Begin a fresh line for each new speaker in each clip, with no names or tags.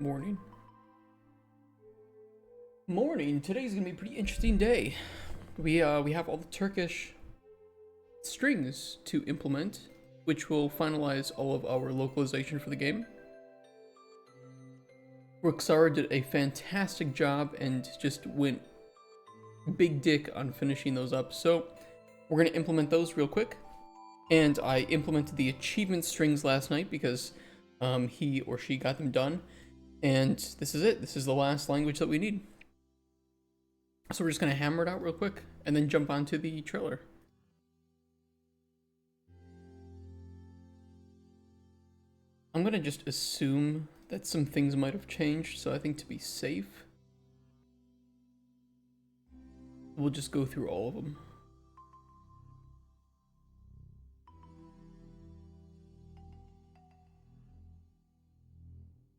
Morning. Morning. Today's gonna be a pretty interesting day. We have all the Turkish strings to implement, which will finalize all of our localization for the game. Roxara did a fantastic job and just went big dick on finishing those up. So we're gonna implement those real quick. And I implemented the achievement strings last night because he or she got them done. And this is it. This is the last language that we need. So we're just going to hammer it out real quick and then jump onto the trailer. I'm going to just assume that some things might have changed, so I think to be safe, we'll just go through all of them.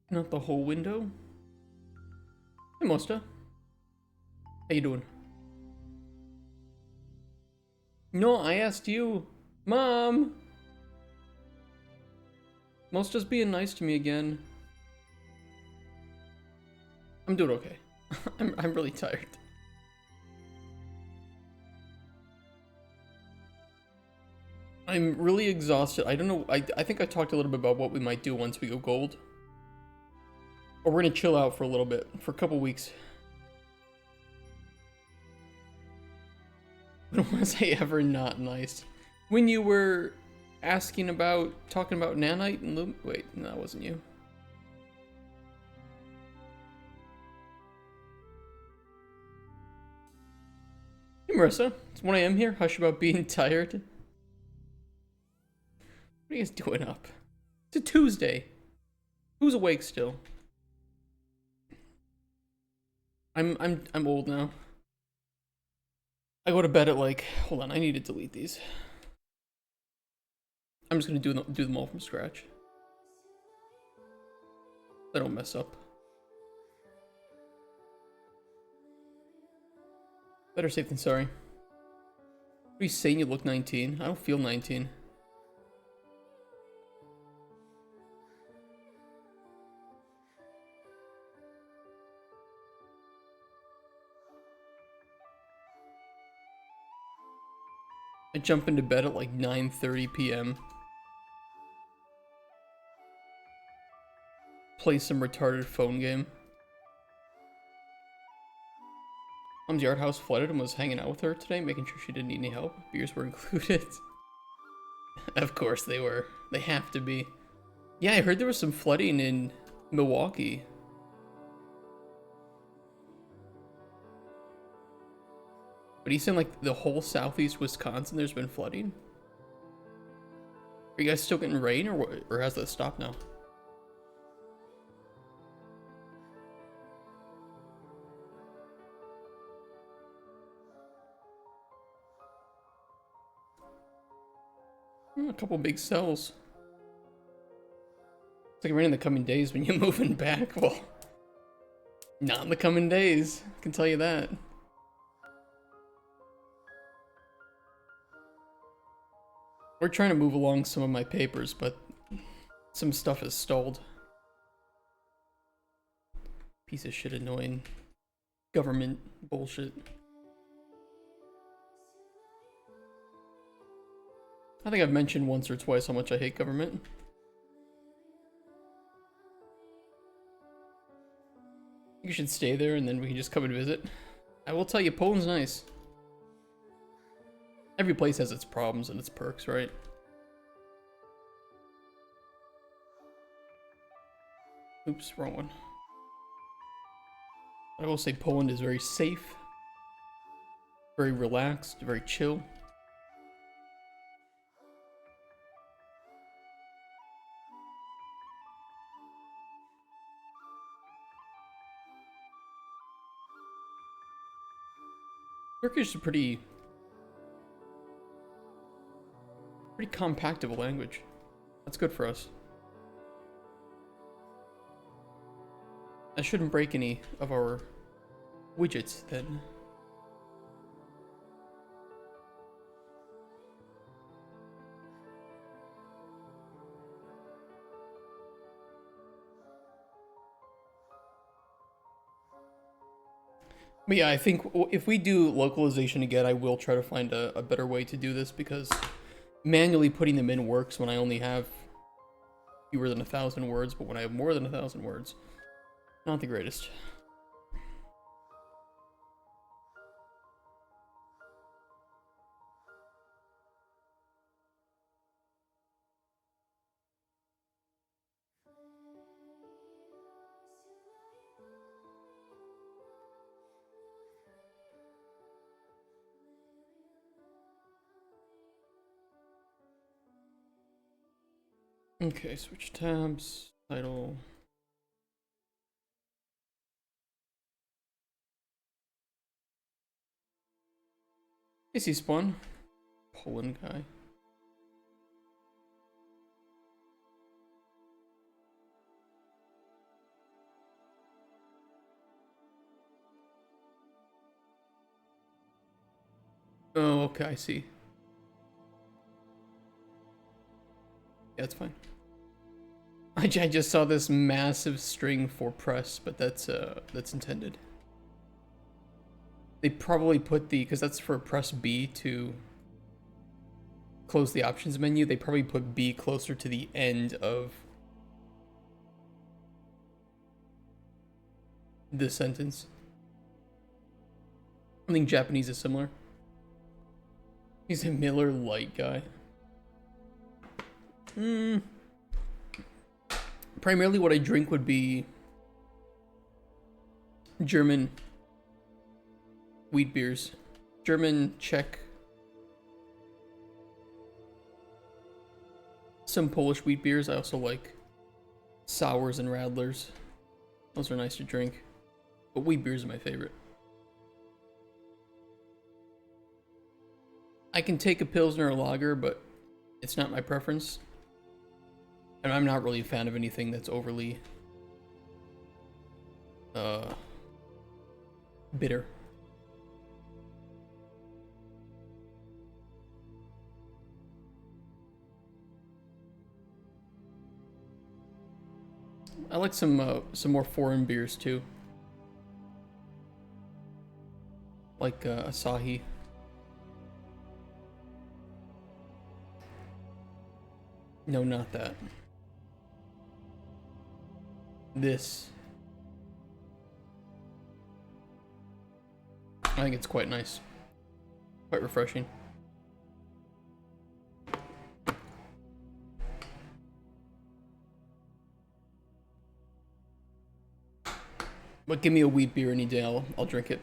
Not the whole window. Hey, Mosta. How you doing? No, I asked you. Mom! Mosta's being nice to me again. I'm doing okay. I'm really tired. I'm really exhausted. I don't know. I think I talked a little bit about what we might do once we go gold. Or we're gonna chill out for a little bit, for a couple weeks. When was I ever not nice? When you were talking about nanite and wait, no, that wasn't you. Hey Marissa, it's 1 AM here. Hush about being tired. What are you guys doing up? It's a Tuesday. Who's awake still? I'm old now. I go to bed at like, hold on, I need to delete these. I'm just gonna do them all from scratch. I don't mess up. Better safe than sorry. What are you saying? You look 19? I don't feel 19. I jump into bed at like 9:30 p.m. Play some retarded phone game. Mom's yard house flooded and was hanging out with her today, making sure she didn't need any help. Beers were included. Of course they were. They have to be. Yeah, I heard there was some flooding in Milwaukee. But he's saying like the whole southeast Wisconsin there's been flooding? Are you guys still getting rain or has that stopped now? A couple big cells. It's like rain in the coming days when you're moving back. Well, not in the coming days, I can tell you that. We're trying to move along some of my papers, but some stuff is stalled. Piece of shit annoying government bullshit. I think I've mentioned once or twice how much I hate government. You should stay there and then we can just come and visit. I will tell you, Poland's nice. Every place has its problems and its perks, right? Oops, wrong one. I will say Poland is very safe, very relaxed, very chill. Turkish is a pretty compactable language. That's good for us. I shouldn't break any of our widgets then. But yeah, I think if we do localization again, I will try to find a better way to do this because manually putting them in works when I only have fewer than 1,000 words, but when I have more than 1,000 words, not the greatest. Okay, switch tabs, title. Is he spawn? Poland guy. Oh, okay, I see. Yeah, that's fine. I just saw this massive string for press, but that's intended. They probably put the, because that's for press B to close the options menu, they probably put B closer to the end of the sentence. I think Japanese is similar. He's a Miller Lite guy. Primarily what I drink would be German wheat beers. German, Czech, some Polish wheat beers. I also like sours and radlers. Those are nice to drink. But wheat beers are my favorite. I can take a Pilsner or lager, but it's not my preference. And I'm not really a fan of anything that's overly bitter. I like some more foreign beers too, like Asahi. No, not that. This. I think it's quite nice. Quite refreshing. But give me a wheat beer any day, I'll drink it.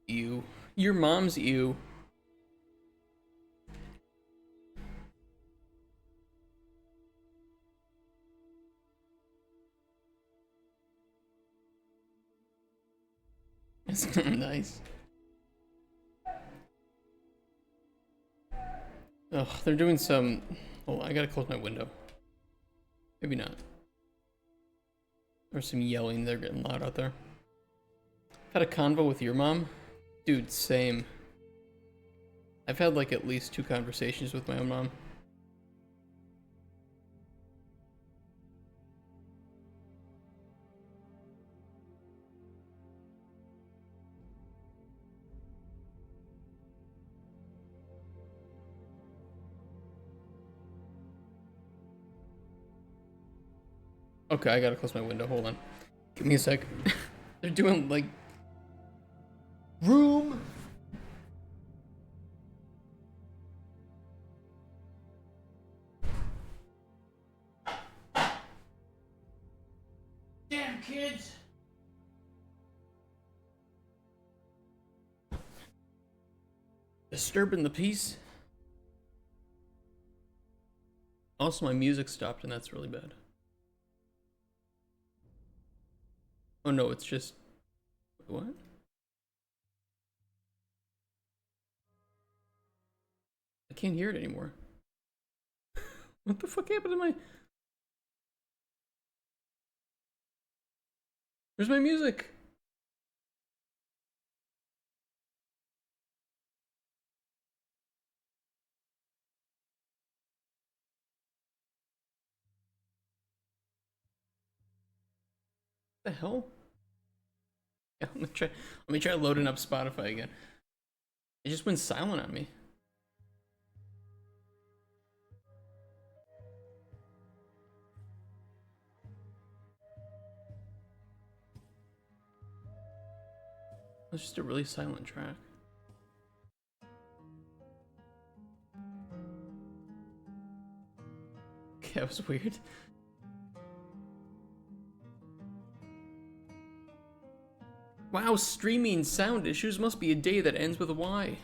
Ew. Your mom's ew. It's nice. Ugh, they're doing some... Hold on, I gotta close my window. Maybe not. There's some yelling, they're getting loud out there. Had a convo with your mom? Dude, same. I've had like at least 2 conversations with my own mom. Okay, I gotta close my window, hold on. Give me a sec. They're doing like... Room! Damn kids! Disturbing the peace. Also, my music stopped, and that's really bad. Oh no, it's just... What? I can't hear it anymore. What the fuck happened to my... Where's my music? The hell? Yeah, let me try loading up Spotify again. It just went silent on me. It was just a really silent track. Okay, that was weird. Wow, streaming sound issues must be a day that ends with a Y.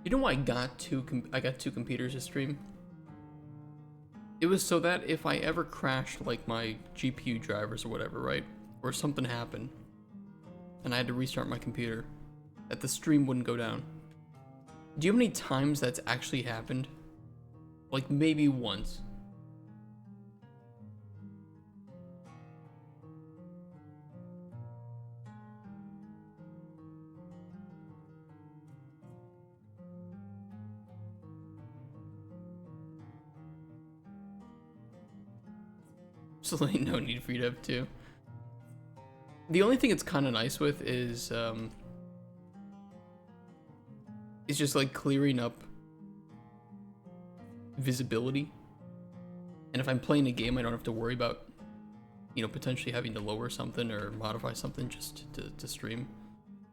You know why I got two computers to stream? It was so that if I ever crashed like my GPU drivers or whatever, right? Or something happened and I had to restart my computer, that the stream wouldn't go down. Do you know how many times that's actually happened? Like maybe once. Absolutely no need for you to have two. The only thing it's kind of nice with is it's just like clearing up visibility. And if I'm playing a game, I don't have to worry about, you know, potentially having to lower something or modify something just to stream.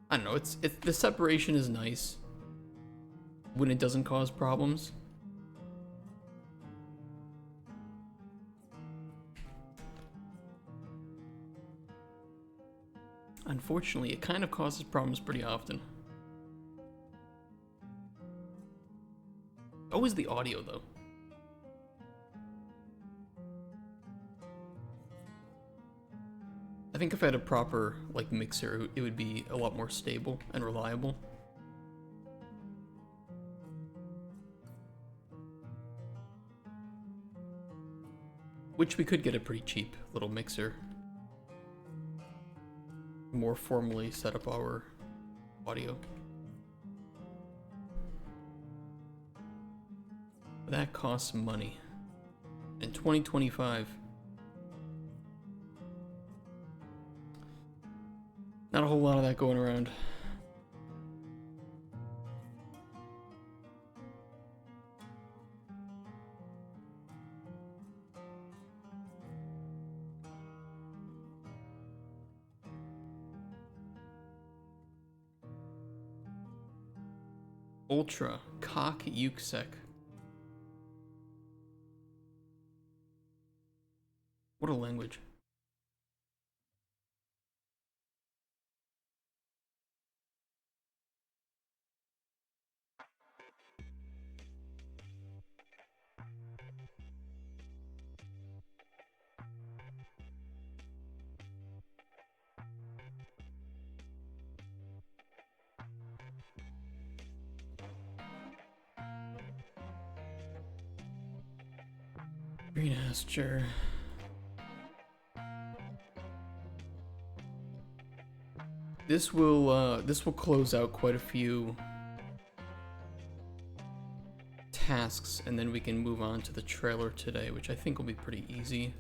I don't know, it's the separation is nice when it doesn't cause problems. Unfortunately, it kind of causes problems pretty often. Always the audio, though. I think if I had a proper, like, mixer, it would be a lot more stable and reliable. Which we could get a pretty cheap little mixer. More formally set up our audio. That costs money. In 2025. Not a whole lot of that going around. Ultra Cock Yuksek. What a language. Green Asture. This will close out quite a few tasks, and then we can move on to the trailer today, which I think will be pretty easy.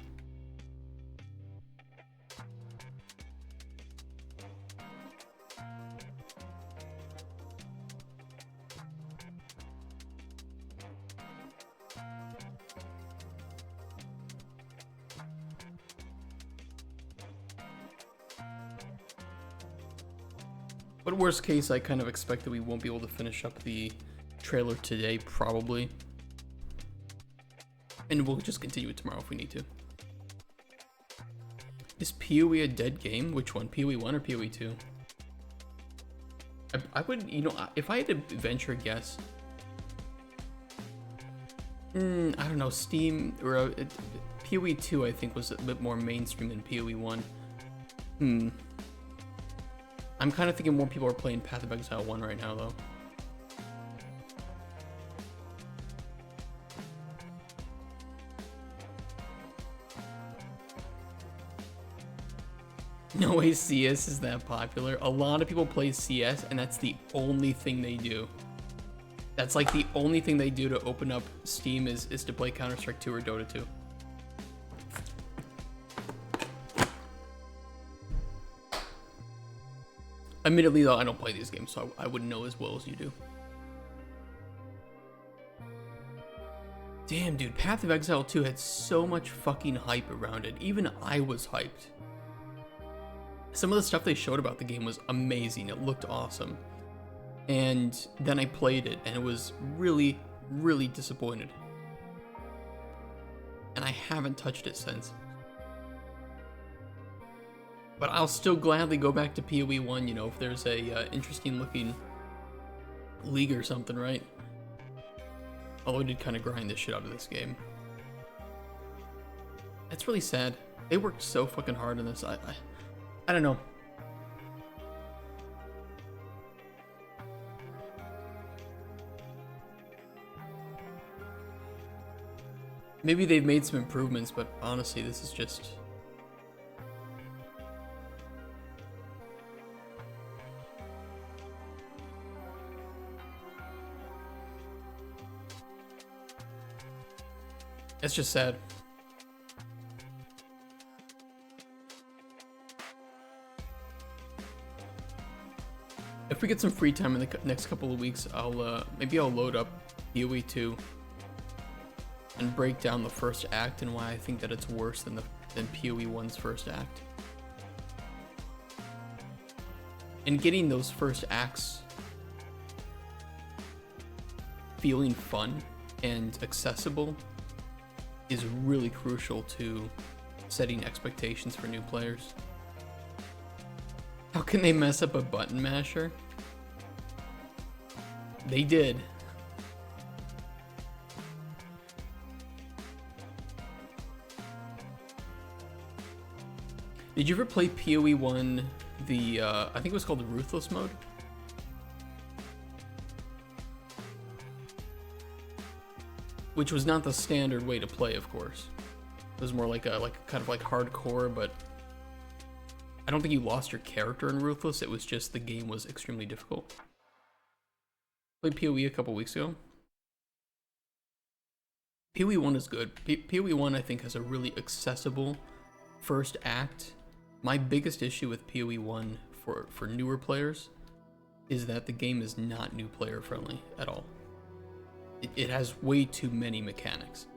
But worst case, I kind of expect that we won't be able to finish up the trailer today, probably. And we'll just continue it tomorrow if we need to. Is PoE a dead game? Which one? PoE 1 or PoE 2? I would, you know, if I had to venture a guess, I don't know, Steam, or PoE 2 I think was a bit more mainstream than PoE 1. I'm kind of thinking more people are playing Path of Exile 1 right now, though. No way CS is that popular. A lot of people play CS, and that's the only thing they do. That's like the only thing they do to open up Steam is to play Counter-Strike 2 or Dota 2. Admittedly, though, I don't play these games, so I wouldn't know as well as you do. Damn, dude, Path of Exile 2 had so much fucking hype around it. Even I was hyped. Some of the stuff they showed about the game was amazing. It looked awesome. And then I played it, and it was really, really disappointed. And I haven't touched it since. But I'll still gladly go back to PoE 1, you know, if there's a interesting looking league or something, right? Although I did kind of grind the shit out of this game. That's really sad. They worked so fucking hard on this. I don't know. Maybe they've made some improvements, but honestly, this is just... It's just sad. If we get some free time in the next couple of weeks, maybe I'll load up PoE 2 and break down the first act and why I think that it's worse than PoE 1's first act. And getting those first acts feeling fun and accessible is really crucial to setting expectations for new players. How can they mess up a button masher? They did. Did you ever play PoE 1, I think it was called the Ruthless mode? Which was not the standard way to play, of course. It was more like a kind of like hardcore, but I don't think you lost your character in Ruthless. It was just the game was extremely difficult. Played PoE a couple weeks ago. PoE 1 is good. PoE 1 I think has a really accessible first act. My biggest issue with PoE 1 for newer players is that the game is not new player friendly at all. It has way too many mechanics.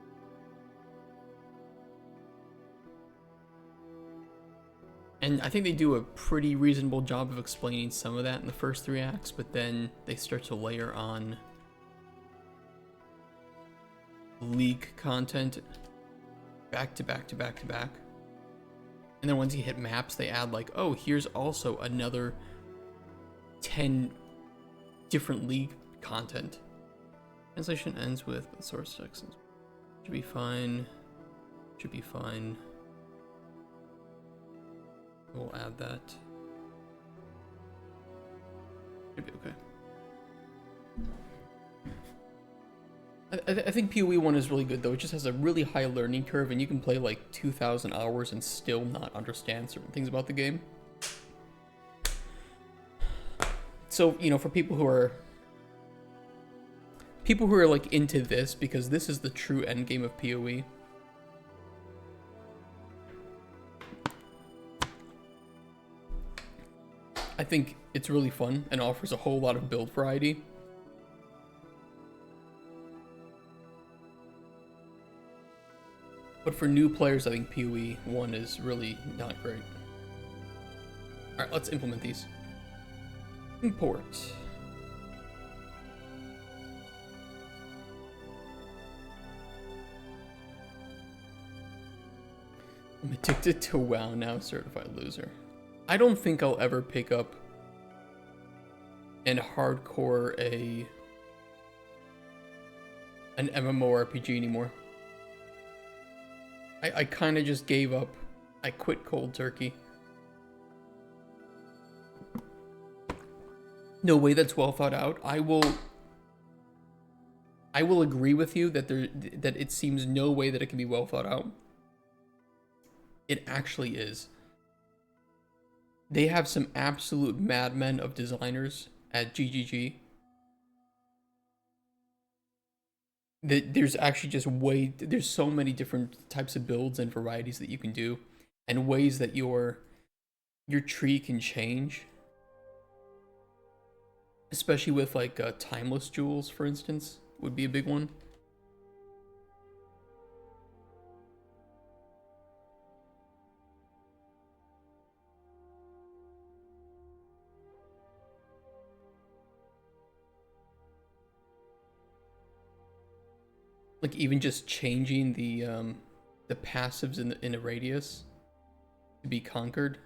And I think they do a pretty reasonable job of explaining some of that in the first 3 acts, but then they start to layer on league content back to back to back to back. And then once you hit maps, they add like, oh, here's also another 10 different league content. Translation ends with the source text. Should be fine. Should be fine. We'll add that. Should be okay. I think PoE 1 is really good though. It just has a really high learning curve, and you can play like 2,000 hours and still not understand certain things about the game. So, you know, for people who are like into this, because this is the true end game of PoE. I think it's really fun and offers a whole lot of build variety. But for new players, I think PoE 1 is really not great. Alright, let's implement these. Import. I'm addicted to WoW now, certified loser. I don't think I'll ever pick up and hardcore an MMORPG anymore. I kind of just gave up. I quit cold turkey. No way that's well thought out. I will agree with you that that it seems no way that it can be well thought out. It actually is. They have some absolute madmen of designers at GGG. There's actually just there's so many different types of builds and varieties that you can do, and ways that your tree can change. Especially with like timeless jewels, for instance, would be a big one. Like even just changing the passives in a radius to be conquered.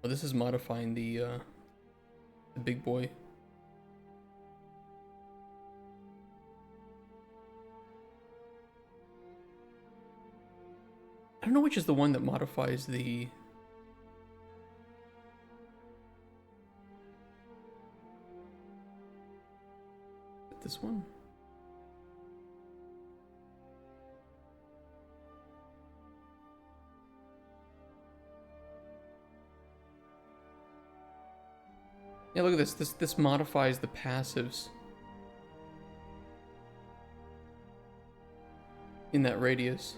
Oh, this is modifying the big boy. I don't know which is the one that modifies the... This one? Yeah, look at this. This modifies the passives in that radius.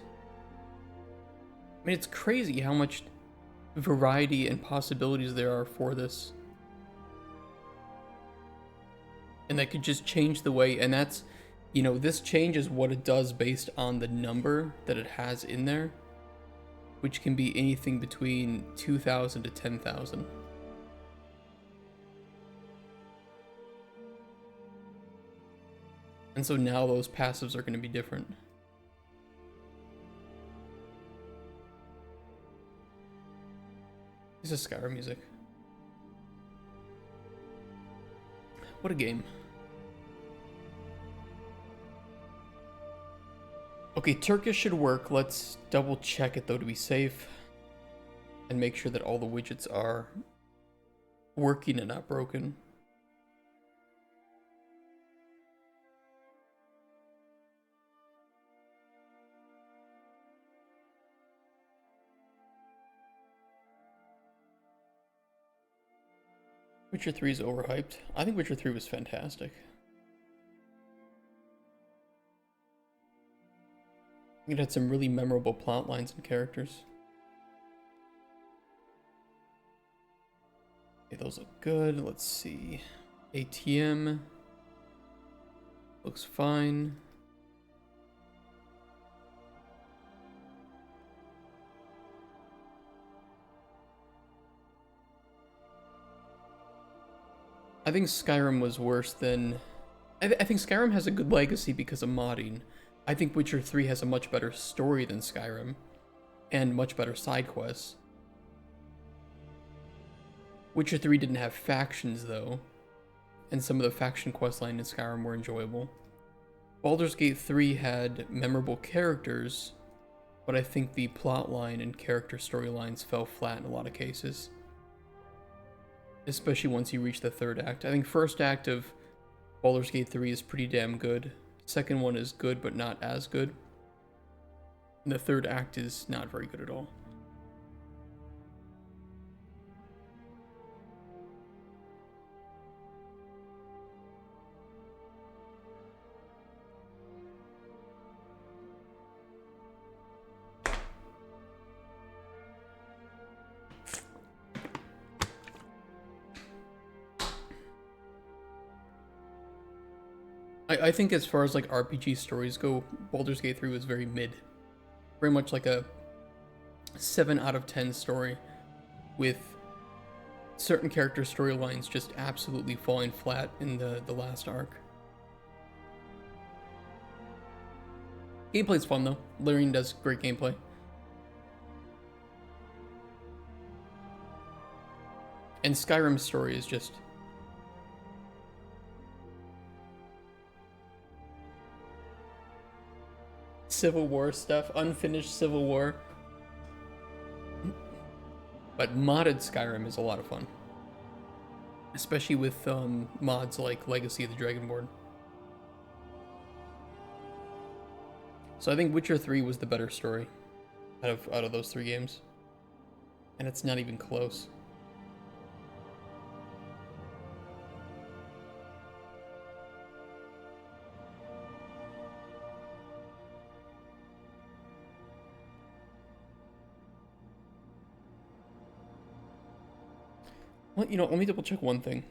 I mean, it's crazy how much variety and possibilities there are for this. And that could just change the way, and that's, you know, this changes what it does based on the number that it has in there, which can be anything between 2,000 to 10,000. And so now those passives are going to be different. This is Skyrim music. What a game. Okay, Turkish should work. Let's double check it though to be safe. And make sure that all the widgets are working and not broken. Witcher 3 is overhyped. I think Witcher 3 was fantastic. It had some really memorable plot lines and characters. Okay, those look good. Let's see. ATM. Looks fine. I think Skyrim was worse than... I think Skyrim has a good legacy because of modding. I think Witcher 3 has a much better story than Skyrim, and much better side quests. Witcher 3 didn't have factions though, and some of the faction questline in Skyrim were enjoyable. Baldur's Gate 3 had memorable characters, but I think the plotline and character storylines fell flat in a lot of cases. Especially once you reach the third act. I think first act of Baldur's Gate 3 is pretty damn good. Second one is good, but not as good. And the third act is not very good at all. I think as far as like RPG stories go, Baldur's Gate 3 was very mid. Very much like a 7 out of 10 story, with certain character storylines just absolutely falling flat in the last arc. Gameplay's fun though. Lyrian does great gameplay. And Skyrim's story is just... Civil War stuff, unfinished Civil War. But modded Skyrim is a lot of fun. Especially with mods like Legacy of the Dragonborn. So I think Witcher 3 was the better story out of those three games. And it's not even close. Well, you know, let me double check one thing.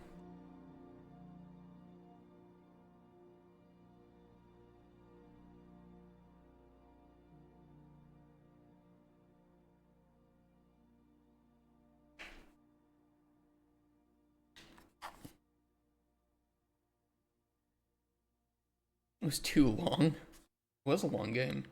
It was too long. It was a long game.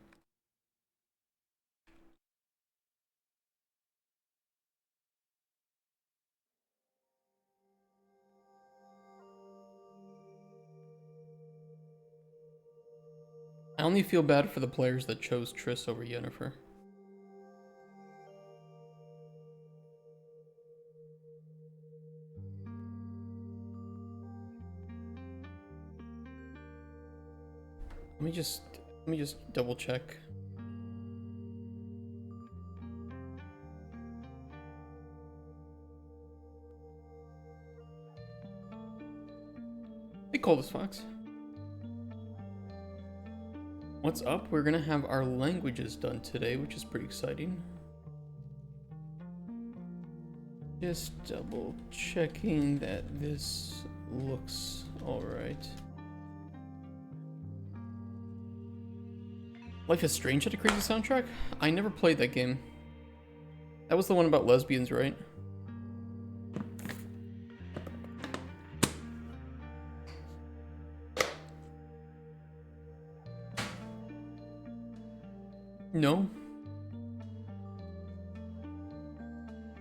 I only feel bad for the players that chose Triss over Yennefer. Let me just double check. Hey, Coldest Fox. What's up? We're gonna have our languages done today, which is pretty exciting. Just double checking that this looks alright. Life is Strange had a crazy soundtrack? I never played that game. That was the one about lesbians, right? No.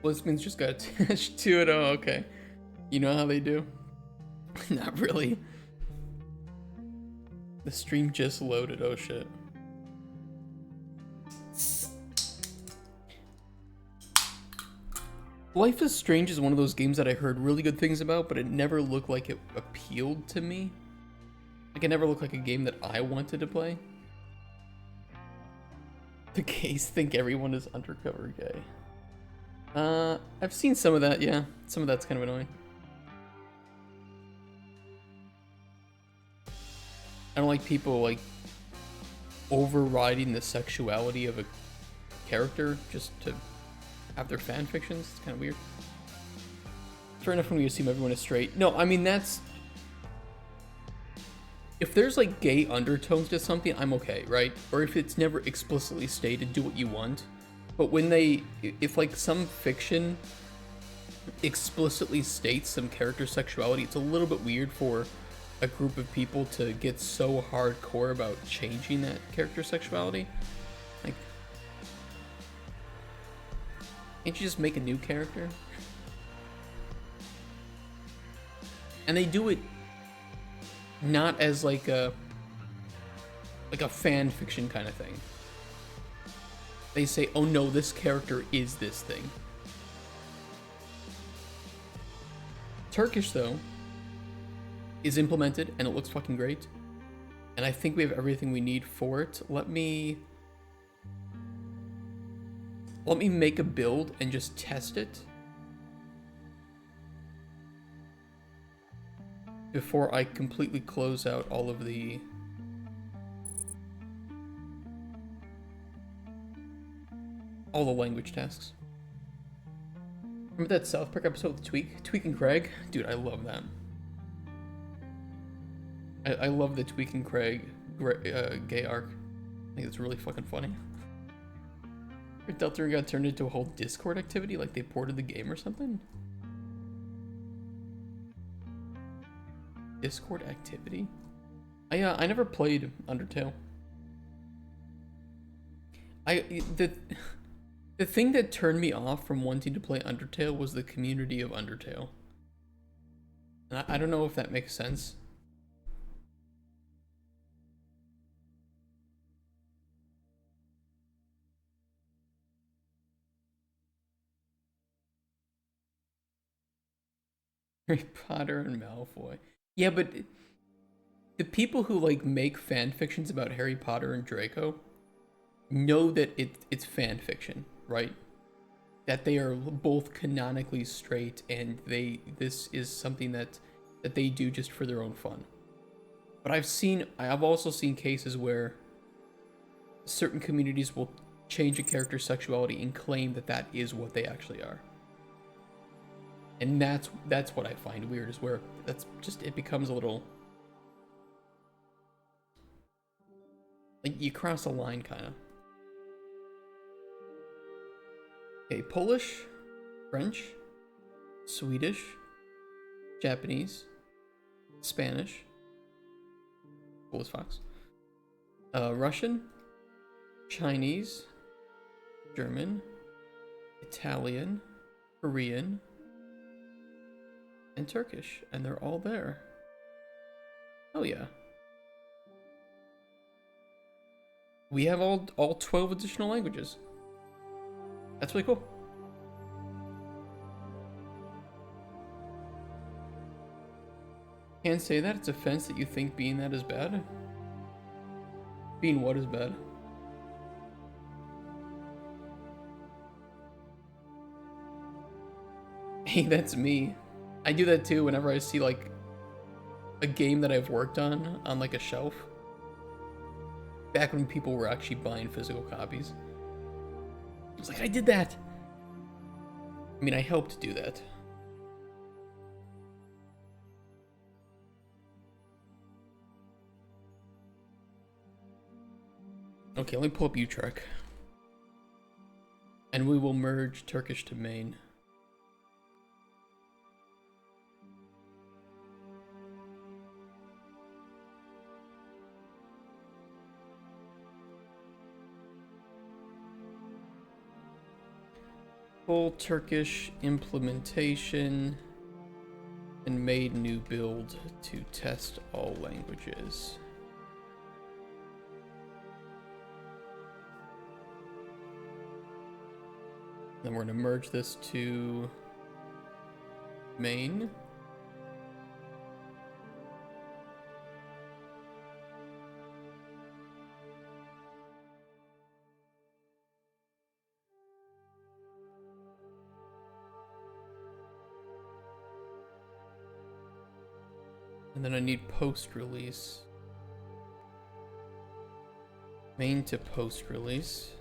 Lesbians just got attached to it. Oh, okay. You know how they do? Not really. The stream just loaded. Oh, shit. Life is Strange is one of those games that I heard really good things about, but it never looked like it appealed to me. Like, it never looked like a game that I wanted to play. The gays think everyone is undercover gay. I've seen some of that, yeah. Some of that's kind of annoying. I don't like people, like, overriding the sexuality of a character just to have their fan fictions. It's kind of weird. Fair enough when we assume everyone is straight. No, I mean, that's... If there's, like, gay undertones to something, I'm okay, right? Or if it's never explicitly stated, do what you want. But when they... If, like, some fiction explicitly states some character sexuality, it's a little bit weird for a group of people to get so hardcore about changing that character sexuality. Like... Can't you just make a new character? And they do it not as like a fan fiction kind of thing. They say, oh no, this character is this thing. Turkish, though, is implemented and it looks fucking great. And I think we have everything we need for it. Let me make a build and just test it before I completely close out all of the language tasks. Remember that South Park episode with Tweak and Craig? Dude, I love that. I love the Tweak and Craig gay arc. I think it's really fucking funny. Delta got turned into a whole Discord activity, like they ported the game or something? Discord activity? I never played Undertale. The thing that turned me off from wanting to play Undertale was the community of Undertale. And I don't know if that makes sense. Harry Potter and Malfoy. Yeah, but the people who like make fan fictions about Harry Potter and Draco know that it's fan fiction, right? that they are both canonically straight, and this is something that they do just for their own fun. But I've also seen cases where certain communities will change a character's sexuality and claim that that is what they actually are. And that's what I find weird, is where it becomes a little like you cross a line, kind of. Okay, Polish, French, Swedish, Japanese, Spanish, cool as fox, Russian, Chinese, German, Italian, Korean, and Turkish, and they're all there. Oh yeah. We have all 12 additional languages. That's really cool. Can't say that. It's offense that you think being that is bad. Being what is bad? Hey, that's me. I do that too whenever I see like a game that I've worked on like a shelf. Back when people were actually buying physical copies. I was like, I did that. I mean, I helped do that. Okay, let me pull up Utrecht. And we will merge Turkish to main. Full Turkish implementation and made new build to test all languages. Then we're going to merge this to main. And then I need post-release. Main to post-release.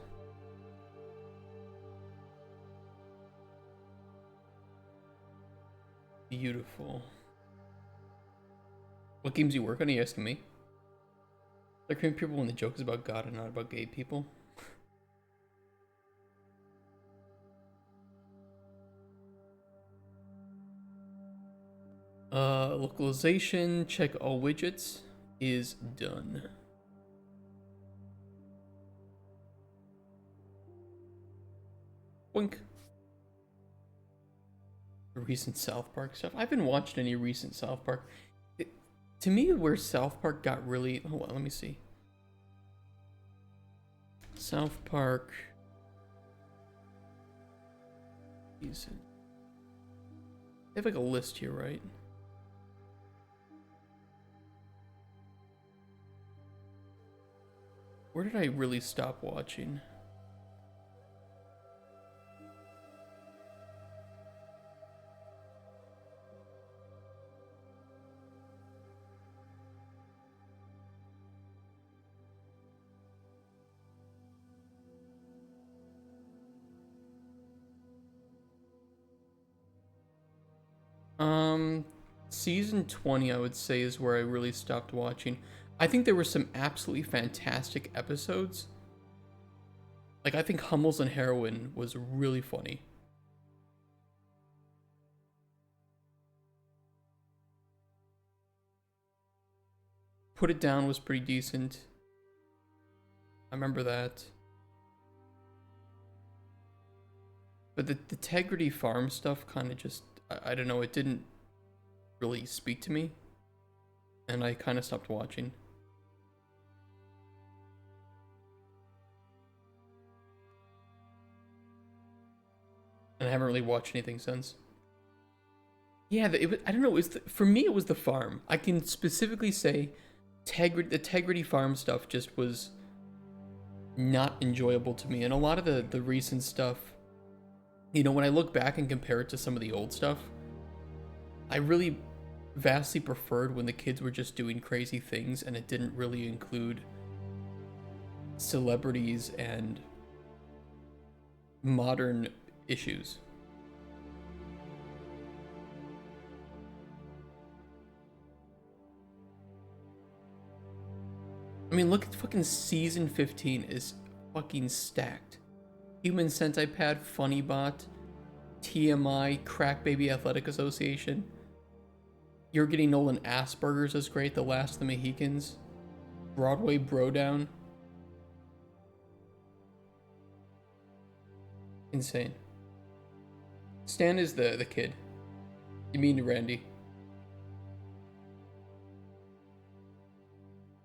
Beautiful. What games do you work on? Are you asking me? They're creating people when the joke is about God and not about gay people. Localization, check all widgets is done. Wink. The recent South Park stuff. I haven't watched any recent South Park. To me, where South Park got really... Hold on, let me see. South Park... They have like a list here, right? Where did I really stop watching? Season 20, I would say, is where I really stopped watching. I think there were some absolutely fantastic episodes. Like, I think Hummels and Heroin was really funny. Put It Down was pretty decent. I remember that. But the Integrity Farm stuff kind of just, I don't know, it didn't really speak to me. And I kind of stopped watching. And I haven't really watched anything since. Yeah, I don't know, for me it was the farm. I can specifically say the Integrity Farm stuff just was not enjoyable to me. And a lot of the recent stuff, You know, when I look back and compare it to some of the old stuff, I really vastly preferred when the kids were just doing crazy things and it didn't really include celebrities and modern issues. I mean, look at fucking season 15 is fucking stacked. Human Centipede, Funny Bot, TMI, Crack Baby Athletic Association. You're Getting Nolan Asperger's is great, The Last of the Mohicans, Broadway Brodown. Insane. Stan is the kid. You mean Randy?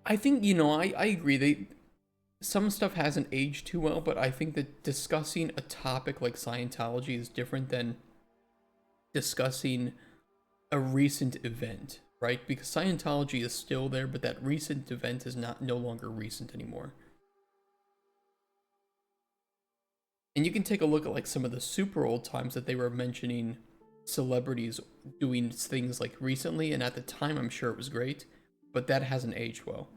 I think, you know, I agree. Some stuff hasn't aged too well, but I think that discussing a topic like Scientology is different than discussing a recent event, right? Because Scientology is still there, but that recent event is no longer recent anymore. And you can take a look at like some of the super old times that they were mentioning celebrities doing things like recently, and at the time I'm sure it was great, but that hasn't aged well.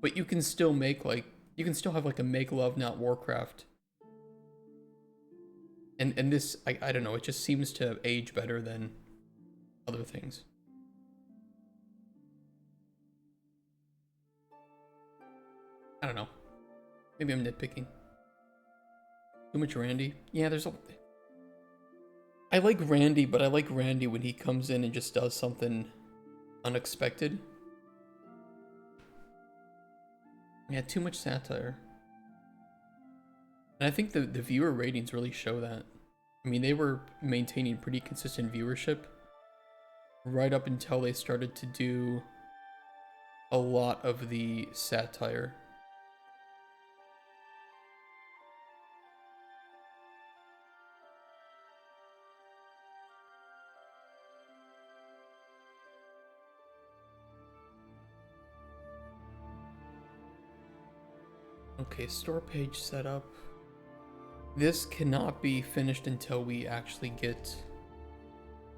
But you can still make like, you can still have like a Make Love Not Warcraft. And this, I don't know, it just seems to age better than other things. I don't know. Maybe I'm nitpicking. Too much Randy? Yeah, there's a... I like Randy, but I like Randy when he comes in and just does something unexpected. Yeah, too much satire. And I think the viewer ratings really show that. I mean, they were maintaining pretty consistent viewership right up until they started to do a lot of the satire. Okay, store page setup. This cannot be finished until we actually get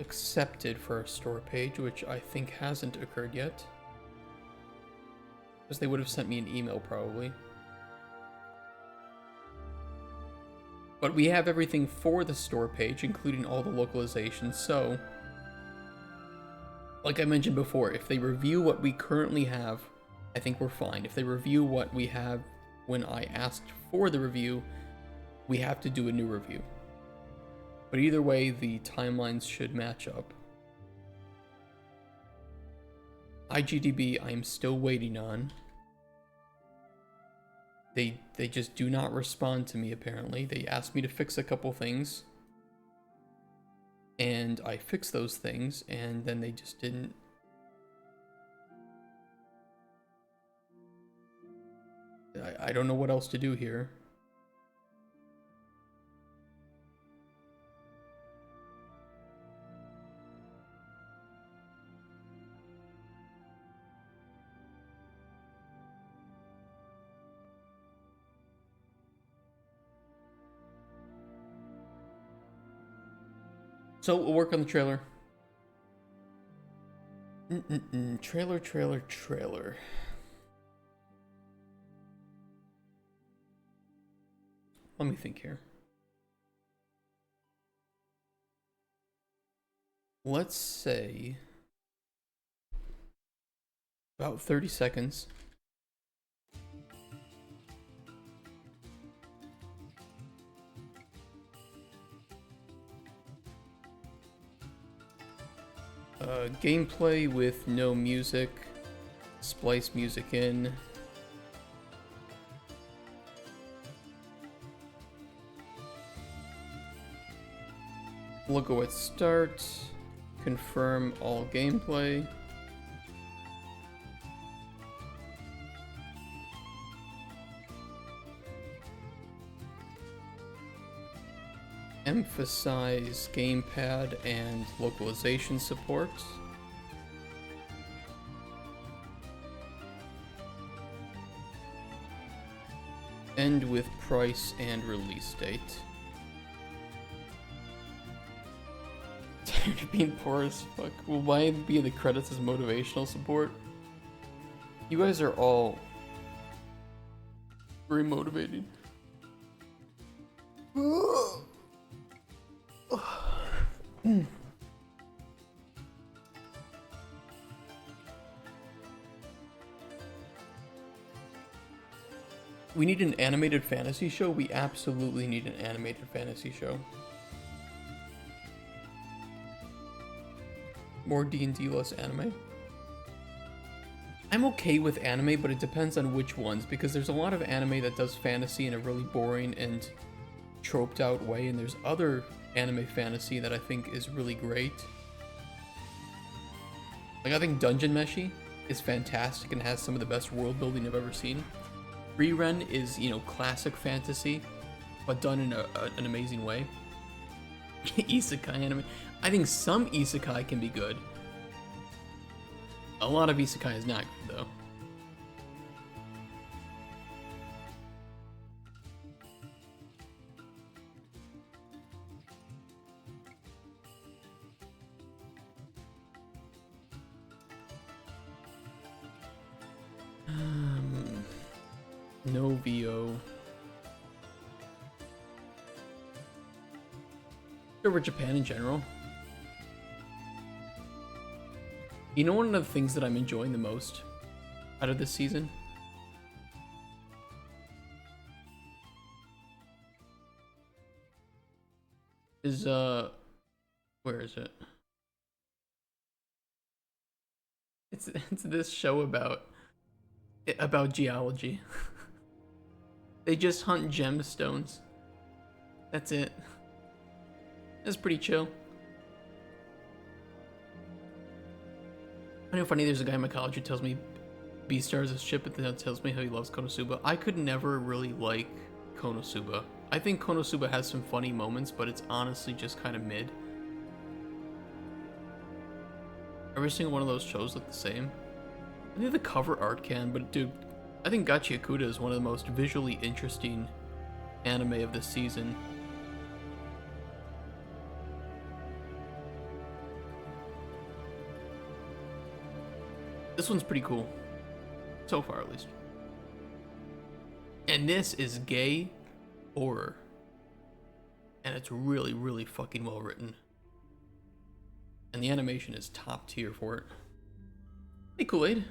accepted for a store page, which I think hasn't occurred yet. Because they would have sent me an email probably. But we have everything for the store page, including all the localizations, so... Like I mentioned before, if they review what we currently have, I think we're fine. If they review what we have when I asked for the review, we have to do a new review. But either way, the timelines should match up. IGDB, I'm still waiting on. They just do not respond to me, apparently. They asked me to fix a couple things. And I fixed those things, and then they just didn't. I don't know what else to do here. So we'll work on the trailer. Trailer. Let me think here. Let's say about 30 seconds. Gameplay with no music. Splice music in. Logo at start. Confirm all gameplay. Emphasize gamepad and localization support. End with price and release date. being poor as fuck. Well, why be in the credits as motivational support? You guys are all very motivating. We need an animated fantasy show? We absolutely need an animated fantasy show. More D&D, less anime. I'm okay with anime, but it depends on which ones, because there's a lot of anime that does fantasy in a really boring and troped out way, and there's other anime fantasy that I think is really great. Like, I think Dungeon Meshi is fantastic and has some of the best world building I've ever seen. Reren is, you know, classic fantasy, but done in an amazing way. Isekai anime. I think some isekai can be good. A lot of isekai is not good, though. No VO. Over Japan in general. You know, one of the things that I'm enjoying the most out of this season is where is it? It's this show about geology. They just hunt gemstones. That's it. That's pretty chill. I know, funny, there's a guy in my college who tells me Beastar is a ship, but then tells me how he loves Konosuba. I could never really like Konosuba. I think Konosuba has some funny moments, but it's honestly just kind of mid. Every single one of those shows look the same. I think the cover art can, but dude, I think Gachi Akuta is one of the most visually interesting anime of this season. This one's pretty cool. So far, at least. And this is gay horror. And it's really, really fucking well written. And the animation is top tier for it. Hey, Kool-Aid.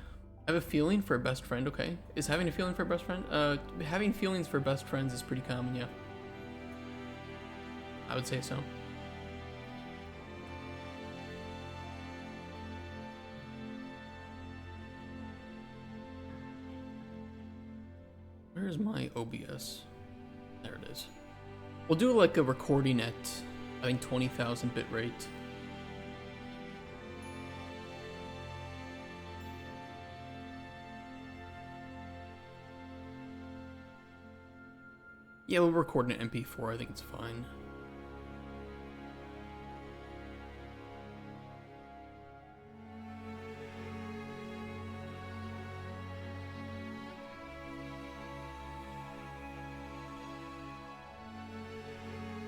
I have a feeling for a best friend, okay? Is having a feeling for a best friend? Having feelings for best friends is pretty common, yeah. I would say so. Where's my OBS? There it is. We'll do like a recording at, I think, 20,000 bit rate. Yeah, we'll record an MP4, I think it's fine.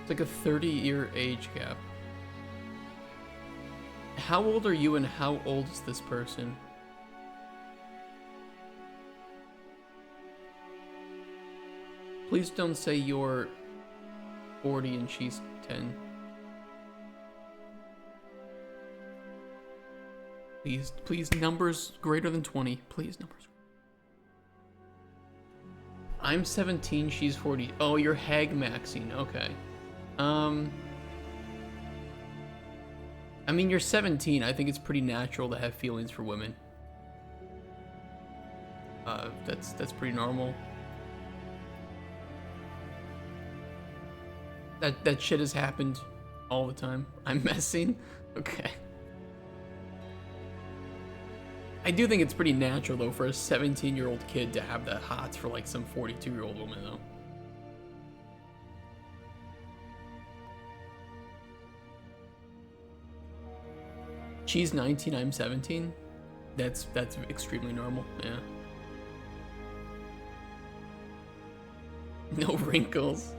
It's like a 30-year age gap. How old are you and how old is this person? Please don't say you're 40 and she's 10. Please, numbers greater than 20. Please, numbers. I'm 17, she's 40. Oh, you're hag maxing. Okay. I mean, you're 17. I think it's pretty natural to have feelings for women. That's pretty normal. That shit has happened all the time. I'm messing? Okay. I do think it's pretty natural, though, for a 17-year-old kid to have the hots for, like, some 42-year-old woman, though. She's 19, I'm 17. That's extremely normal, yeah. No wrinkles.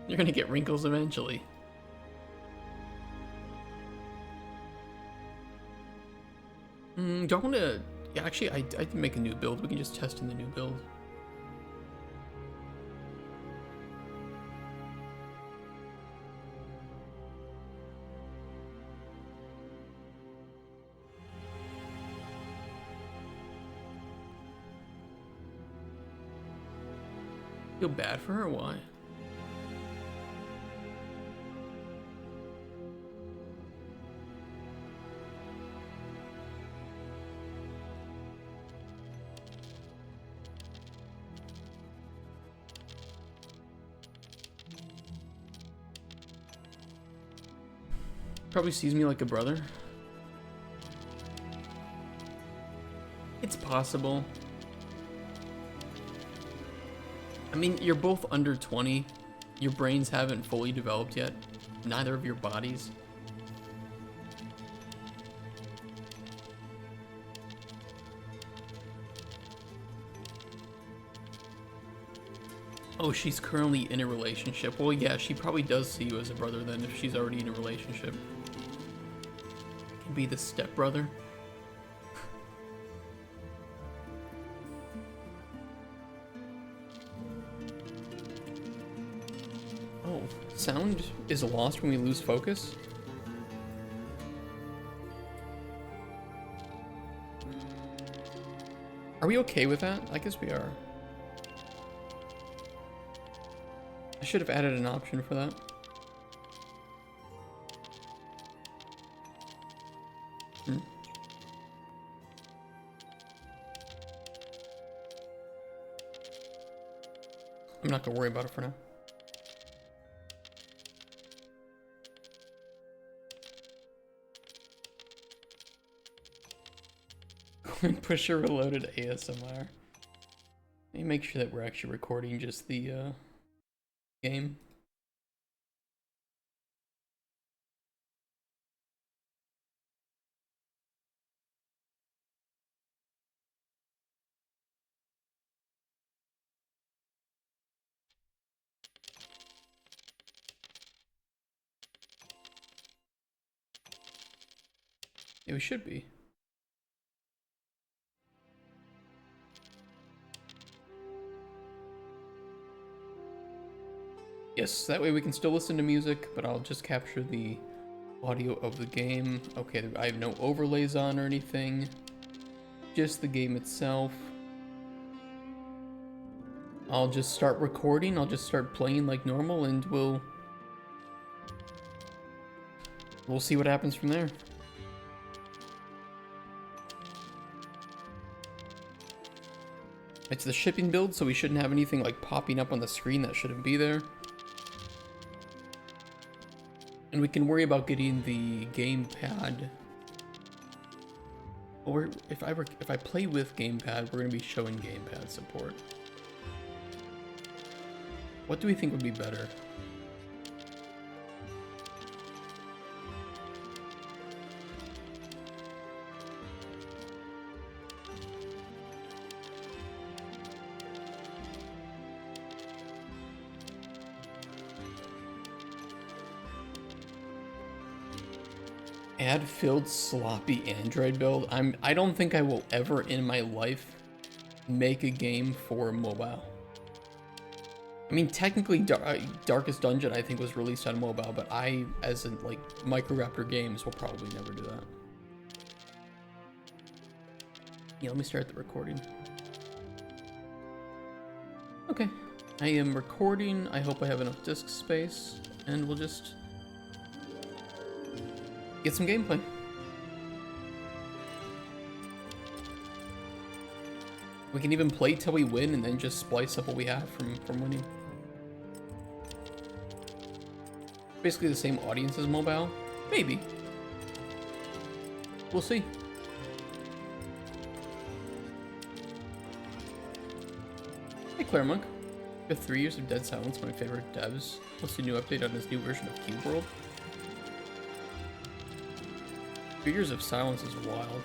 You're gonna get wrinkles eventually. Do I want to... Yeah, actually, I can make a new build. We can just test in the new build. Feel bad for her? Why? Probably sees me like a brother. It's possible. I mean, you're both under 20. Your brains haven't fully developed yet. Neither of your bodies. Oh, she's currently in a relationship. Well, yeah, she probably does see you as a brother then if she's already in a relationship. Can be the stepbrother. Oh, sound is lost when we lose focus? Are we okay with that? I guess we are. I should have added an option for that. I'm not gonna worry about it for now. Pusher reloaded ASMR. Let me make sure that we're actually recording just the game. Yeah, we should be. Yes, that way we can still listen to music, but I'll just capture the audio of the game. Okay, I have no overlays on or anything. Just the game itself. I'll just start recording, I'll just start playing like normal, and we'll see what happens from there. It's the shipping build, so we shouldn't have anything like popping up on the screen that shouldn't be there. And we can worry about getting the gamepad. Or if I play with gamepad, we're gonna be showing gamepad support. What do we think would be better? Add filled sloppy Android build. I don't think I will ever in my life make a game for mobile. I mean, technically, Darkest Dungeon I think was released on mobile, but I, as in like Microraptor Games, will probably never do that. Yeah, let me start the recording. Okay, I am recording. I hope I have enough disk space, and we'll just get some gameplay. We can even play till we win and then just splice up what we have from winning. Basically the same audience as mobile. Maybe. We'll see. Hey Claremont. With 3 years of Dead Silence, my favorite devs. What's the new update on this new version of Cube World? 3 years of silence is wild.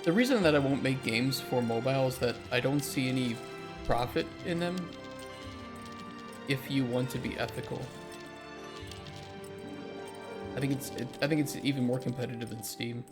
The reason that I won't make games for mobile is that I don't see any profit in them. if you want to be ethical. I think it's even more competitive than Steam.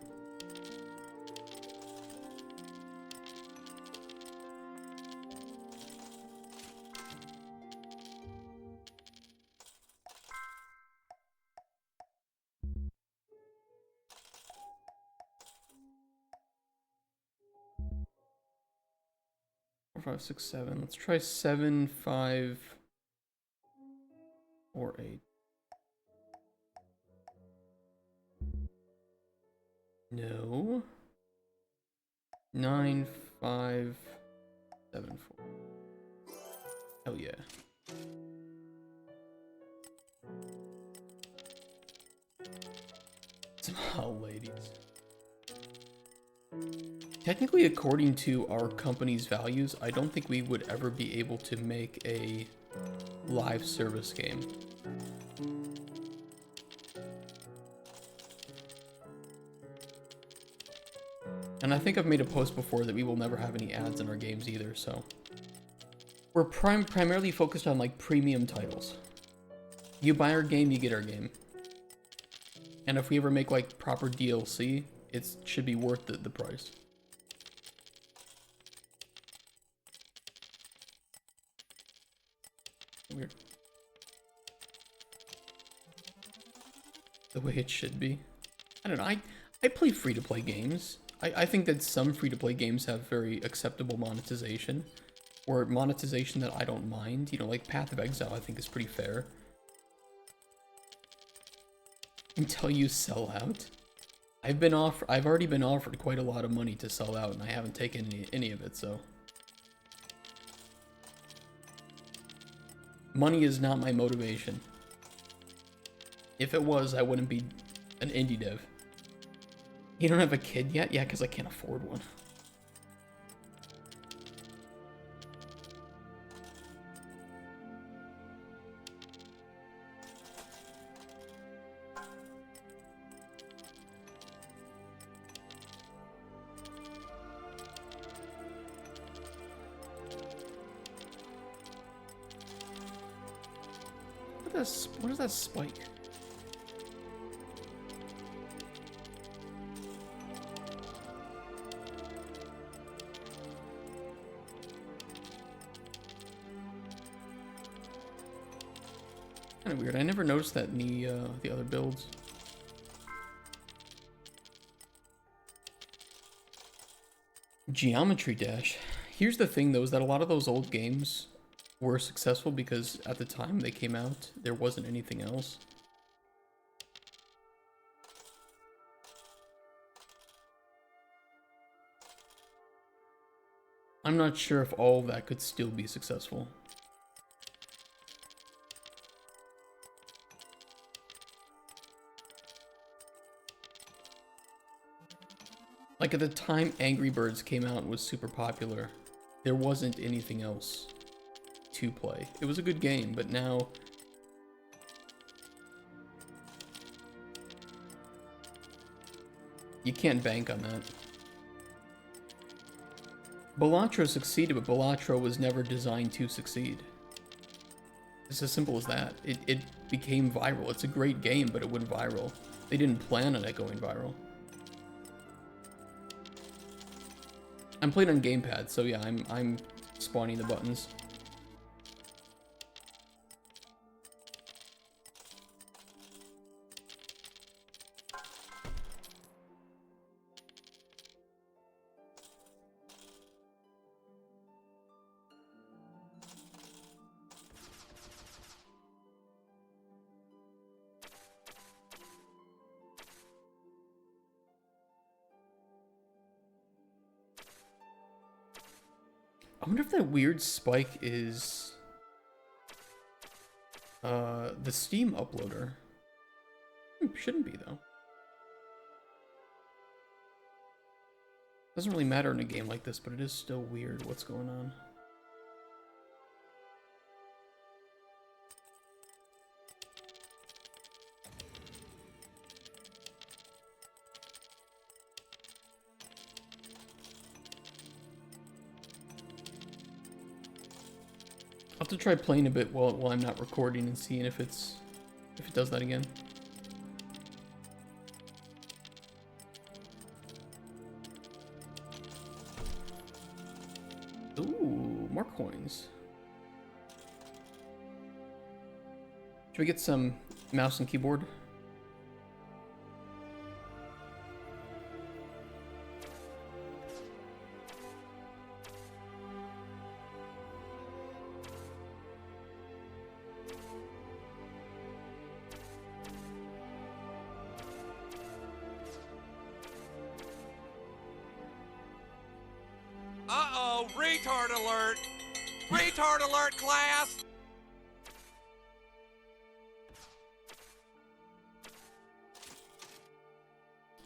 Four, 5, 6, 7. Let's try 7, 5, or 8. No. 9, 5, 7, 4. Hell yeah. Smile, ladies. Technically, according to our company's values, I don't think we would ever be able to make a live service game. And I think I've made a post before that we will never have any ads in our games either, so. We're primarily focused on like premium titles. You buy our game, you get our game. And if we ever make like proper DLC, it should be worth the price. Weird. The way it should be. I don't know, I play free-to-play games. I think that some free-to-play games have very acceptable monetization. Or monetization that I don't mind. You know, like Path of Exile I think is pretty fair. Until you sell out. I've already been offered quite a lot of money to sell out and I haven't taken any of it, so. Money is not my motivation. If it was, I wouldn't be an indie dev. You don't have a kid yet? Yeah, because I can't afford one. What is that spike? Kind of weird. I never noticed that in the other builds. Geometry Dash. Here's the thing though, is that a lot of those old games were successful because at the time they came out, there wasn't anything else. I'm not sure if all of that could still be successful. Like at the time Angry Birds came out and was super popular, there wasn't anything else to play. It was a good game, but now you can't bank on that. Balatro succeeded, but Balatro was never designed to succeed. It's as simple as that. It became viral. It's a great game, but it went viral. They didn't plan on it going viral. I'm playing on gamepad, so yeah, I'm spawning the buttons. I wonder if that weird spike is the Steam uploader. Shouldn't be though. Doesn't really matter in a game like this, but it is still weird what's going on. have to try playing a bit while I'm not recording and seeing if it does that again. Ooh, more coins. Should we get some mouse and keyboard?
Uh-oh, retard alert! Retard alert, class!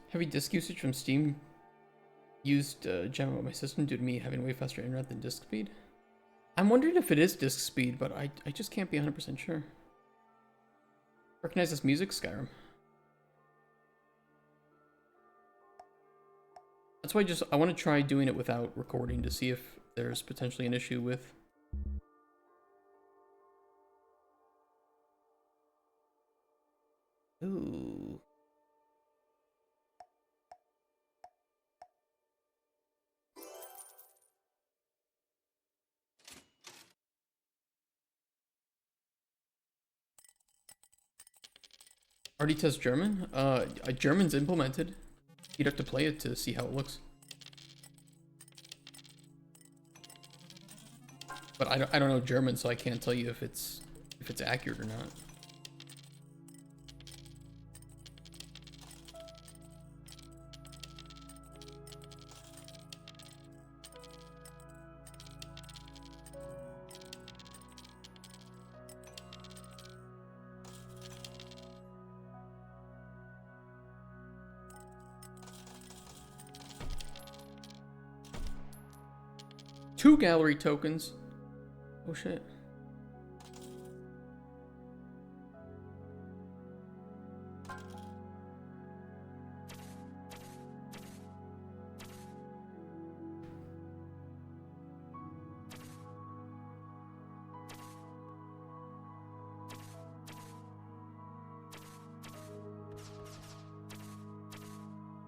Heavy disk usage from Steam used gem on my system due to me having way faster internet than disk speed. I'm wondering if it is disk speed, but I just can't be 100% sure. Recognize this music? Skyrim. That's why I want to try doing it without recording to see if there's potentially an issue with... Ooh. Already test German? German's implemented. You'd have to play it to see how it looks. But I don't know German, so I can't tell you if it's accurate or not. Two gallery tokens. Oh shit.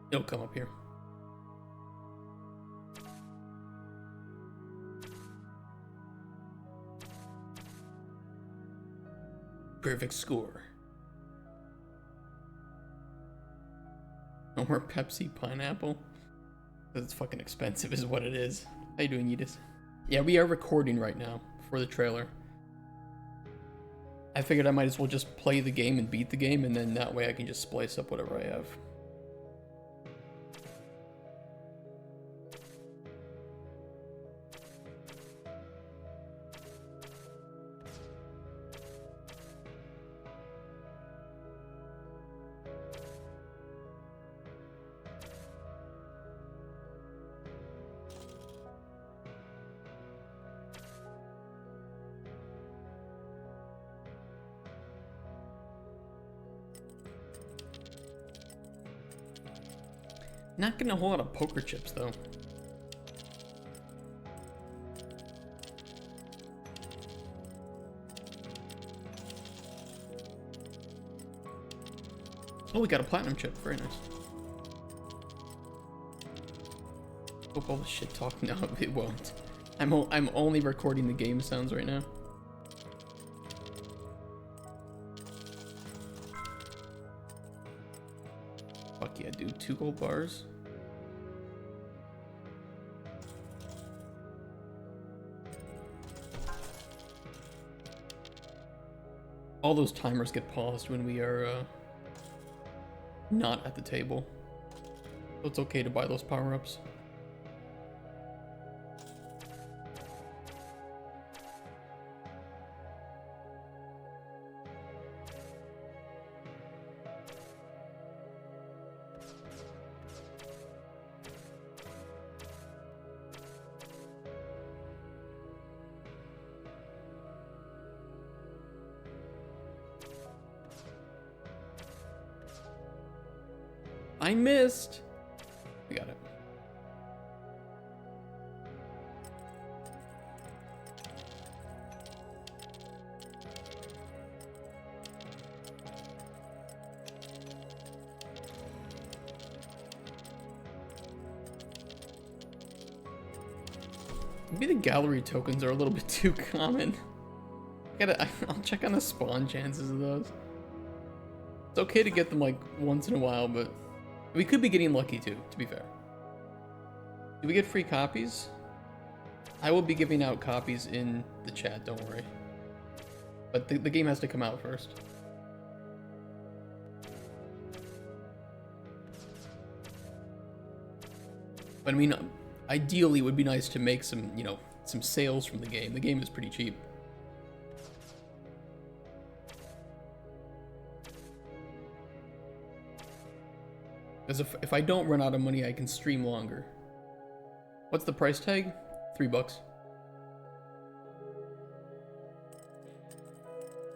It'll come up here. Perfect score. No more Pepsi pineapple. It's fucking expensive is what it is. How you doing, Edith? Yeah, we are recording right now for the trailer. I figured I might as well just play the game and beat the game, and then that way I can just splice up whatever I have. Not getting a whole lot of poker chips, though. Oh, we got a platinum chip. Very nice. Hope all the shit talk. No, it won't. I'm only recording the game sounds right now. Fuck yeah, dude. 2 gold bars. All those timers get paused when we are not at the table. So it's okay to buy those power-ups. I missed. We got it. Maybe the gallery tokens are a little bit too common. I'll check on the spawn chances of those. It's okay to get them like once in a while, but we could be getting lucky too, to be fair. Do we get free copies? I will be giving out copies in the chat, don't worry. But the game has to come out first. But I mean, ideally it would be nice to make some, you know, some sales from the game. The game is pretty cheap. Because if I don't run out of money, I can stream longer. What's the price tag? $3.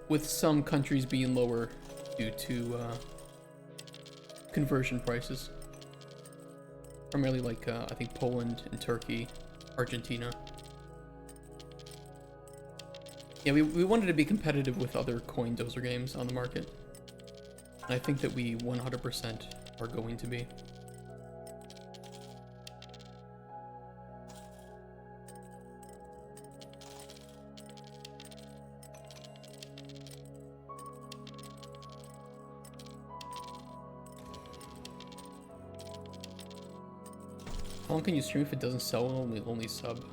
With some countries being lower due to conversion prices. Primarily like, I think Poland and Turkey, Argentina. Yeah, we wanted to be competitive with other coin Dozer games on the market. And I think that we 100% are going to be. How long can you stream if it doesn't sell? Only sub.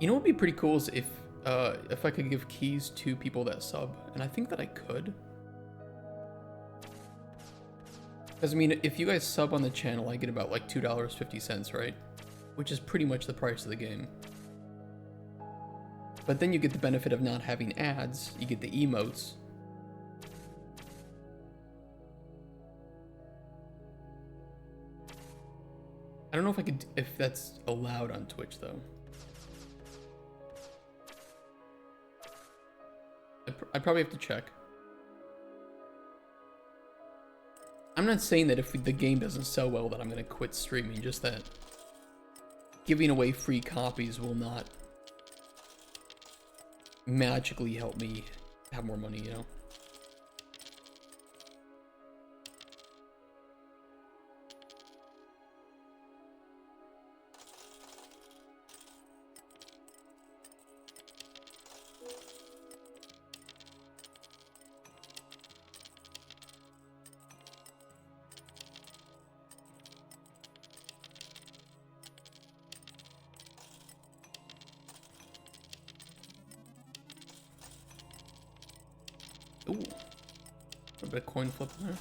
You know what would be pretty cool is if I could give keys to people that sub, and I think that I could. Because I mean, if you guys sub on the channel, I get about like $2.50, right? Which is pretty much the price of the game. But then you get the benefit of not having ads. You get the emotes. I don't know if I could, if that's allowed on Twitch though. I probably have to check. I'm not saying that if the game doesn't sell well that I'm gonna quit streaming, just that giving away free copies will not magically help me have more money, you know? Ooh, a bit of coin flip there.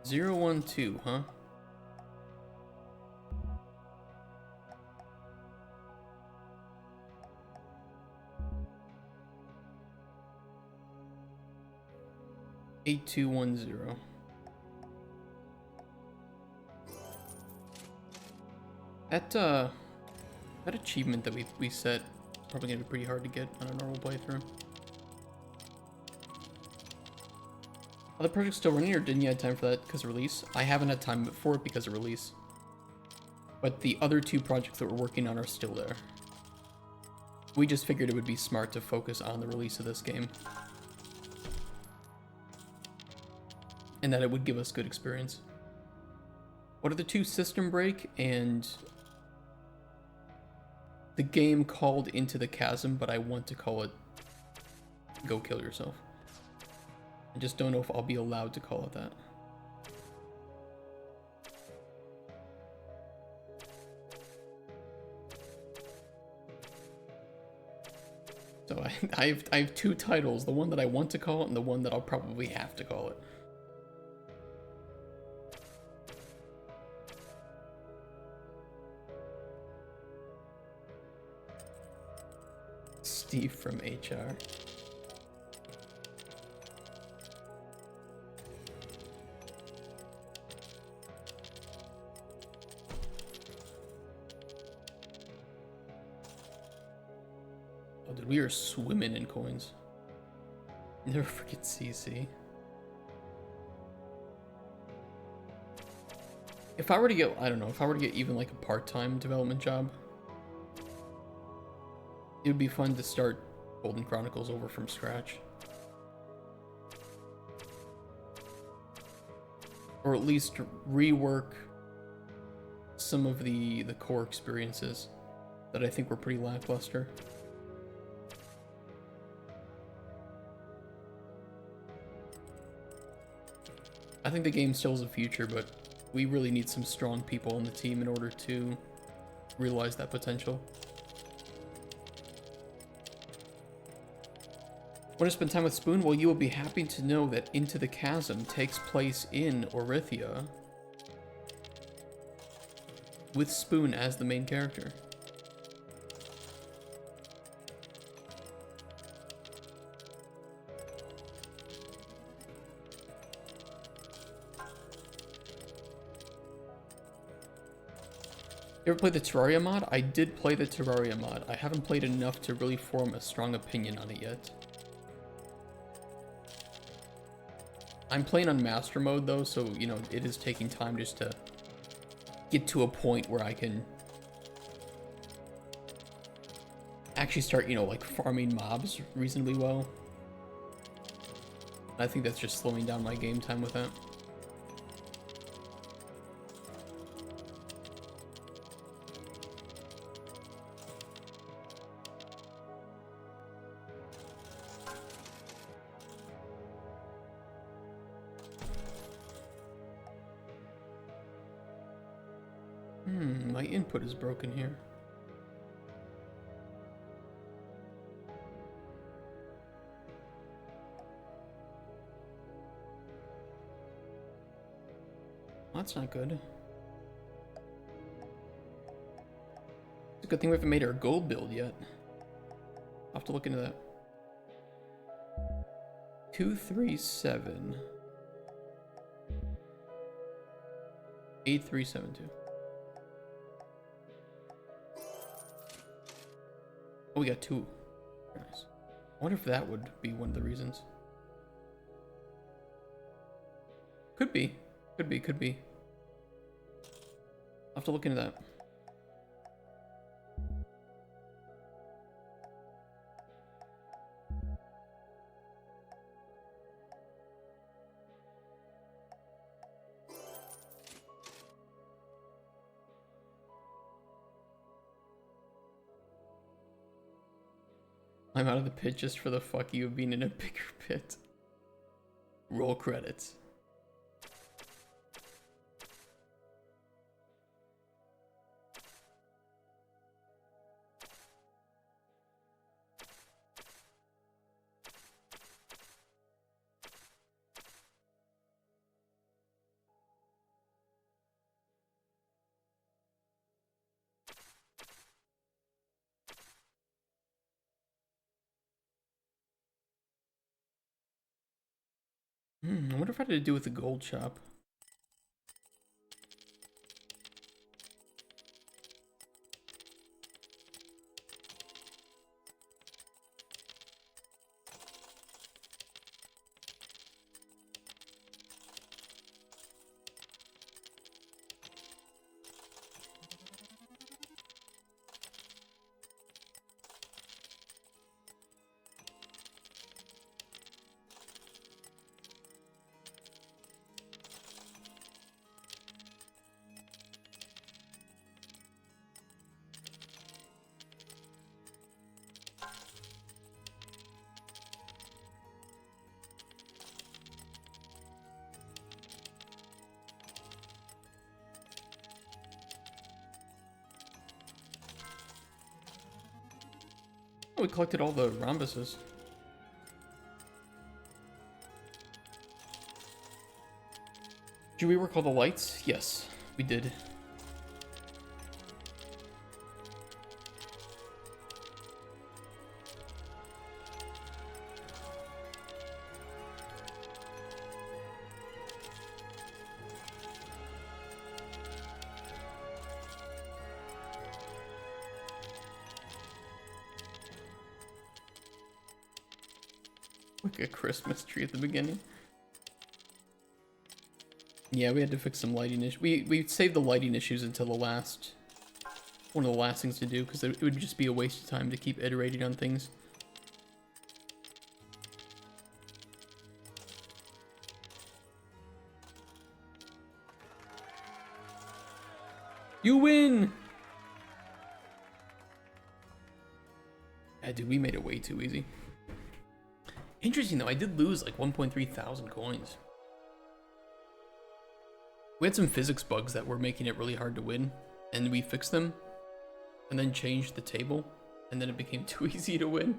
Zero, 1, 2, huh? Eight, 2, 1, 0. That achievement that we set is probably gonna be pretty hard to get on a normal playthrough. Are the projects still running, or didn't you have time for that because of release? I haven't had time for it because of release. But the other two projects that we're working on are still there. We just figured it would be smart to focus on the release of this game. And that it would give us good experience. What are the two? System Break and the game called Into the Chasm, but I want to call it Go Kill Yourself. I just don't know if I'll be allowed to call it that. So I have two titles, the one that I want to call it and the one that I'll probably have to call it. Steve from HR. Oh, dude, we are swimming in coins. Never forget CC. If I were to get, I don't know, if I were to get even like a part-time development job, it would be fun to start Golden Chronicles over from scratch. or at least rework some of the core experiences that I think were pretty lackluster. I think the game still has a future, but we really need some strong people on the team in order to realize that potential. Want to spend time with Spoon? Well, you will be happy to know that Into the Chasm takes place in Orithia, with Spoon as the main character. You ever played the Terraria mod? I did play the Terraria mod. I haven't played enough to really form a strong opinion on it yet. I'm playing on Master Mode though, so, you know, it is taking time just to get to a point where I can actually start, you know, like farming mobs reasonably well. I think that's just slowing down my game time with that. My input is broken here. That's not good. It's a good thing we haven't made our gold build yet. I'll have to look into that. 237 8372. Oh, we got 2. Very nice. I wonder if that would be one of the reasons. Could be. Could be, could be. I'll have to look into that. I'm out of the pit just for the fuck you of being in a bigger pit. Roll credits. I wonder if I had to do with the gold shop. Oh, we collected all the rhombuses. Did we work all the lights? Yes, we did. Like a Christmas tree at the beginning. Yeah, we had to fix some lighting issues. We saved the lighting issues until the last... one of the last things to do, because it would just be a waste of time to keep iterating on things. You win! Yeah, dude, we made it way too easy. Interesting though, I did lose like 1.3 thousand coins. We had some physics bugs that were making it really hard to win, and we fixed them, and then changed the table, and then it became too easy to win.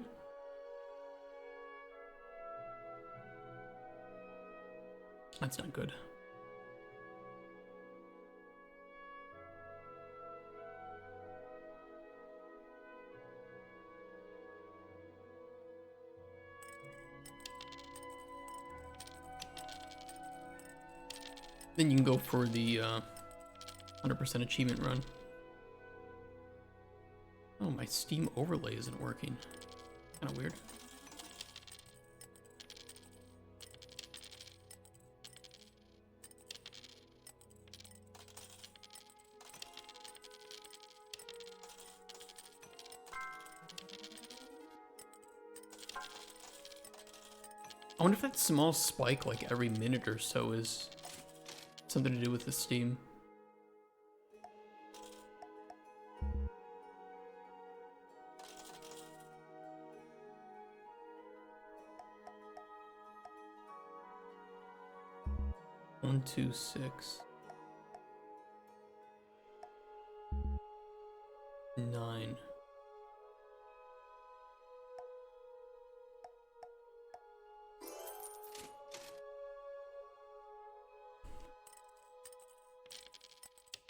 That's not good. Then you can go for the 100% achievement run. Oh, my Steam overlay isn't working. Kind of weird. I wonder if that small spike like every minute or so is something to do with the Steam. One, 2, 6, 9.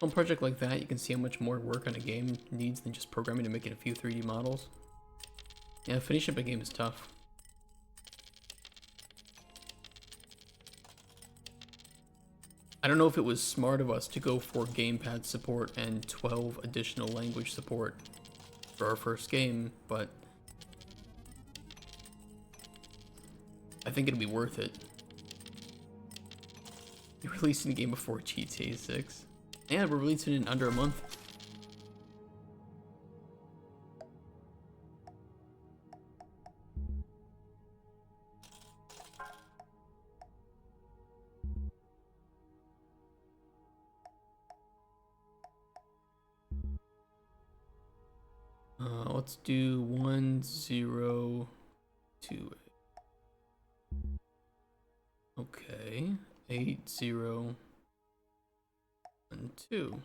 On a project like that, you can see how much more work on a game needs than just programming to make it a few 3D models. Yeah, finishing up a game is tough. I don't know if it was smart of us to go for gamepad support and 12 additional language support for our first game, but I think it'll be worth it. You're releasing the game before GTA 6. Yeah, we're releasing it in under a month. Let's do 1, 0, 2. Okay, 8, 0, 1, 2.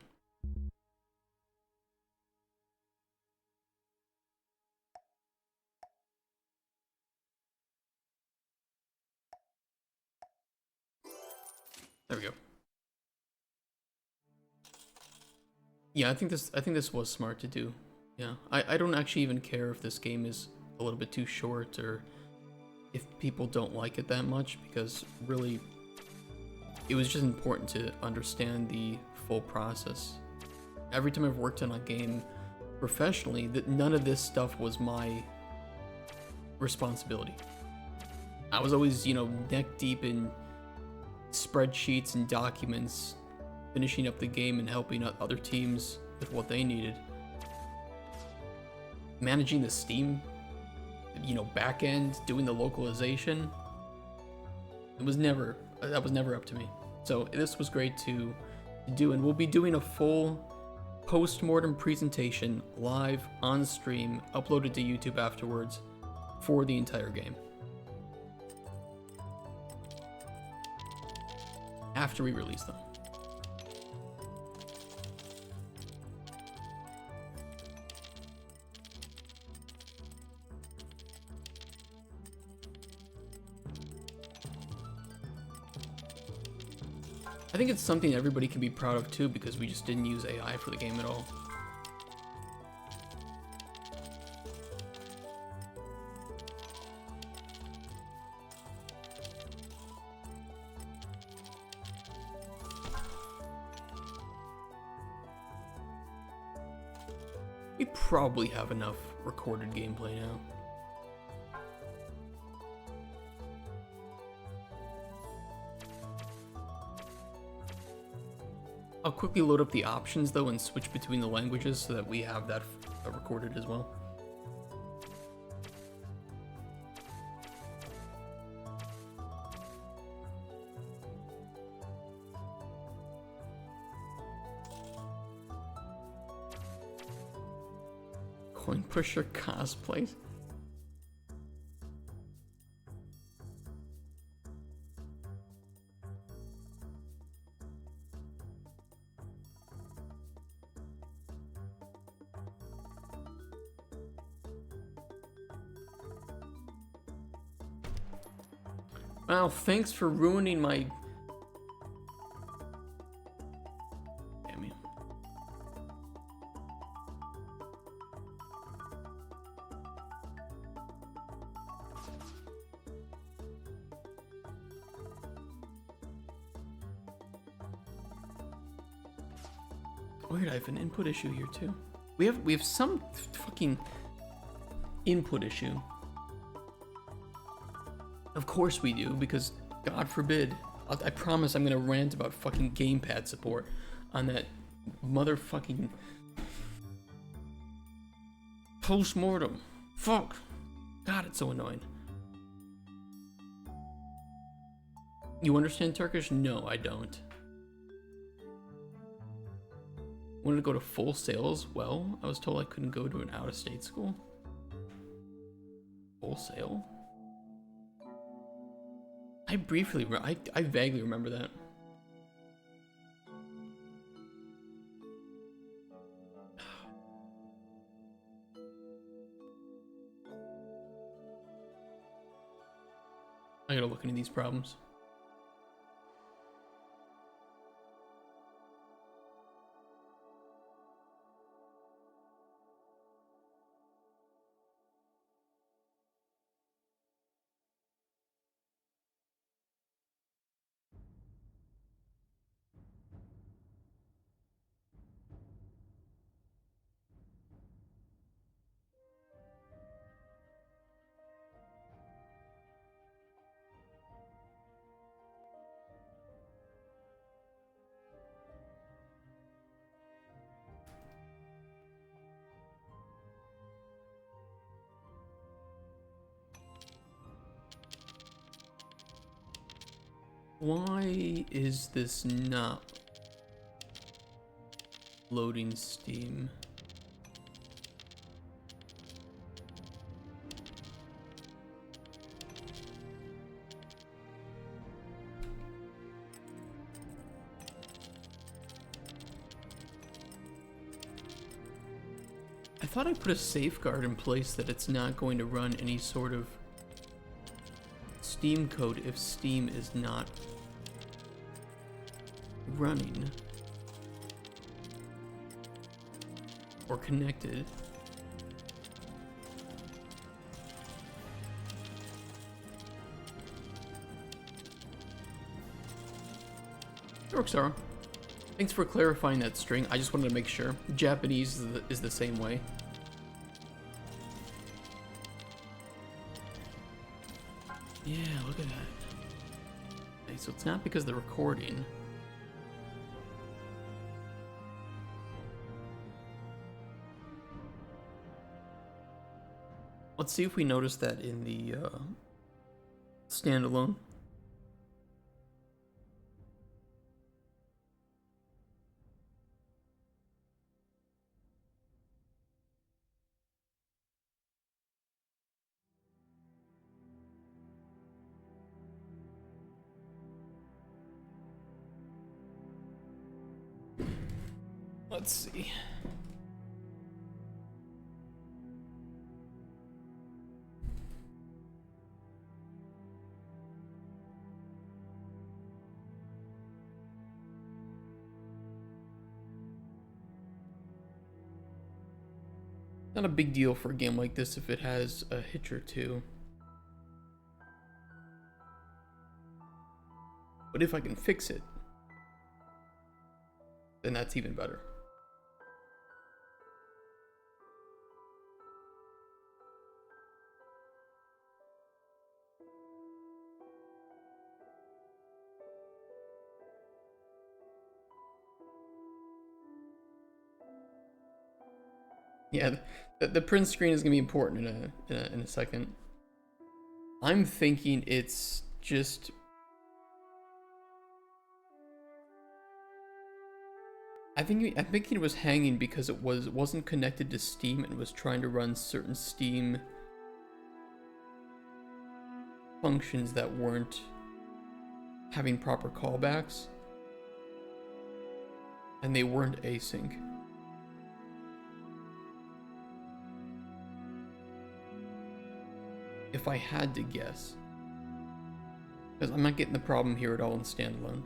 There we go. Yeah, I think this was smart to do. Yeah, I don't actually even care if this game is a little bit too short or if people don't like it that much, because really it was just important to understand the full process. Every time I've worked on a game professionally, that none of this stuff was my responsibility. I was always, you know, neck deep in spreadsheets and documents, finishing up the game and helping other teams with what they needed. Managing the Steam, you know, back end, doing the localization, that was never up to me. So this was great to do, and we'll be doing a full post-mortem presentation live on stream, uploaded to YouTube afterwards, for the entire game. After we release them. I think it's something everybody can be proud of too, because we just didn't use AI for the game at all. We probably have enough recorded gameplay now. I'll quickly load up the options though and switch between the languages so that we have that recorded as well. Coin pusher cosplays. Wow, thanks for ruining my... Damn you. Weird, I have an input issue here too. We have some fucking input issue. Of course we do, because God forbid. I promise I'm gonna rant about fucking gamepad support on that motherfucking post-mortem. Fuck. God, it's so annoying. You understand Turkish? No, I don't. Wanted to go to Full Sail as well? I was told I couldn't go to an out-of-state school. Full Sail? I briefly, I vaguely remember that. I gotta look into these problems. Why is this not loading Steam? I thought I put a safeguard in place that it's not going to run any sort of Steam code if Steam is not running or connected. Roxara, thanks for clarifying that string. I just wanted to make sure. Japanese is the same way. Yeah, look at that. Okay, so it's not because of the recording. Let's see if we notice that in the standalone. Let's see. Not a big deal for a game like this if it has a hitch or two. But if I can fix it, then that's even better. Yeah, the print screen is gonna be important in a second. I'm thinking it's just I'm thinking it was hanging because it wasn't connected to Steam and was trying to run certain Steam functions that weren't having proper callbacks, and they weren't async. If I had to guess, because I'm not getting the problem here at all in standalone.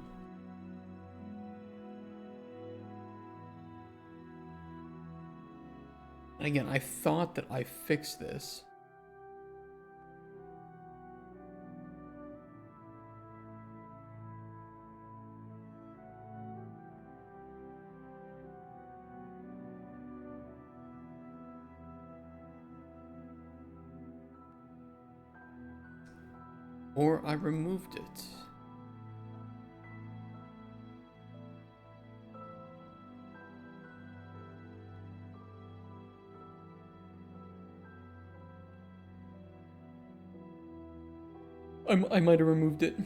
And again, I thought that I fixed this. Or I removed it. I might have removed it.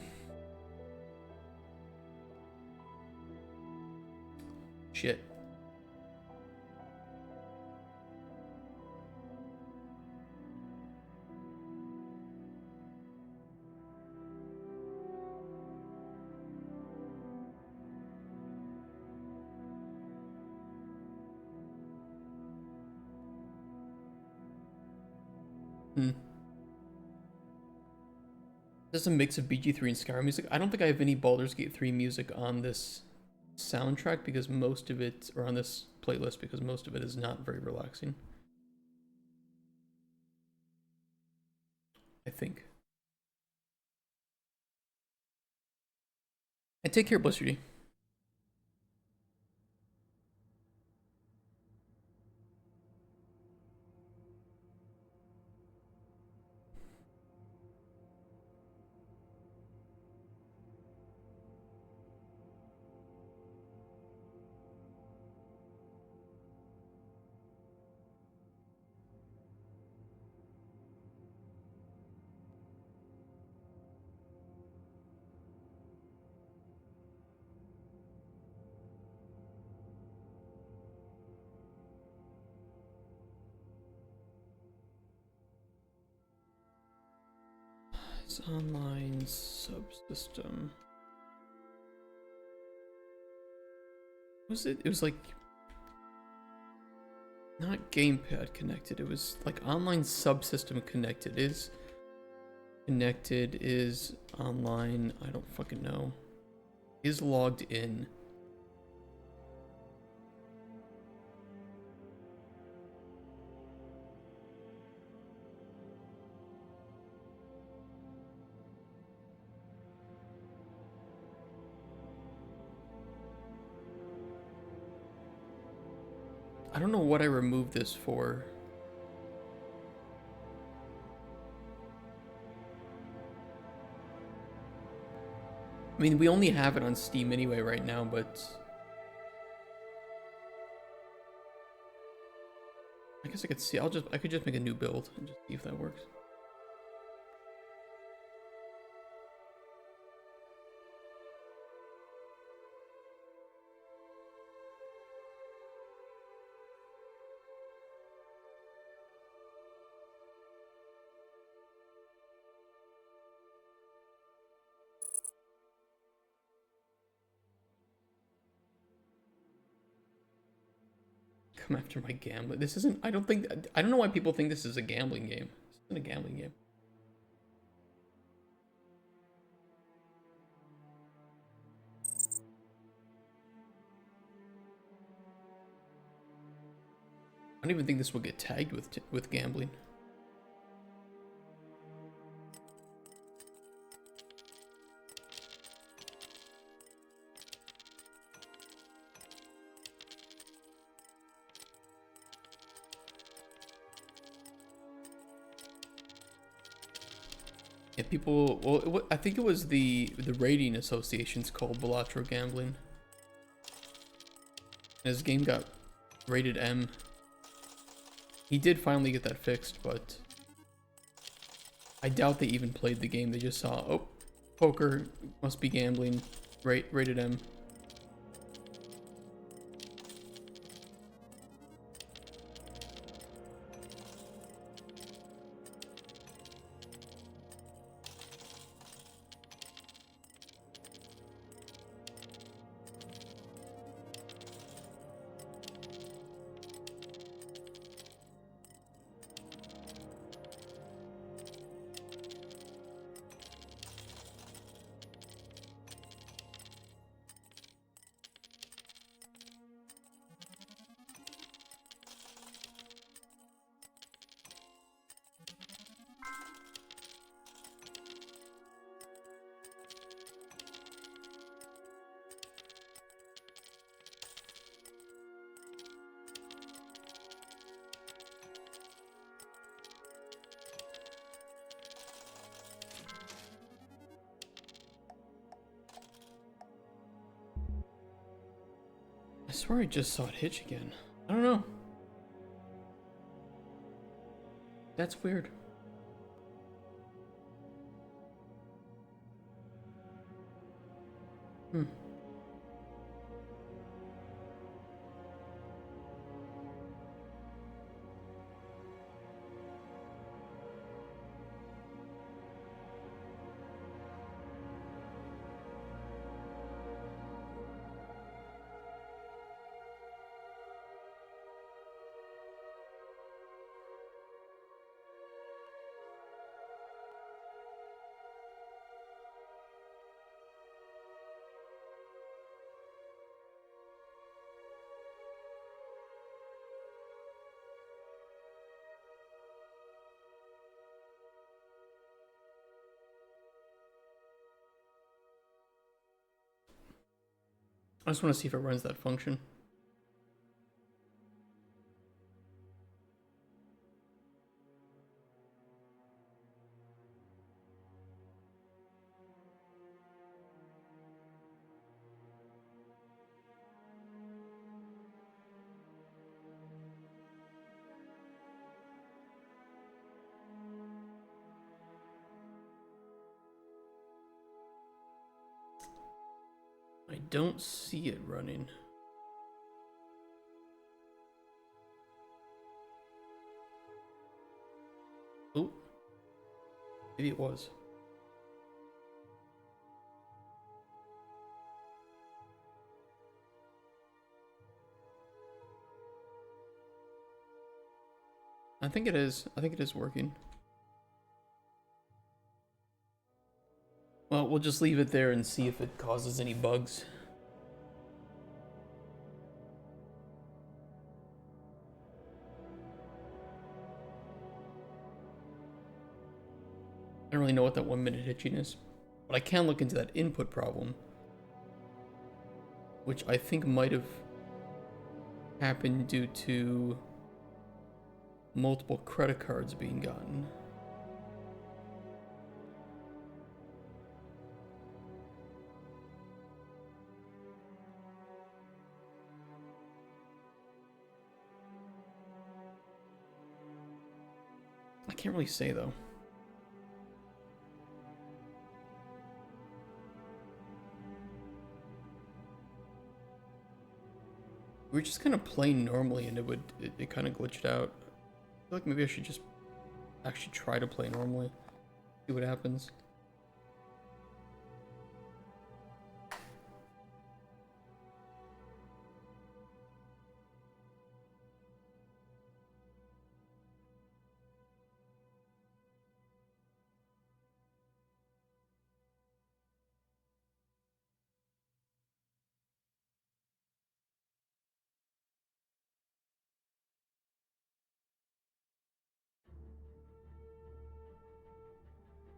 Shit. There's a mix of BG3 and Skyrim music. I don't think I have any Baldur's Gate 3 music on this soundtrack because most of it, or on this playlist, because most of it is not very relaxing. I think. And take care, Blizzardy. It's online subsystem. Was it? It was like not gamepad connected. It was like online subsystem connected. Is connected, is online. I don't fucking know. Is logged in. I don't know what I removed this for. I mean, we only have it on Steam anyway right now, but I guess I could see. I could just make a new build and just see if that works. Come after my gambling. This isn't. I don't know why people think this is a gambling game. This isn't a gambling game. I don't even think this will get tagged with gambling. Yeah, people. Well, I think it was the rating associations called Balatro gambling. And his game got rated M. He did finally get that fixed, but I doubt they even played the game. They just saw, oh, poker must be gambling, rated M. I swear I just saw it hitch again. I don't know. That's weird. Hmm. I just want to see if it runs that function. I don't see it running. Oh, maybe it was. I think it is. I think it is working. Well, we'll just leave it there and see if it causes any bugs. I don't really know what that 1 minute hitching is, but I can look into that input problem, which I think might have happened due to multiple credit cards being gotten. I can't really say though. We were just kind of playing normally and it kind of glitched out. I feel like maybe I should just actually try to play normally. See what happens.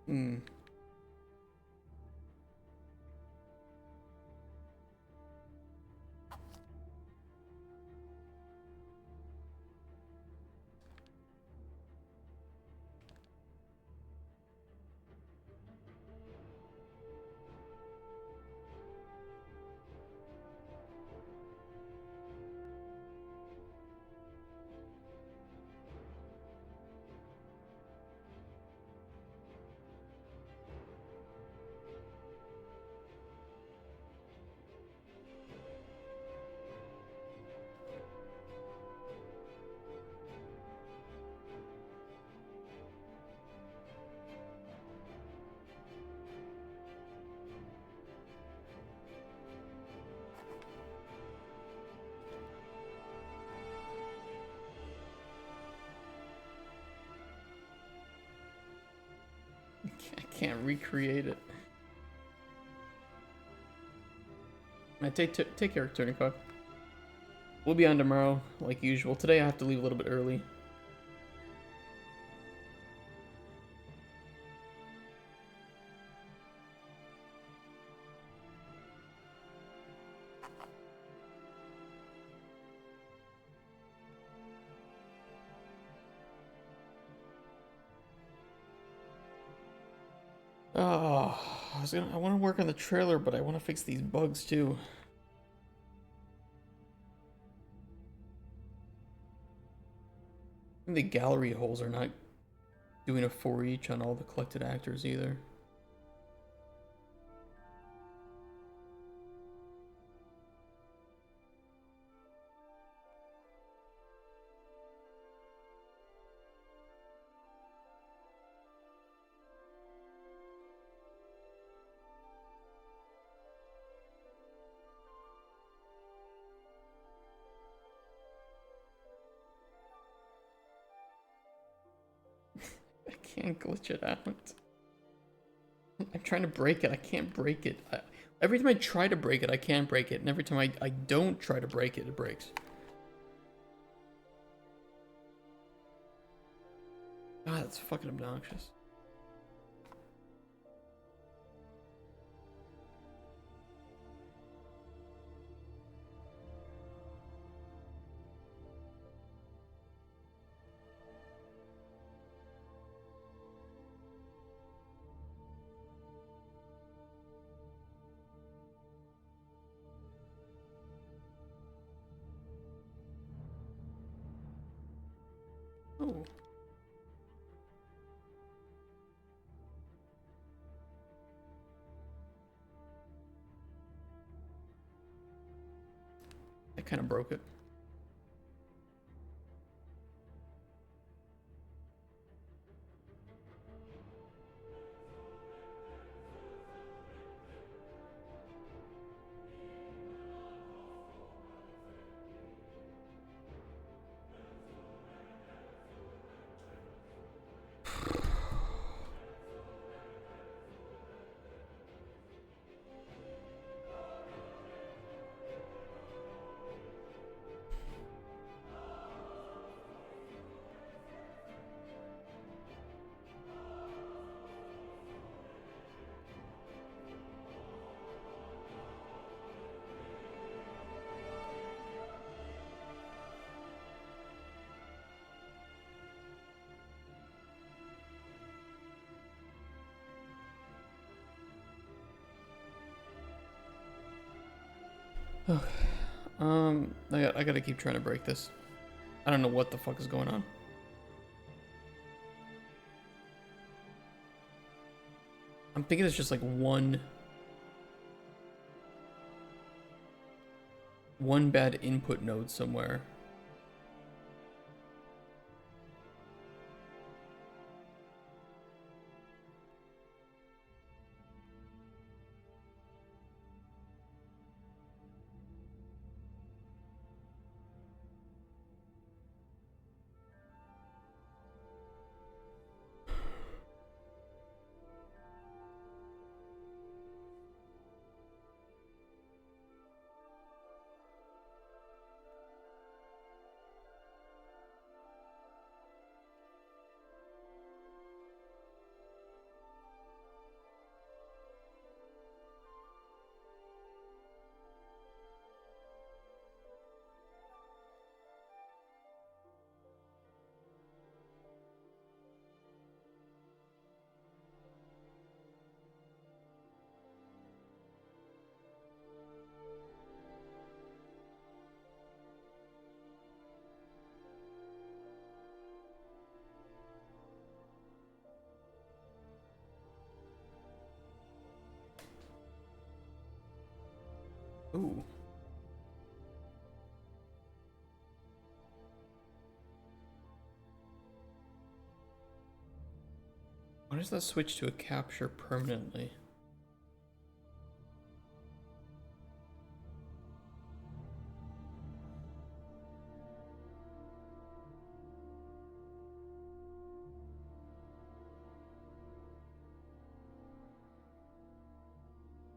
Hmm. I can't recreate it. Take care, Tony Cock. We'll be on tomorrow, like usual. Today I have to leave a little bit early. Oh, I want to work on the trailer, but I want to fix these bugs too. And the gallery holes are not doing a for each on all the collected actors either. I can't glitch it out. I'm trying to break it. I can't break it. Every time I try to break it, I can't break it. And every time I don't try to break it, it breaks. God, that's fucking obnoxious. Oh. I kind of broke it. Okay. I gotta keep trying to break this. I don't know what the fuck is going on. I'm thinking it's just like one bad input node somewhere. Ooh. Why does that switch to a capture permanently?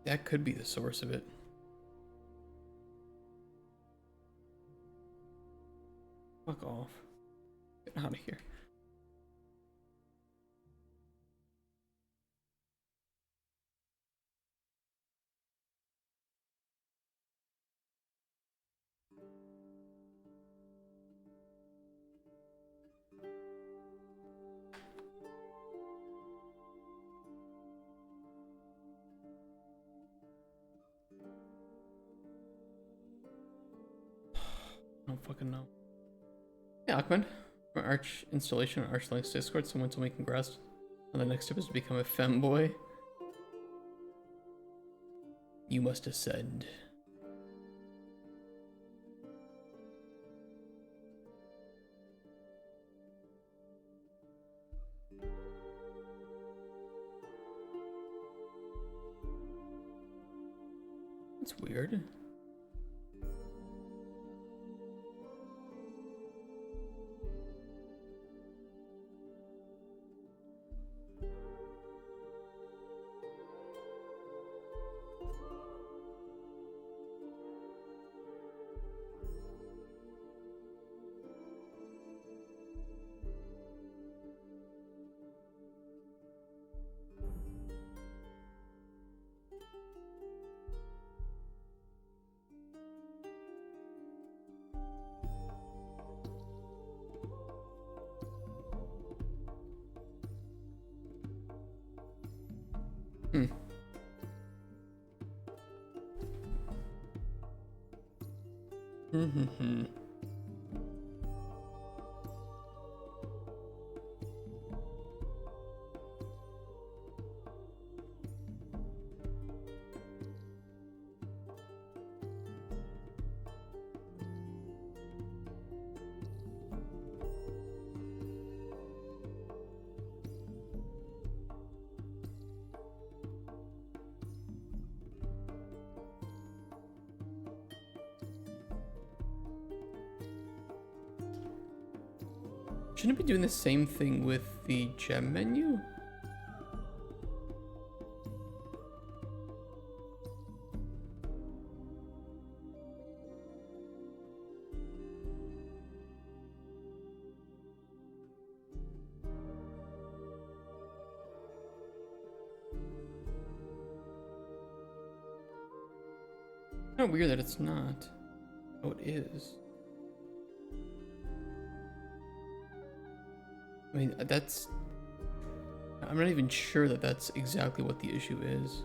That could be the source of it. Fuck off. Get out of here. I don't fucking know. Hey, Ahmed. From Arch installation on Archlink's Discord, someone told me congrats. And the next step is to become a femboy. You must ascend. That's weird. Hmm. Hmm. Shouldn't it be doing the same thing with the gem menu? Kind of weird that it's not. Oh, it is. I mean, that's... I'm not even sure that that's exactly what the issue is.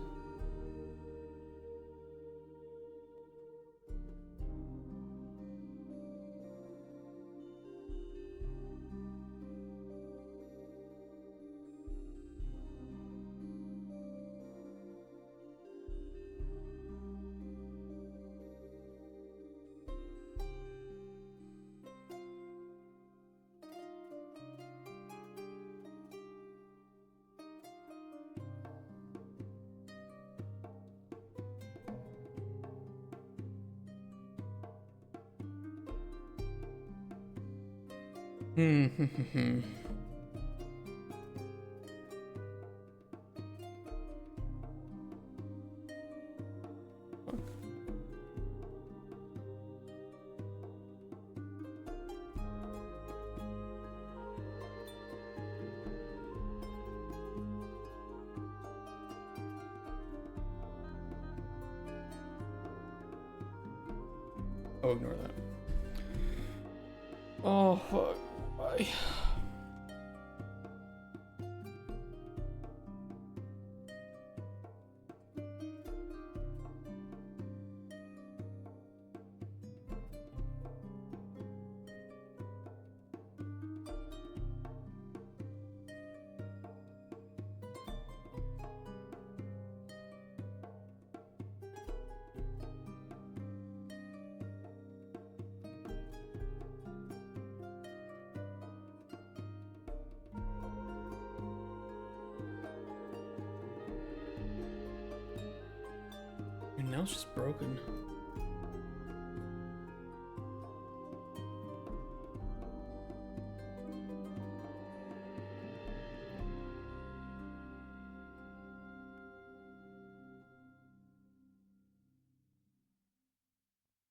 Hmm. Oh, ignore that. Oh, fuck. Why? And now it's just broken.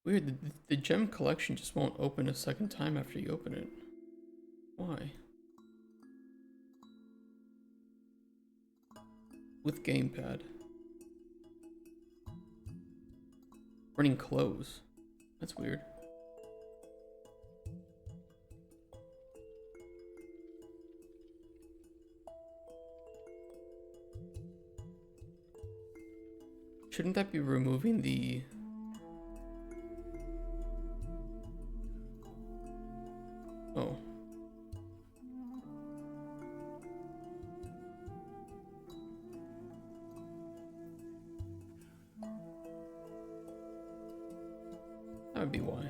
Weird, the gem collection just won't open a second time after you open it. Why? With gamepad. Running close. That's weird. Shouldn't that be removing the... Oh. be why.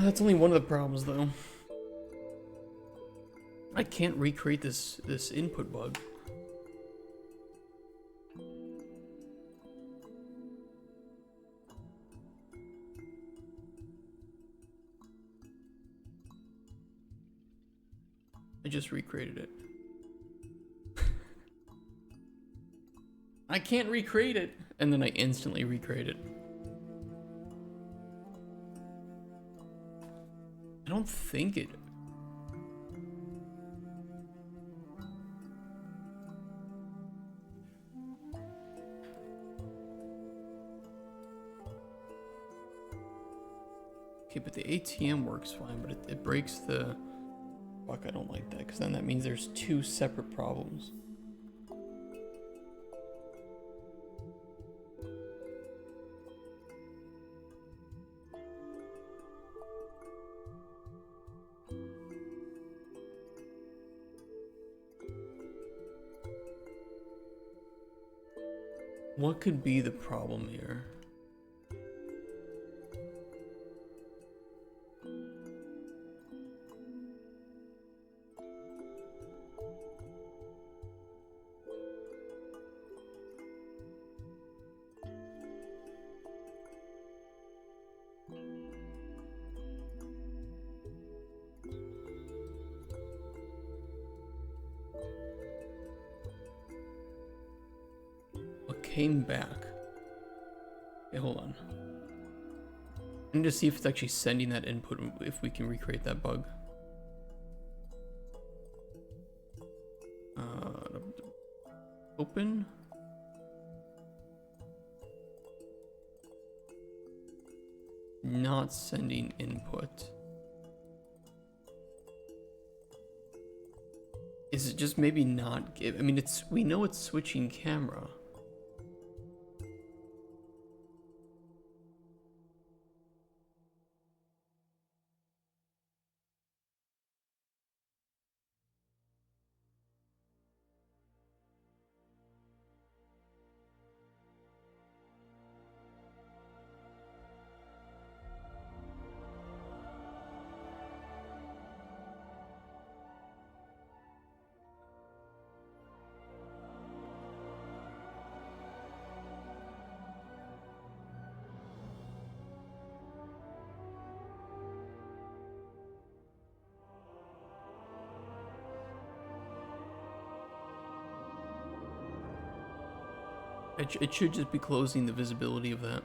That's only one of the problems, though. I can't recreate this input bug. I just recreated it. I can't recreate it! And then I instantly recreate it. I don't think it... Okay, but the ATM works fine, but it breaks the... Fuck, I don't like that, because then that means there's two separate problems. What could be the problem here? What came back? Okay, hold on. I need to see if it's actually sending that input, if we can recreate that bug. Open. Not sending input. Is it just maybe not give? I mean, we know it's switching camera. It should just be closing the visibility of that.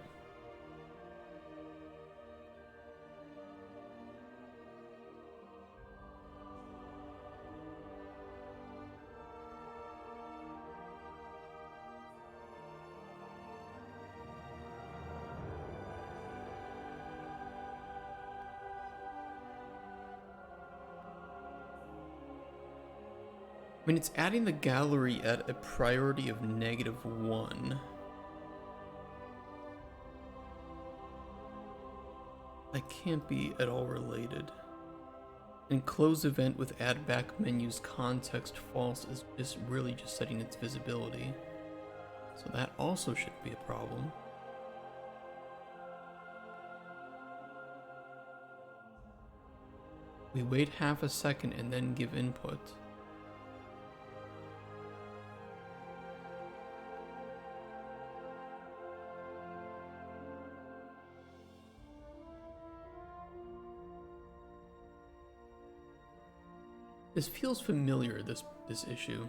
I mean, it's adding the gallery at a priority of -1. That can't be at all related. And close event with add back menus context false is really just setting its visibility. So that also should be a problem. We wait half a second and then give input. This feels familiar, this issue.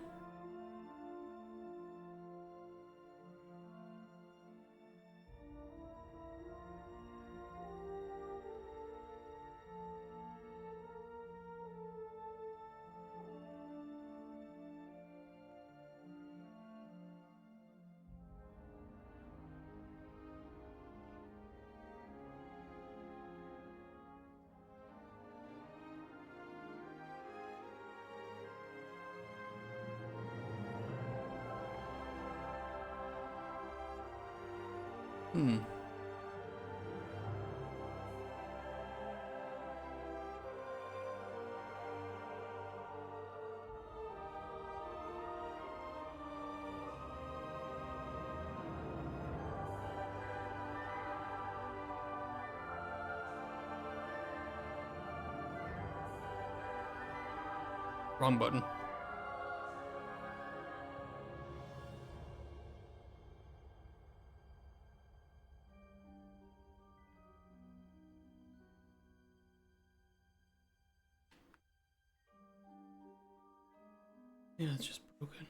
Hmm. Wrong button. Yeah, it's just broken.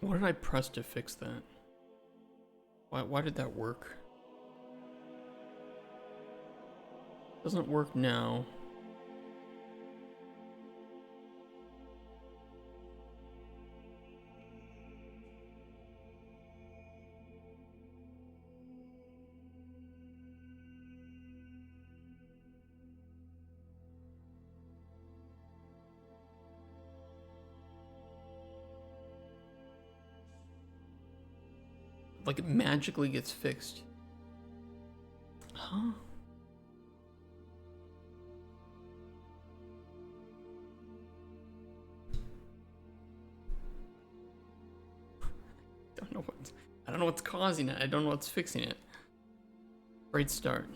What did I press to fix that? Why did that work? Doesn't work now. Like it magically gets fixed. Huh? I don't know what's causing it. I don't know what's fixing it. Great start.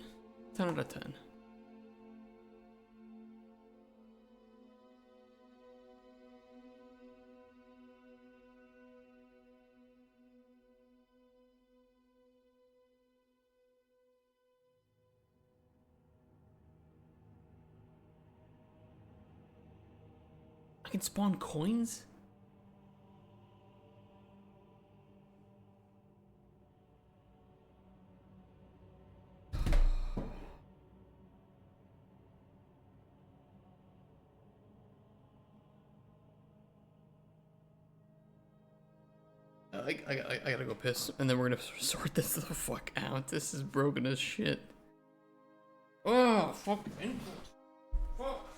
10 out of 10. I can spawn coins? I gotta go piss, and then we're gonna sort this the fuck out. This is broken as shit. Oh, fucking input. Fuck.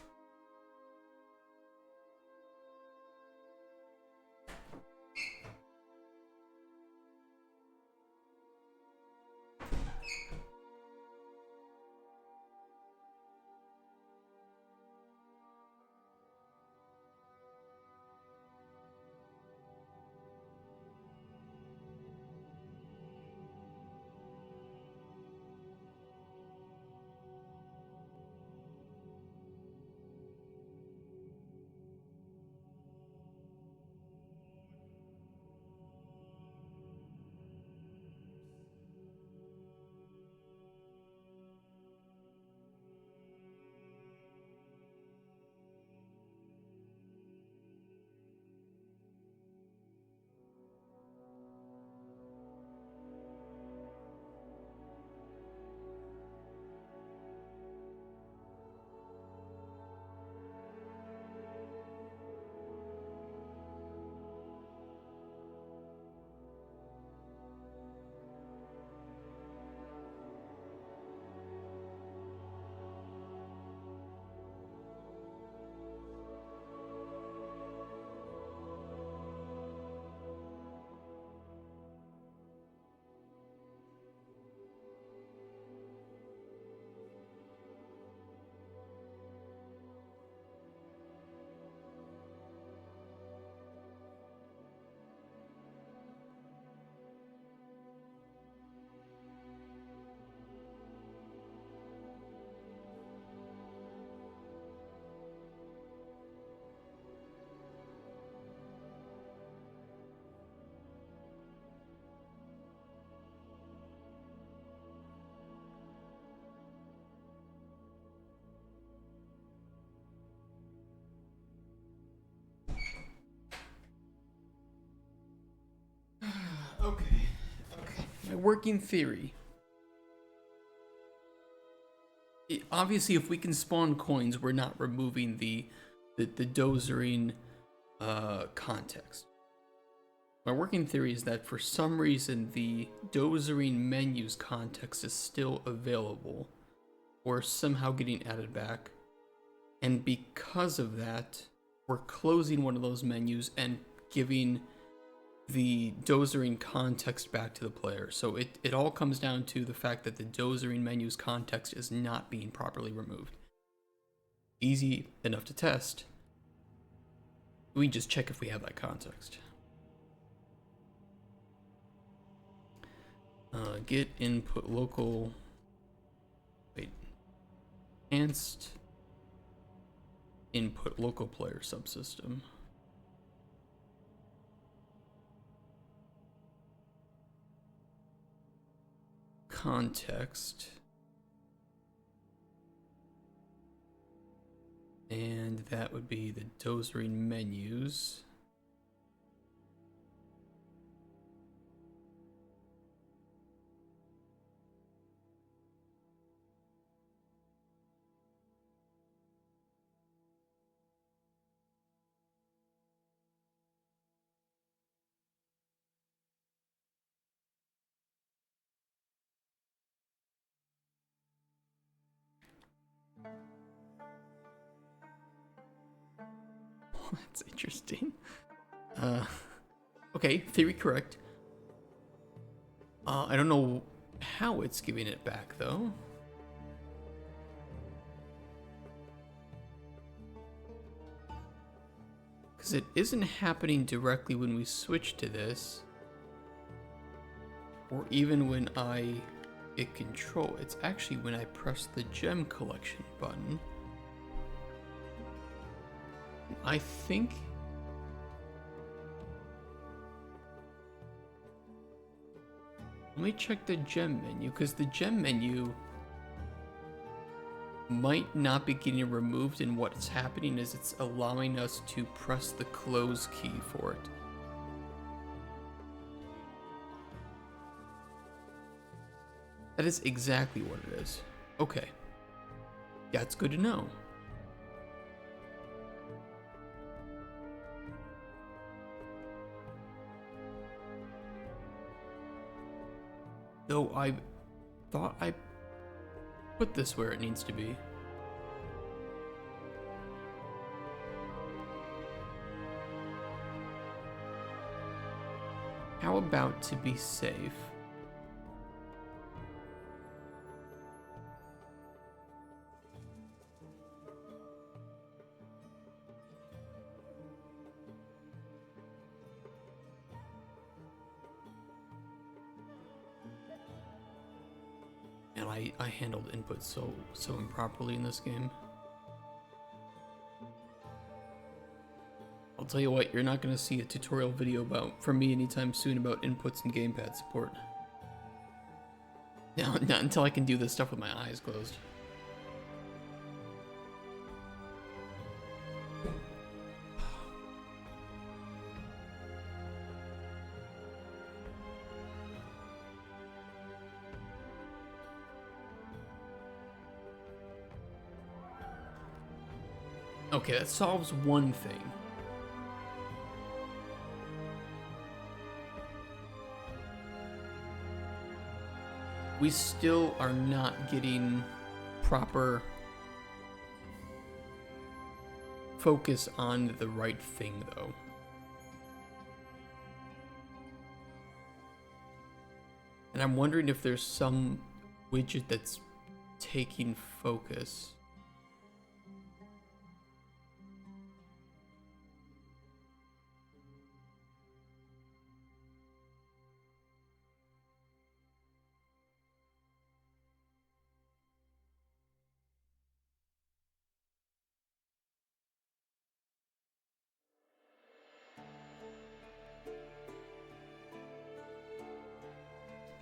working theory. Obviously, if we can spawn coins, we're not removing the dozering context. My working theory is that for some reason the dozering menus context is still available, or somehow getting added back, and because of that, we're closing one of those menus and giving the dozering context back to the player. So it all comes down to the fact that the dozering menu's context is not being properly removed. Easy enough to test. We just check if we have that context. Get input local. Wait. Enhanced input local player subsystem. Context. And that would be the dozering menus. That's interesting. Okay, theory correct. I don't know how it's giving it back though. Because it isn't happening directly when we switch to this, or even when I hit control. It's actually when I press the gem collection button. I think let me check the gem menu, because the gem menu might not be getting removed, and what's happening is it's allowing us to press the close key for it. That is exactly what it is. Okay. That's good to know. Though I thought I put this where it needs to be. How about to be safe? And I handled input so improperly in this game. I'll tell you what, you're not gonna see a tutorial video from me anytime soon about inputs and gamepad support. No, not until I can do this stuff with my eyes closed. Okay, that solves one thing. We still are not getting proper focus on the right thing, though. And I'm wondering if there's some widget that's taking focus.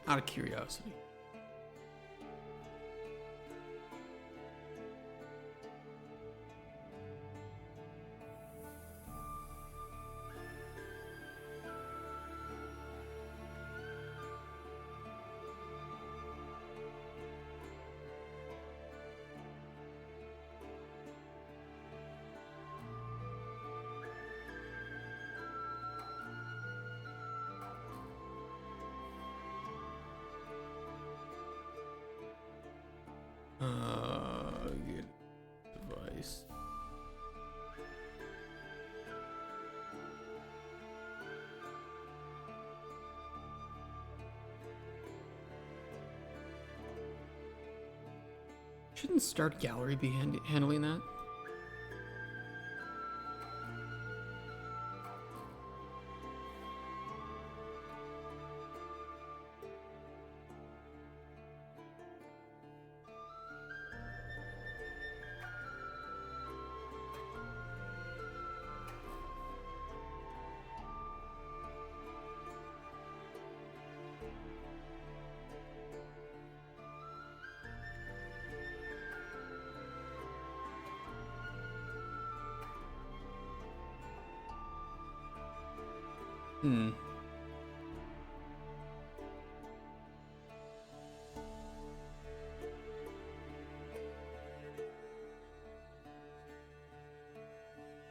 Out of curiosity. Get device. Shouldn't Start Gallery be handling that?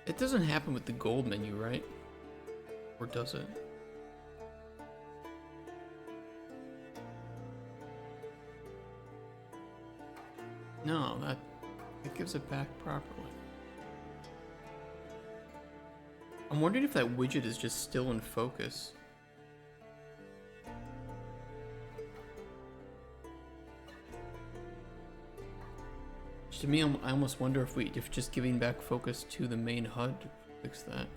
It doesn't happen with the gold menu, right? Or does it? No, it gives it back properly. I'm wondering if that widget is just still in focus. To me, I almost wonder if just giving back focus to the main HUD fix that.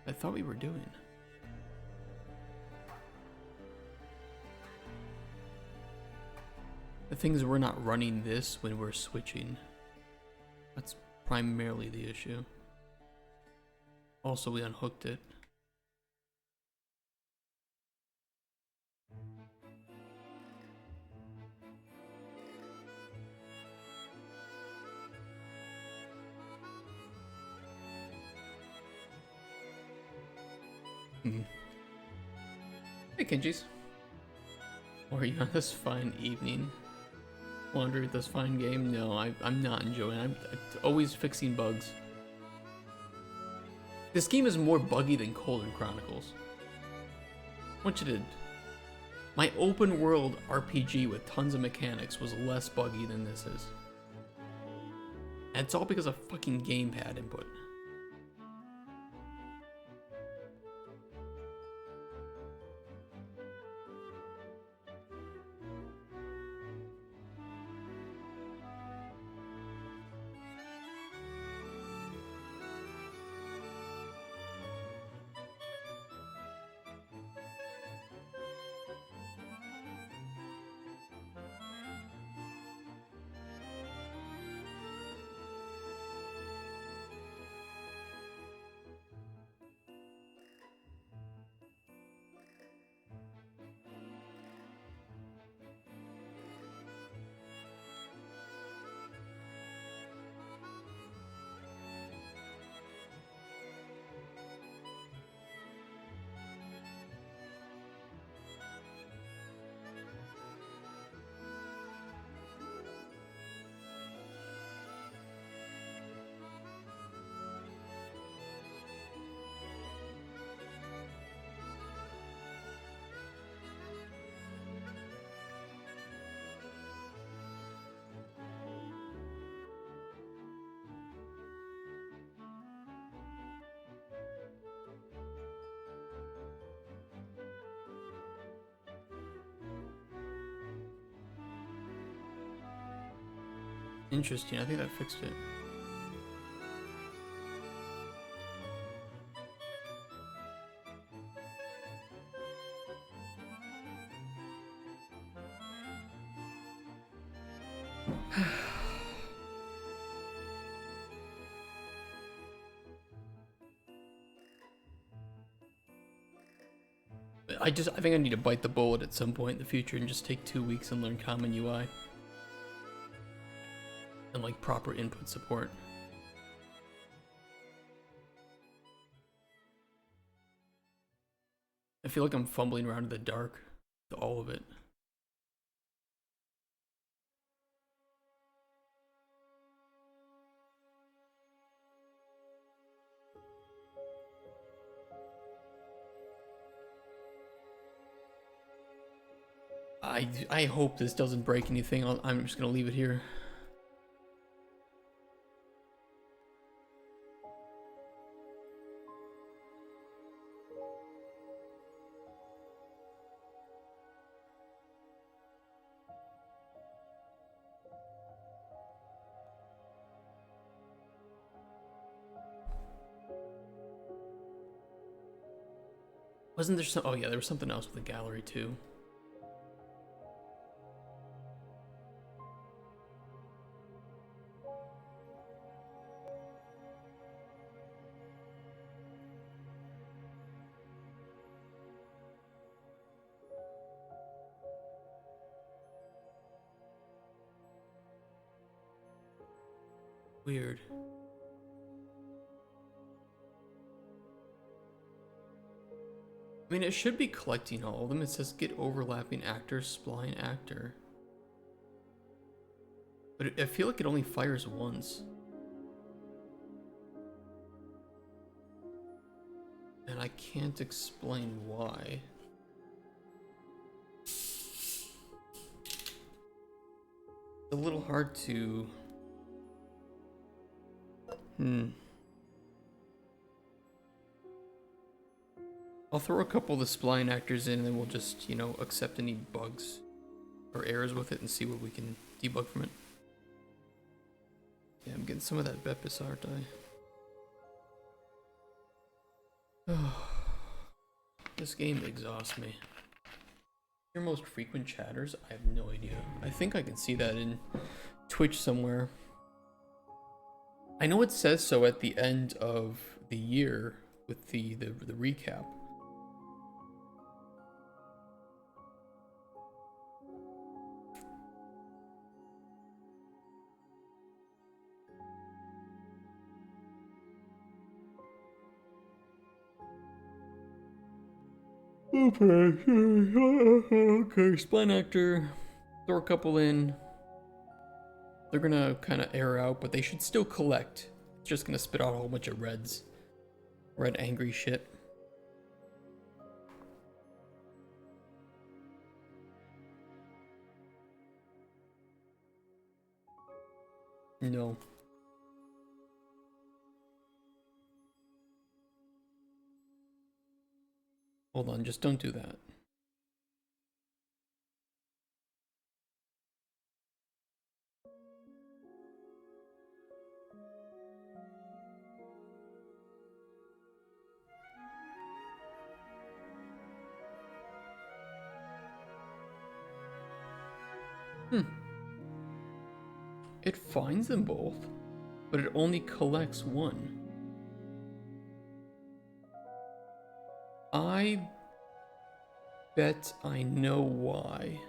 I thought we were doing. The thing is, we're not running this when we're switching. That's primarily the issue. Also, we unhooked it. Hey, Kenjis. Or are you on this fine evening? Wander at this fine game? No, I'm not enjoying it. I'm always fixing bugs. This game is more buggy than Colden Chronicles. I want you to... My open world RPG with tons of mechanics was less buggy than this is. And it's all because of fucking gamepad input. Interesting, I think that fixed it. I think I need to bite the bullet at some point in the future and just take 2 weeks and learn common UI. And like proper input support. I feel like I'm fumbling around in the dark with all of it. I hope this doesn't break anything. I'm just gonna leave it here. Wasn't there some? Oh yeah, there was something else with the gallery too. Weird. I mean, it should be collecting all of them. It says get overlapping actor, spline actor. But I feel like it only fires once. And I can't explain why. It's a little hard to... I'll throw a couple of the spline actors in and then we'll just, you know, accept any bugs or errors with it and see what we can debug from it. Yeah, I'm getting some of that Bepis, aren't I? This game exhausts me. Your most frequent chatters? I have no idea. I think I can see that in Twitch somewhere. I know it says so at the end of the year with the recap. Okay, spline actor. Throw a couple in. They're gonna kind of air out, but they should still collect. It's just gonna spit out a whole bunch of reds. Red angry shit. No. Hold on, just don't do that. It finds them both, but it only collects one. I bet I know why.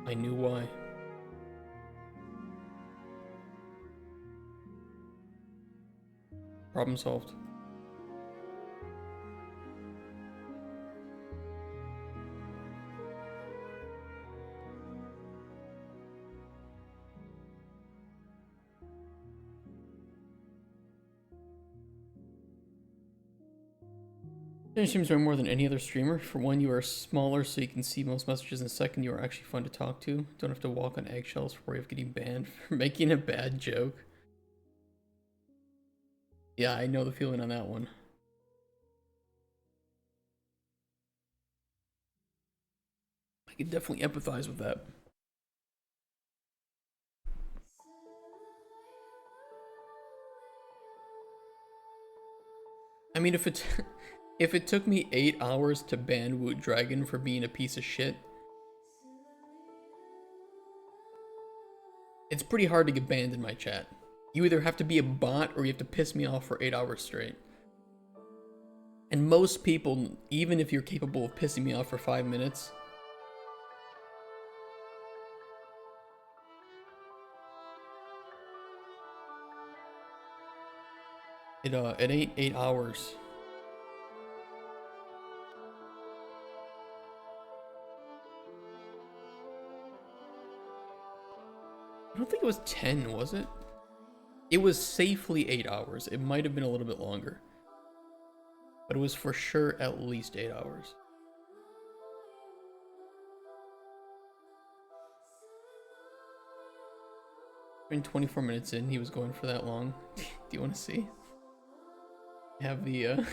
I knew why. Problem solved. It seems to more than any other streamer. For one, you are smaller, so you can see most messages, and second, you are actually fun to talk to. Don't have to walk on eggshells for worry of getting banned for making a bad joke. Yeah, I know the feeling on that one. I can definitely empathize with that. I mean, if it's If it took me 8 hours to ban Woot Dragon for being a piece of shit, it's pretty hard to get banned in my chat. You either have to be a bot or you have to piss me off for 8 hours straight. And most people, even if you're capable of pissing me off for 5 minutes, it ain't 8 hours. I don't think it was 10, was it? It was safely 8 hours. It might have been a little bit longer. But it was for sure at least 8 hours. I mean, 24 minutes in, he was going for that long. Do you want to see? I have the, I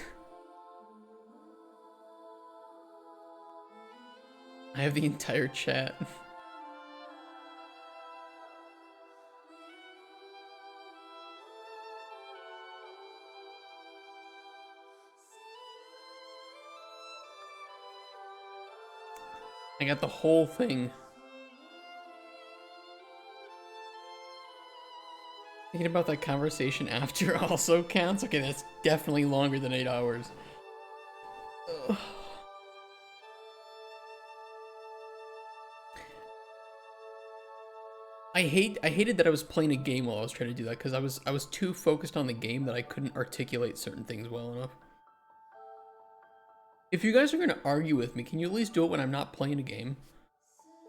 have the entire chat. I got the whole thing. Thinking about that conversation after also counts? Okay, that's definitely longer than 8 hours. Ugh. I hated that I was playing a game while I was trying to do that, because I was too focused on the game that I couldn't articulate certain things well enough. If you guys are gonna argue with me, can you at least do it when I'm not playing a game?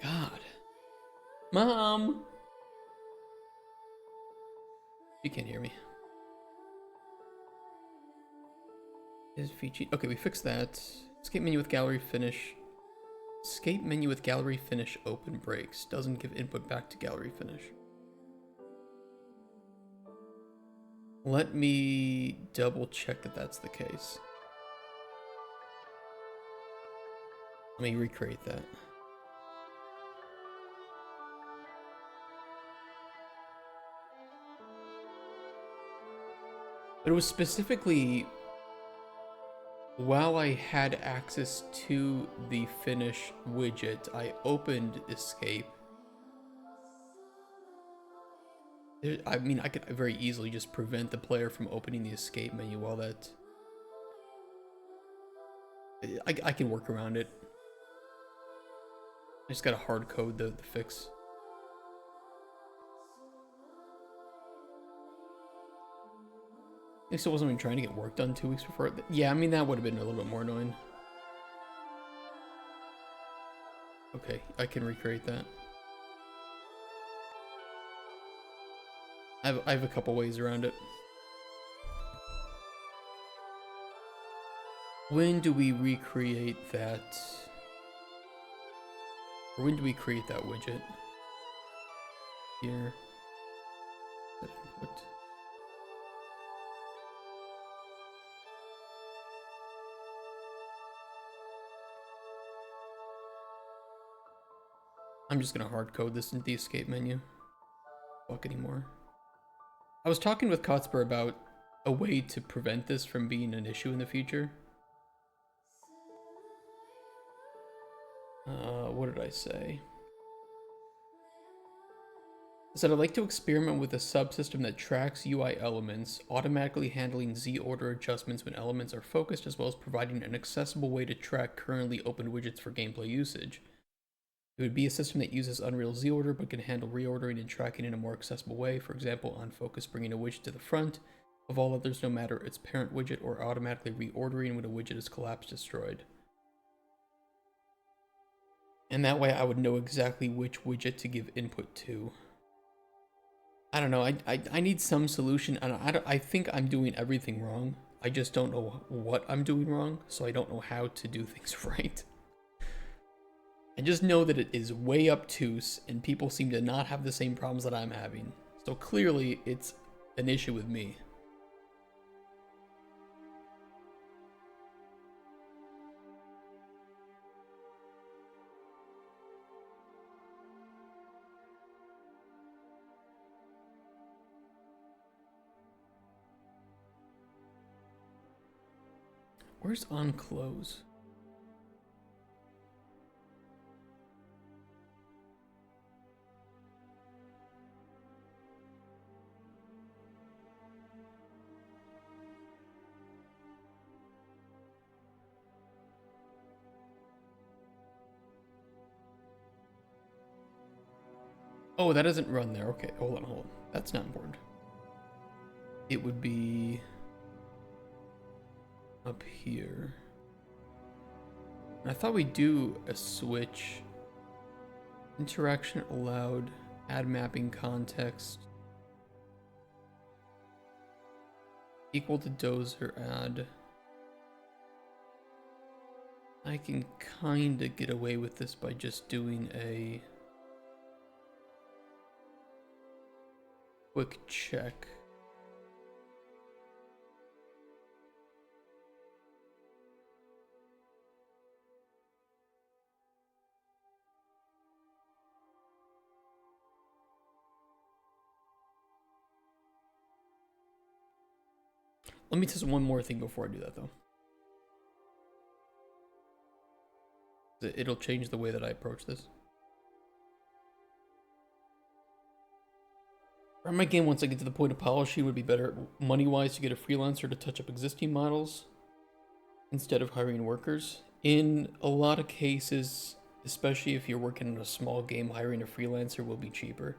God. Mom! You can't hear me. Is feature. Okay, we fixed that. Escape menu with gallery finish. Escape menu with gallery finish open breaks. Doesn't give input back to gallery finish. Let me double check that that's the case. Let me recreate that. But it was specifically while I had access to the finish widget, I opened escape. I mean, I could very easily just prevent the player from opening the escape menu while that... I can work around it. I just gotta hard code the fix. I still wasn't even trying to get work done 2 weeks before. Yeah, I mean, that would have been a little bit more annoying. Okay, I can recreate that. I have a couple ways around it. When do we recreate that? Or when do we create that widget? Here. Input. I'm just gonna hard code this into the escape menu. Fuck anymore. I was talking with Kotspur about a way to prevent this from being an issue in the future. What did I say? I said I'd like to experiment with a subsystem that tracks UI elements, automatically handling Z-order adjustments when elements are focused, as well as providing an accessible way to track currently opened widgets for gameplay usage. It would be a system that uses Unreal Z-order but can handle reordering and tracking in a more accessible way. For example, on focus bringing a widget to the front of all others no matter its parent widget, or automatically reordering when a widget is collapsed destroyed. And that way I would know exactly which widget to give input to. I don't know, I need some solution, and I think I'm doing everything wrong. I just don't know what I'm doing wrong, so I don't know how to do things right. I just know that it is way obtuse, and people seem to not have the same problems that I'm having. So clearly, it's an issue with me. Where's on close? Oh, that doesn't run there. Okay, hold on. That's not important. It would be up here. I thought we'd do a switch. Interaction allowed. Add mapping context. Equal to Dozer add. I can kinda get away with this by just doing a quick check. Let me test one more thing before I do that, though. It'll change the way that I approach this. Run my game once I get to the point of polishing would be better money-wise to get a freelancer to touch up existing models instead of hiring workers. In a lot of cases, especially if you're working on a small game, hiring a freelancer will be cheaper.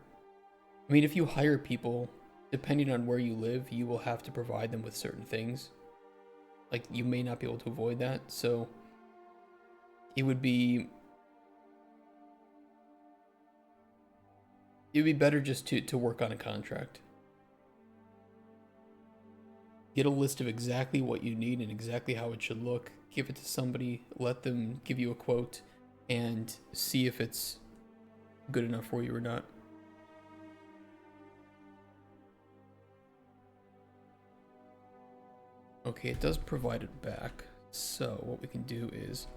I mean, if you hire people, depending on where you live, you will have to provide them with certain things. Like, you may not be able to avoid that, so it would be better just to work on a contract. Get a list of exactly what you need and exactly how it should look. Give it to somebody, let them give you a quote, and see if it's good enough for you or not. Okay, it does provide it back. So what we can do is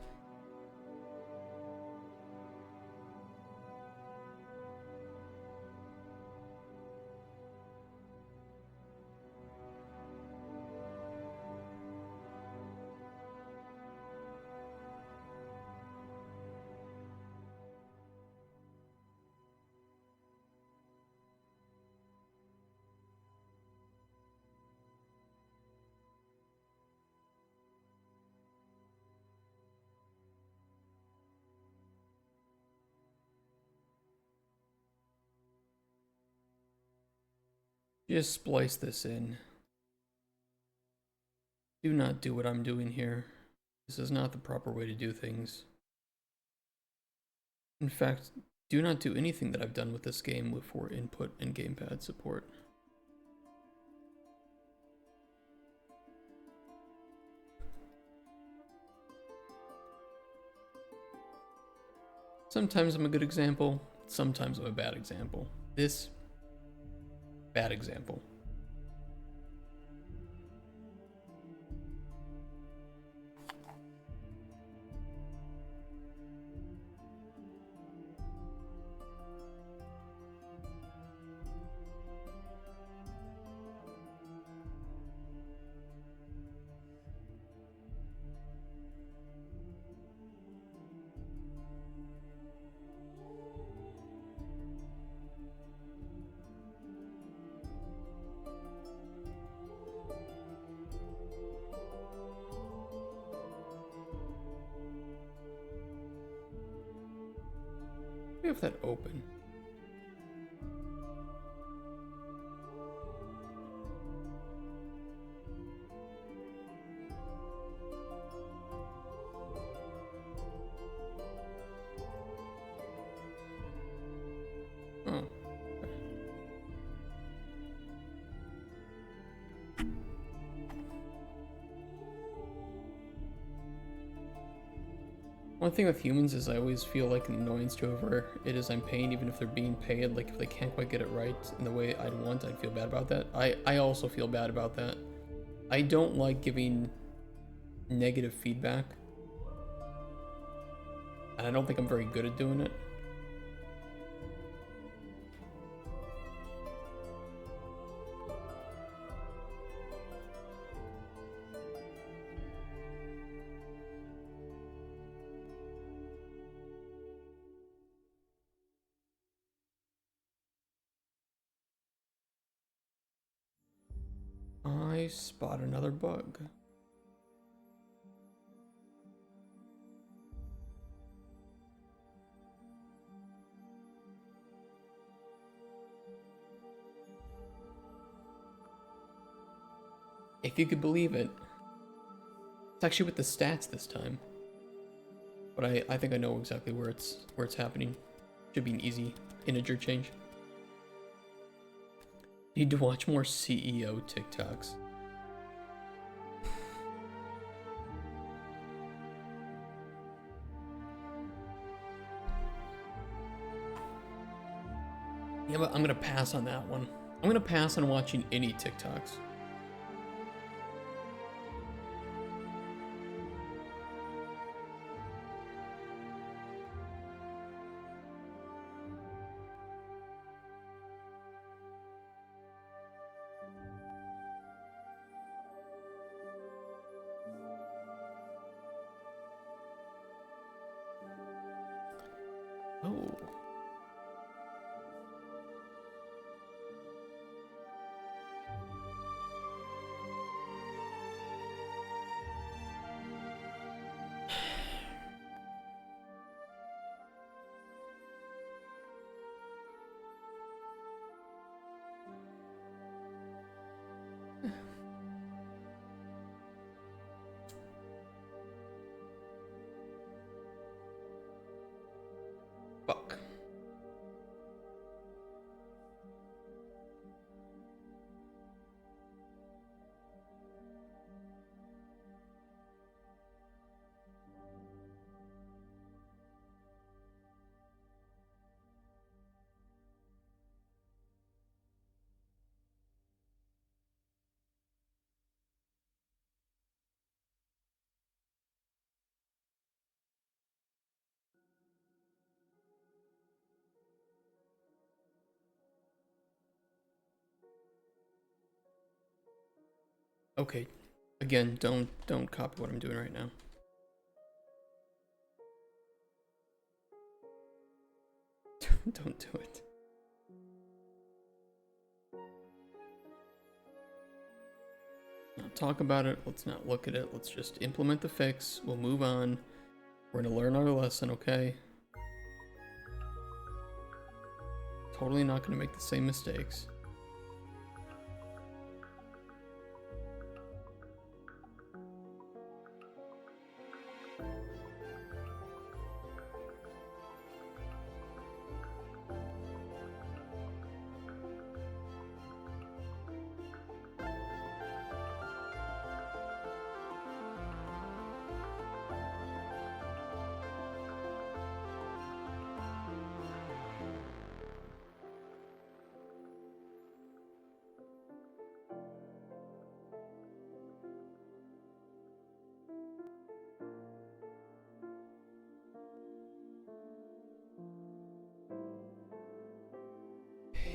just splice this in. Do not do what I'm doing here. This is not the proper way to do things. In fact, do not do anything that I've done with this game for input and gamepad support. Sometimes I'm a good example, sometimes I'm a bad example. This, bad example. We have that open. Oh. One thing with humans is I always feel like an annoyance to whoever it is I'm paying, even if they're being paid. Like, if they can't quite get it right in the way I'd want, I'd feel bad about that. I also feel bad about that. I don't like giving negative feedback. And I don't think I'm very good at doing it. I spot another bug. If you could believe it, it's actually with the stats this time. But I think I know exactly where it's happening. Should be an easy integer change. Need to watch more CEO TikToks. Yeah, but I'm gonna pass on that one. I'm gonna pass on watching any TikToks. Oh. Fuck. Okay. Again, don't copy what I'm doing right now. Don't do it. Not talk about it. Let's not look at it. Let's just implement the fix. We'll move on. We're gonna learn our lesson, okay? Totally not gonna make the same mistakes.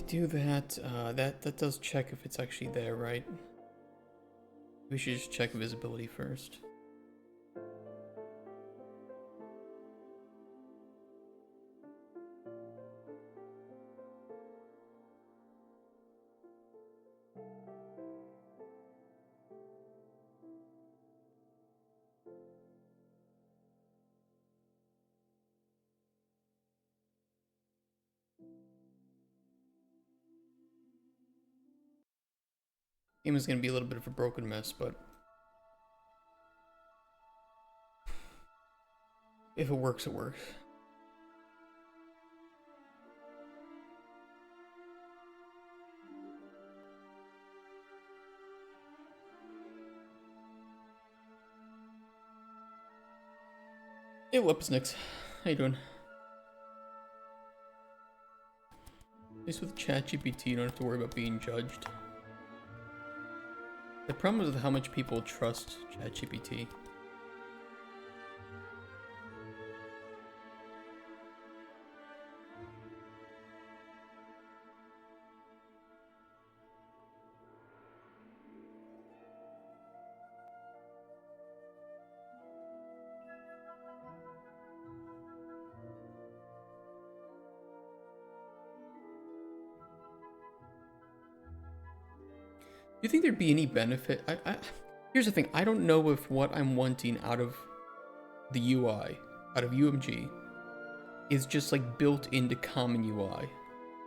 Do that. That does check if it's actually there, right? We should just check visibility first. Game is gonna be a little bit of a broken mess, but if it works, it works. Hey, Lipsnicks. How you doing? At least with ChatGPT, you don't have to worry about being judged. The problem is with how much people trust ChatGPT. you think there'd be any benefit? Here's the thing. I don't know if what I'm wanting out of the UI, out of UMG, is just like built into common UI.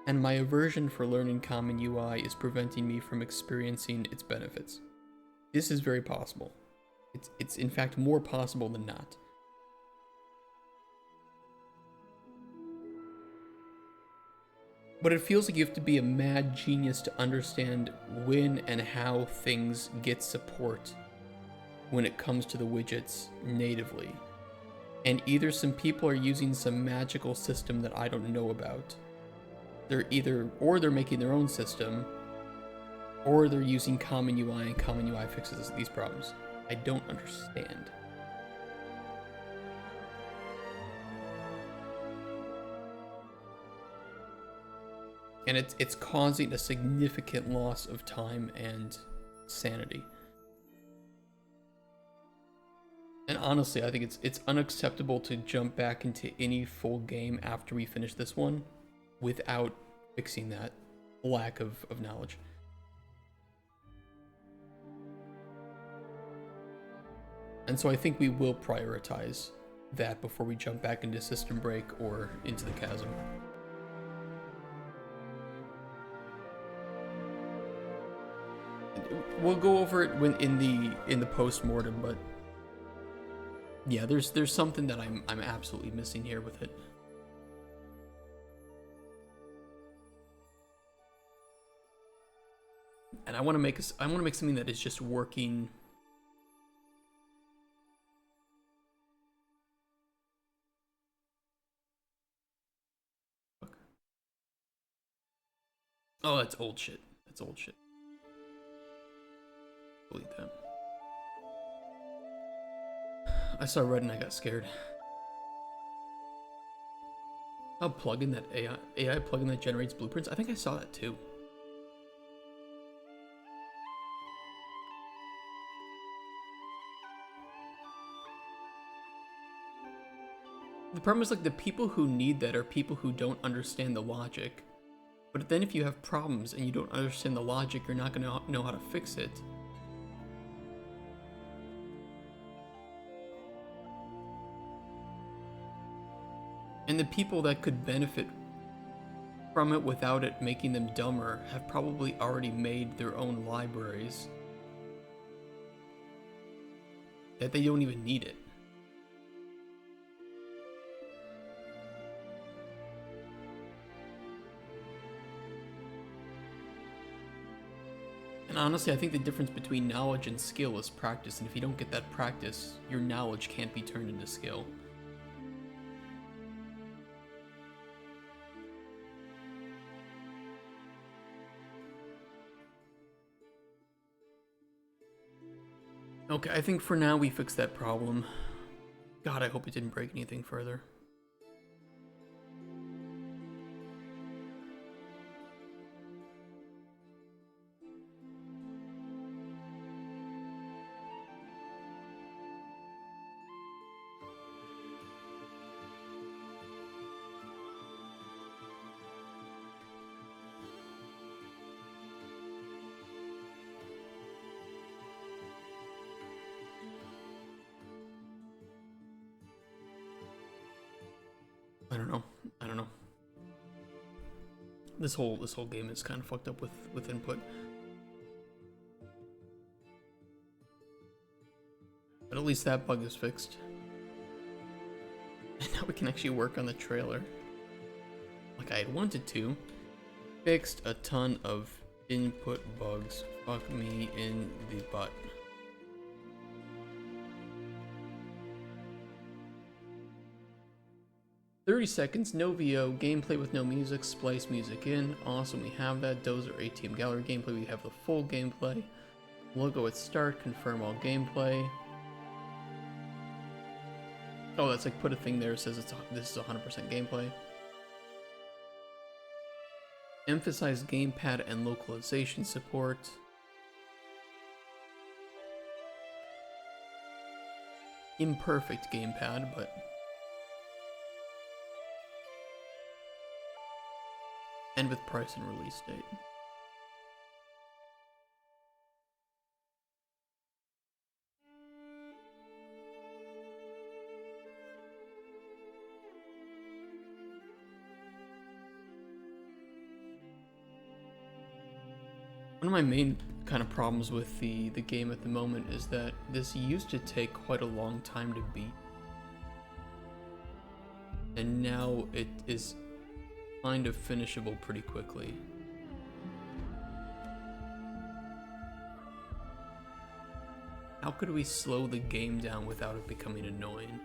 And my aversion for learning common UI is preventing me from experiencing its benefits. This is very possible. It's in fact more possible than not. But it feels like you have to be a mad genius to understand when and how things get support when it comes to the widgets natively. And either some people are using some magical system that I don't know about. Or they're making their own system, or they're using common UI and common UI fixes these problems. I don't understand. And it's causing a significant loss of time and sanity. And honestly, I think it's unacceptable to jump back into any full game after we finish this one without fixing that lack of knowledge. And so I think we will prioritize that before we jump back into System Break or into the Chasm. We'll go over it when in the post-mortem, but yeah, there's something that I'm absolutely missing here with it. And I want to make something that is just working. Oh, that's old shit. That's old shit. Delete that. I saw red and I got scared. A plugin that AI plugin that generates blueprints. I think I saw that too. The problem is like the people who need that are people who don't understand the logic. But then if you have problems and you don't understand the logic, you're not gonna know how to fix it. And the people that could benefit from it without it making them dumber have probably already made their own libraries that they don't even need it. And honestly, I think the difference between knowledge and skill is practice, and if you don't get that practice, your knowledge can't be turned into skill. Okay, I think for now we fixed that problem. God, I hope it didn't break anything further. I don't know. This whole game is kind of fucked up with input. But at least that bug is fixed. And now we can actually work on the trailer. Like I had wanted to. Fixed a ton of input bugs. Fuck me in the butt. "30 seconds, no VO, gameplay with no music, splice music in." Awesome, we have that. Dozer ATM gallery gameplay, we have the full gameplay. Logo at start, confirm all gameplay. Oh, that's like put a thing there that says this is 100% gameplay. Emphasize gamepad and localization support. Imperfect gamepad, but... and with price and release date. One of my main kind of problems with the game at the moment is that this used to take quite a long time to beat. And now it is kind of finishable pretty quickly. How could we slow the game down without it becoming annoying?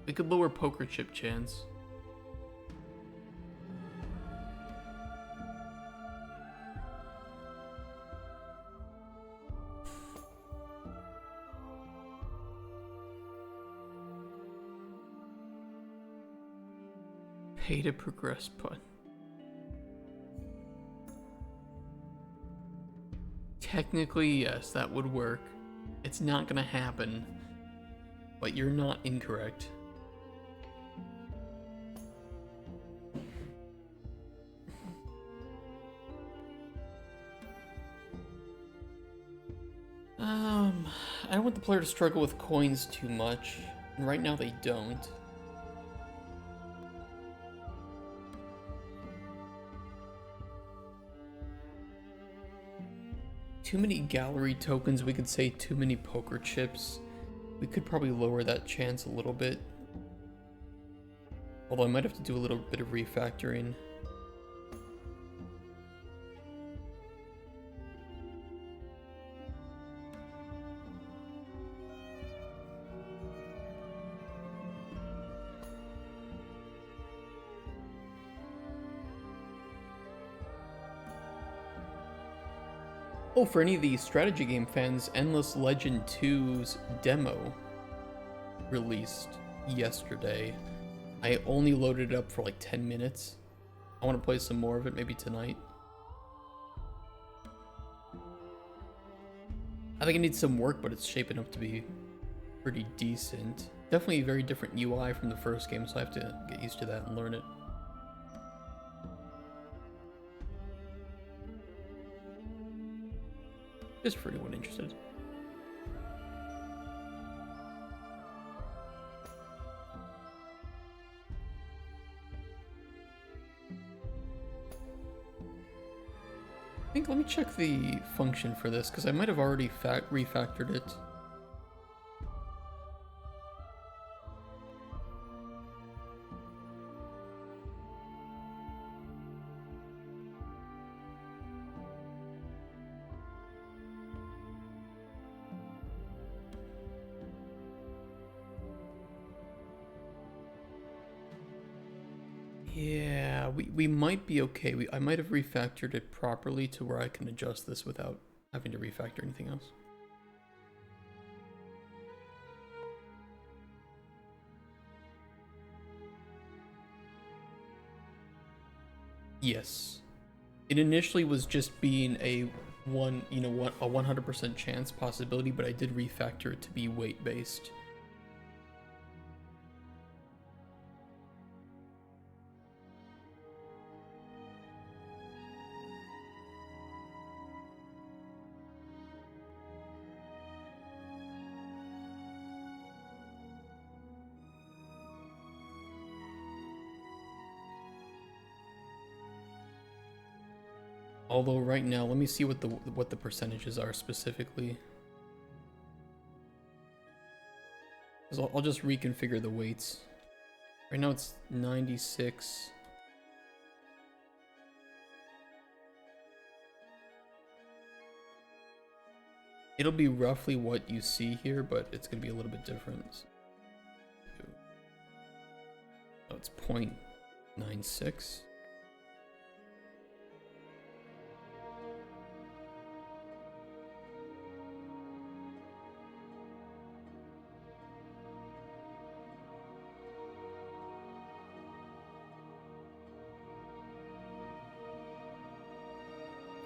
We could lower poker chip chance. Pay to progress button. Technically, yes, that would work. It's not gonna happen, but you're not incorrect. I don't want the player to struggle with coins too much, and right now they don't. Too many gallery tokens, we could say too many poker chips. We could probably lower that chance a little bit. Although I might have to do a little bit of refactoring. Oh, for any of the strategy game fans, Endless Legend 2's demo released yesterday. I only loaded it up for like 10 minutes. I want to play some more of it, maybe tonight. I think it needs some work, but it's shaping up to be pretty decent. Definitely a very different UI from the first game, so I have to get used to that and learn it. Just for anyone interested. I think, let me check the function for this, because I might have already refactored it. Yeah, we might be okay. I might have refactored it properly to where I can adjust this without having to refactor anything else. Yes. It initially was just being a 100% chance possibility, but I did refactor it to be weight based. Although right now, let me see what the percentages are specifically. 'Cause I'll just reconfigure the weights. Right now it's 96. It'll be roughly what you see here, but it's gonna be a little bit different. Oh, it's 0.96.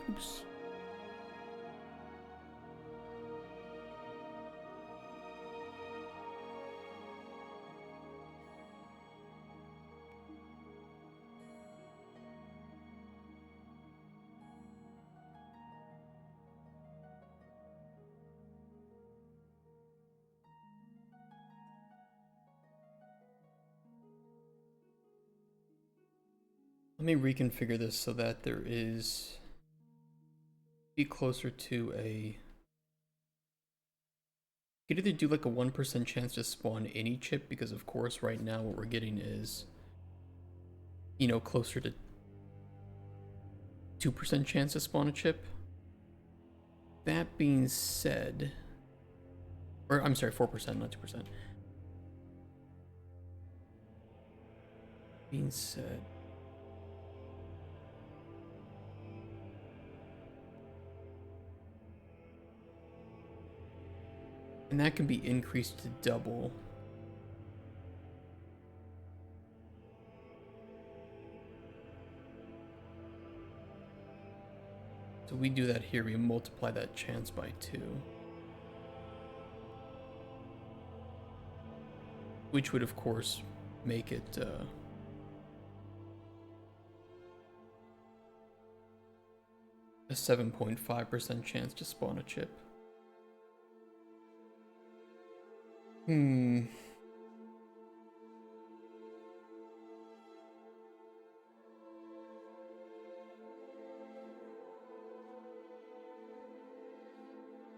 Oops. Let me reconfigure this so that there is be closer to a. You could either do like a 1% chance to spawn any chip, because of course right now what we're getting is, you know, closer to 2% chance to spawn a chip. That being said, or I'm sorry, 4%, not 2%. Being said, and that can be increased to double. So we do that here, we multiply that chance by 2. Which would of course make it a 7.5% chance to spawn a chip. Hey,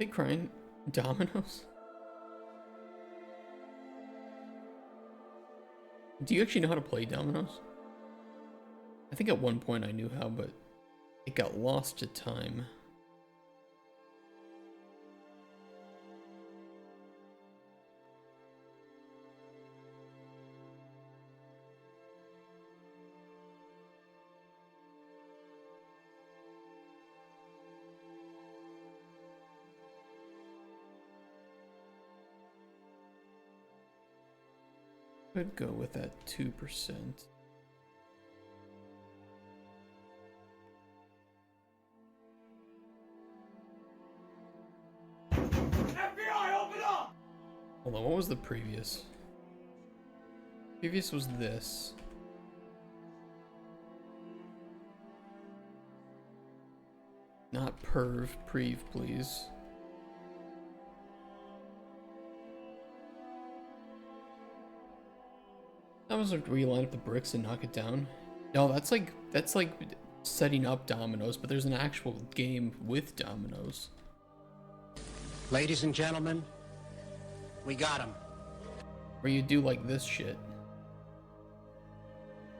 crying dominoes? Do you actually know how to play dominoes? I think at one point I knew how, but it got lost to time. Could go with that 2%.
FBI, open up!
Hold on, what was the previous? Previous was this. Not perv, prev, please. That was like where you line up the bricks and knock it down. No, that's like setting up dominoes, but there's an actual game with dominoes.
Ladies and gentlemen, we got him.
Where you do like this shit.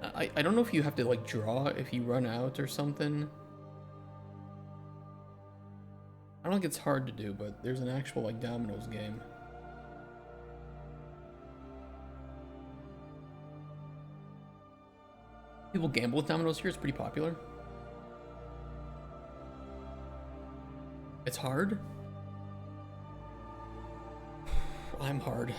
I don't know if you have to like draw if you run out or something. I don't think it's hard to do, but there's an actual like dominoes game. People gamble with dominoes here, it's pretty popular. It's hard? I'm hard.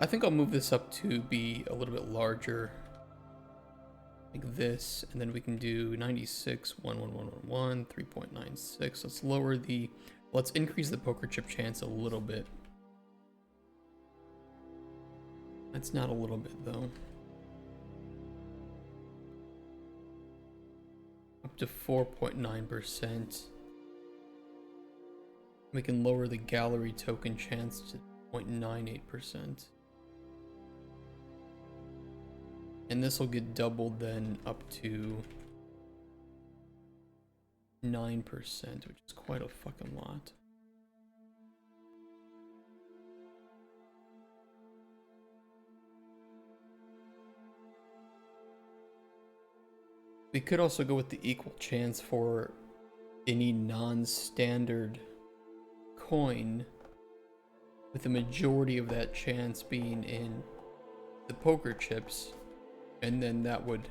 I think I'll move this up to be a little bit larger. Like this, and then we can do 96, 11111, 3.96. Let's lower the, let's increase the poker chip chance a little bit. That's not a little bit though. Up to 4.9%. We can lower the gallery token chance to 0.98%. And this will get doubled then up to 9%, which is quite a fucking lot. We could also go with the equal chance for any non-standard coin, with the majority of that chance being in the poker chips. And then that would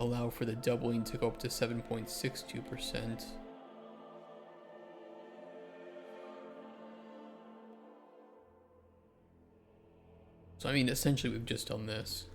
allow for the doubling to go up to 7.62%. So I mean, essentially we've just done this.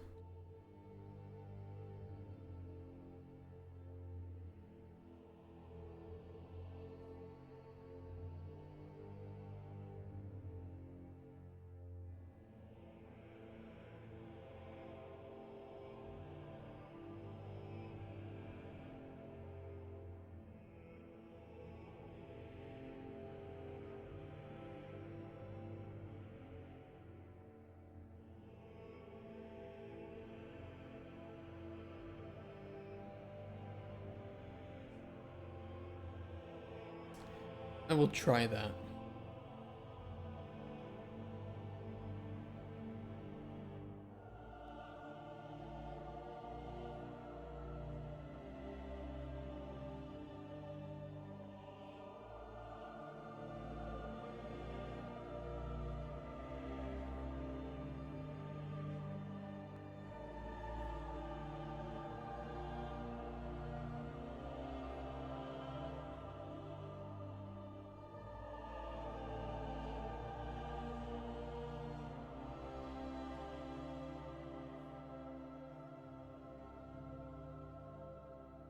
I will try that.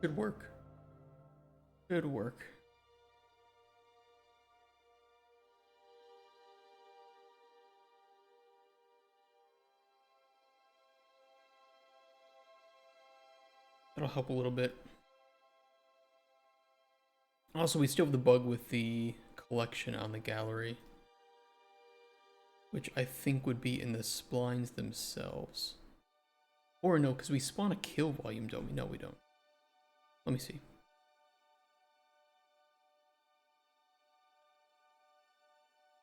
Good work. Good work. That'll help a little bit. Also, we still have the bug with the collection on the gallery, which I think would be in the splines themselves. Or no, because we spawn a kill volume, don't we? No, we don't. Let me see.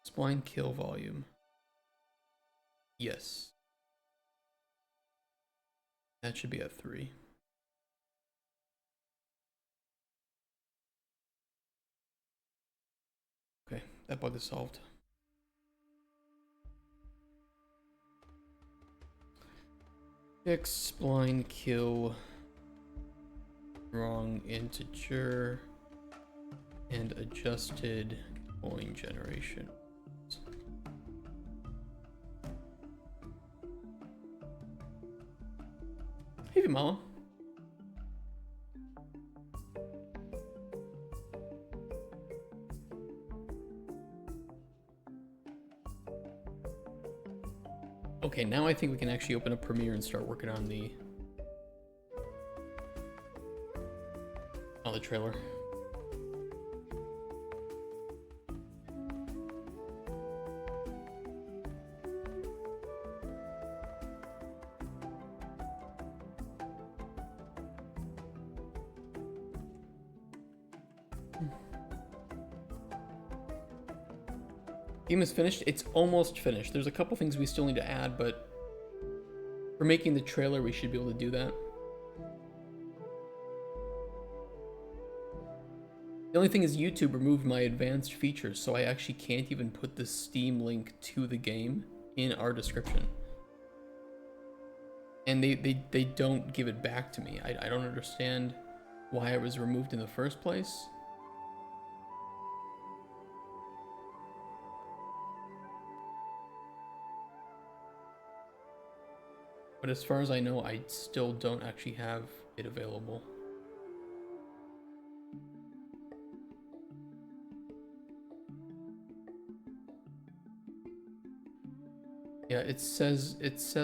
Spline kill volume. Yes. That should be at 3. Okay, that bug is solved. Fix spline kill wrong integer and adjusted coin generation. Hey, Mama. Okay, now I think we can actually open up Premiere and start working on the trailer. Game is finished. It's almost finished. There's a couple things we still need to add, but for making the trailer, we should be able to do that. The only thing is YouTube removed my advanced features, so I actually can't even put the Steam link to the game in our description. And they don't give it back to me. I don't understand why it was removed in the first place. But as far as I know, I still don't actually have it available. Yeah, it says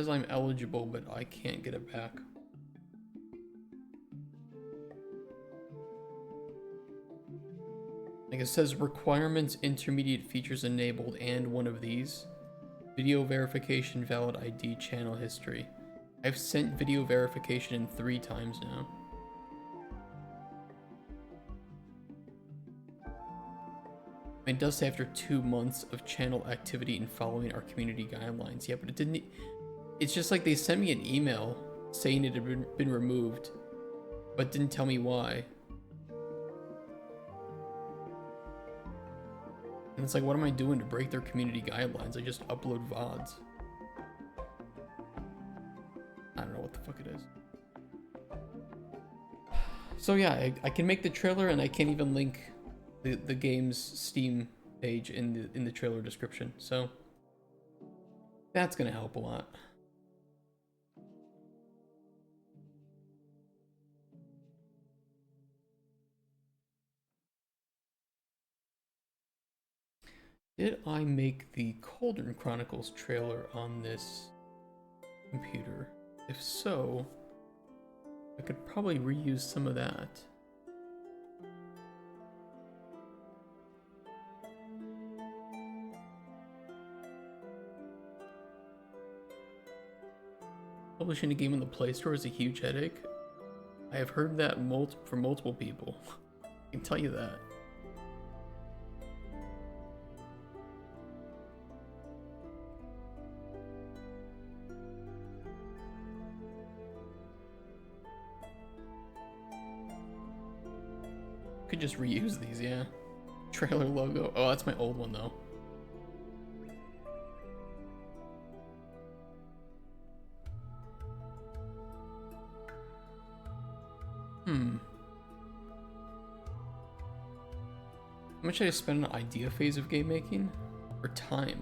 I'm eligible, but I can't get it back. Like it says requirements, intermediate features enabled, and one of these. Video verification, valid ID, channel history. I've sent video verification in 3 times now. It does say after 2 months of channel activity and following our community guidelines. Yeah, but it didn't. It's just like they sent me an email saying it had been removed, but didn't tell me why. And it's like, what am I doing to break their community guidelines? I just upload VODs. I don't know what the fuck it is. So yeah, I can make the trailer, and I can't even link the game's Steam page in the trailer description. So that's gonna help a lot. Did I make the Cauldron Chronicles trailer on this computer? If so, I could probably reuse some of that. Publishing a game on the Play Store is a huge headache. I have heard that from multiple people. I can tell you that. Could just reuse these, yeah. Trailer logo. Oh, that's my old one though. How much should I spend on idea phase of game making? Or time?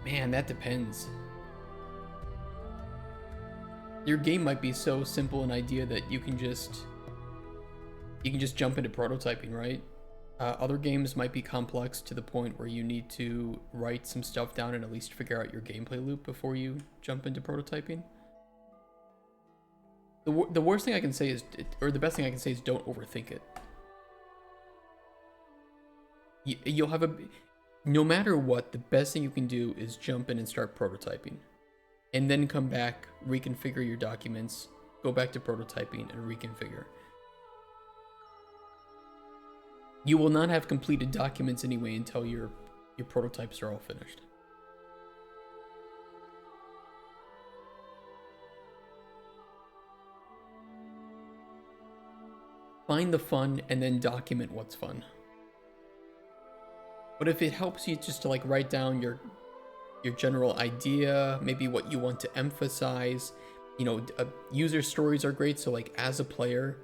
Man, that depends. Your game might be so simple an idea that you can just jump into prototyping, right? Other games might be complex to the point where you need to write some stuff down and at least figure out your gameplay loop before you jump into prototyping. The worst thing I can say is, or the best thing I can say is, don't overthink it. You'll have no matter what, the best thing you can do is jump in and start prototyping. And then come back, reconfigure your documents, go back to prototyping and reconfigure. You will not have completed documents anyway until your prototypes are all finished. Find the fun and then document what's fun. But if it helps you just to like write down your general idea, maybe what you want to emphasize, you know, user stories are great. So like as a player,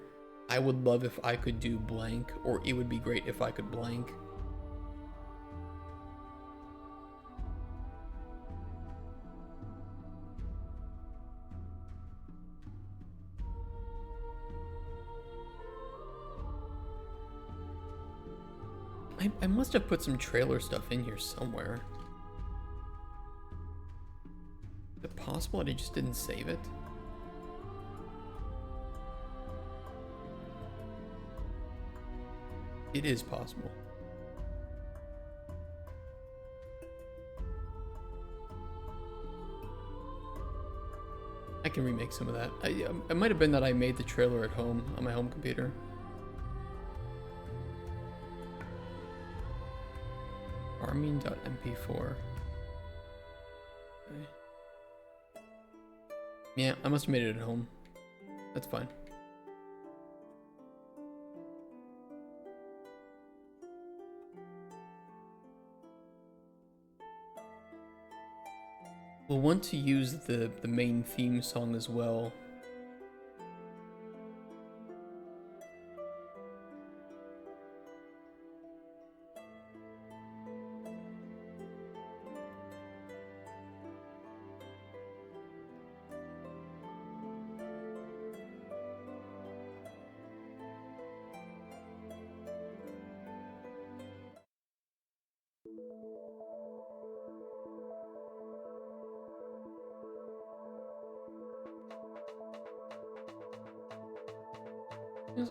I would love if I could do blank, or it would be great if I could blank. I must have put some trailer stuff in here somewhere. Is it possible that I just didn't save it? It is possible. I can remake some of that. It might have been that I made the trailer at home on my home computer. Farming.mp4. Okay. Yeah, I must have made it at home. That's fine. We'll want to use the main theme song as well.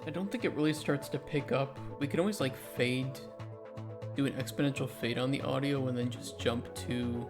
I don't think it really starts to pick up. We could always like fade, do an exponential fade on the audio and then just jump to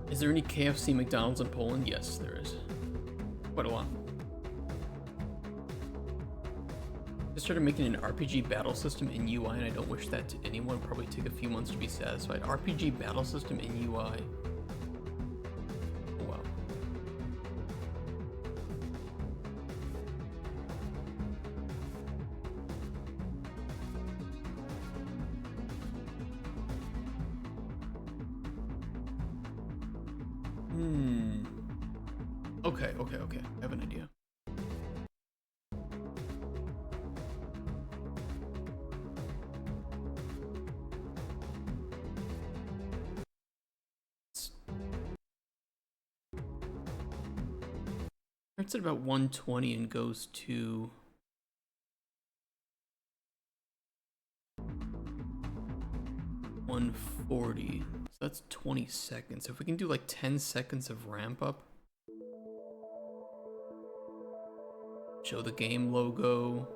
Is there any KFC McDonald's in Poland? Yes, there is. Quite a lot. I started making an RPG battle system in UI and I don't wish that to anyone. Probably take a few months to be satisfied. RPG battle system in UI. Wow. Okay. I have an idea. Starts at about 120 and goes to 140. So that's 20 seconds. If we can do like 10 seconds of ramp up. Show the game logo.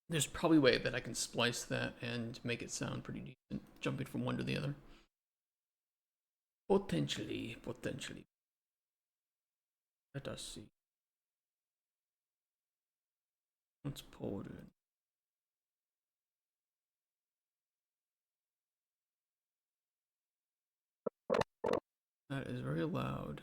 There's probably a way that I can splice that and make it sound pretty decent, jumping from one to the other. Potentially. Let us see. Let's pull it in. That is very loud.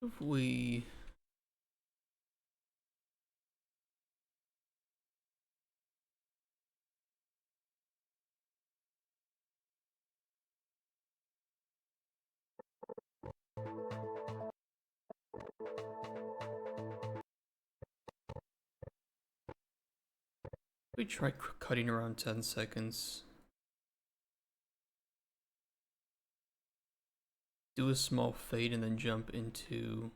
If we try cutting around 10 seconds. Do a small fade and then jump into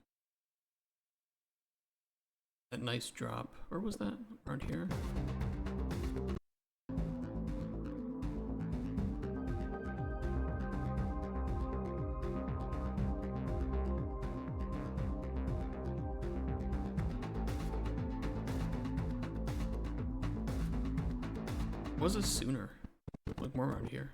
that nice drop. Where was that? Around here? Was it sooner? Like more around here.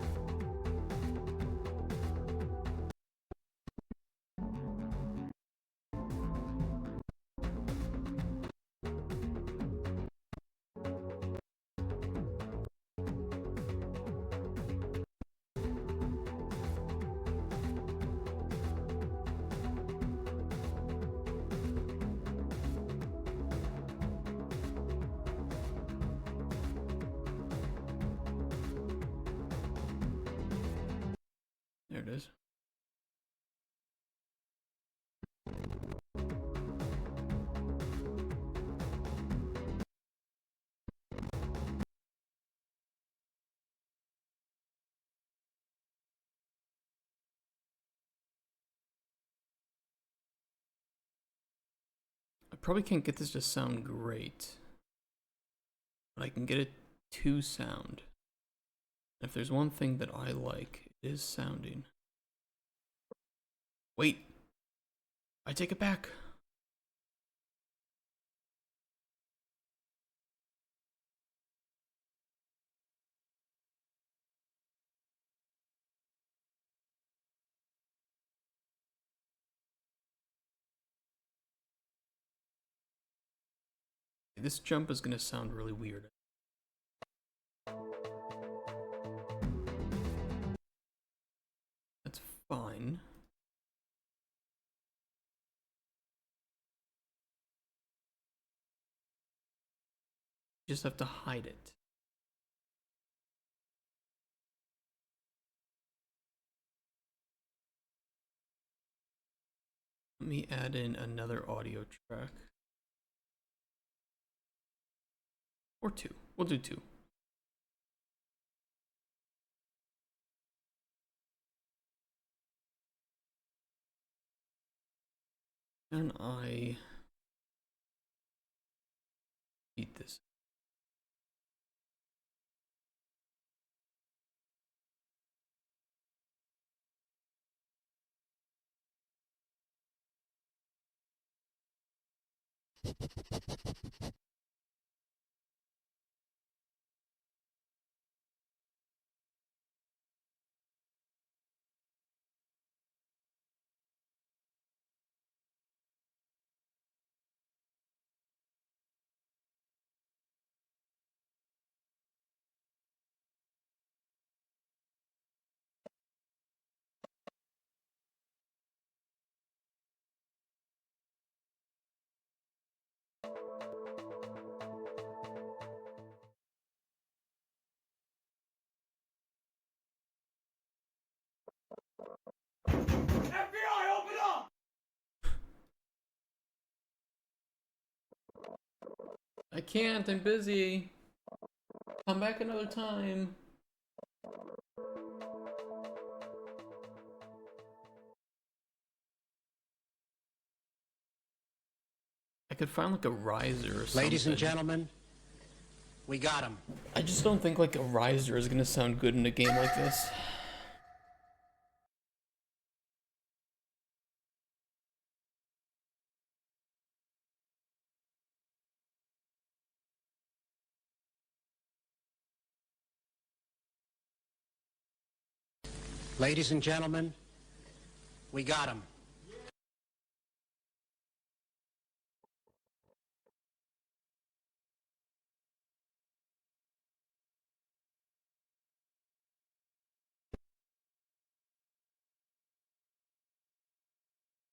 There it is. I probably can't get this to sound great, but I can get it to sound. If there's one thing that I like, it is sounding. Wait, I take it back. This jump is gonna sound really weird. That's fine. You just have to hide it. me add in another audio track. Or two. We'll do two. Can I beat this?
FBI, open up!
I can't, I'm busy. Come back another time. I could find like a riser or something.
Ladies and gentlemen, we got him.
I just don't think like a riser is gonna sound good in a game like this.
Ladies and gentlemen, we got him.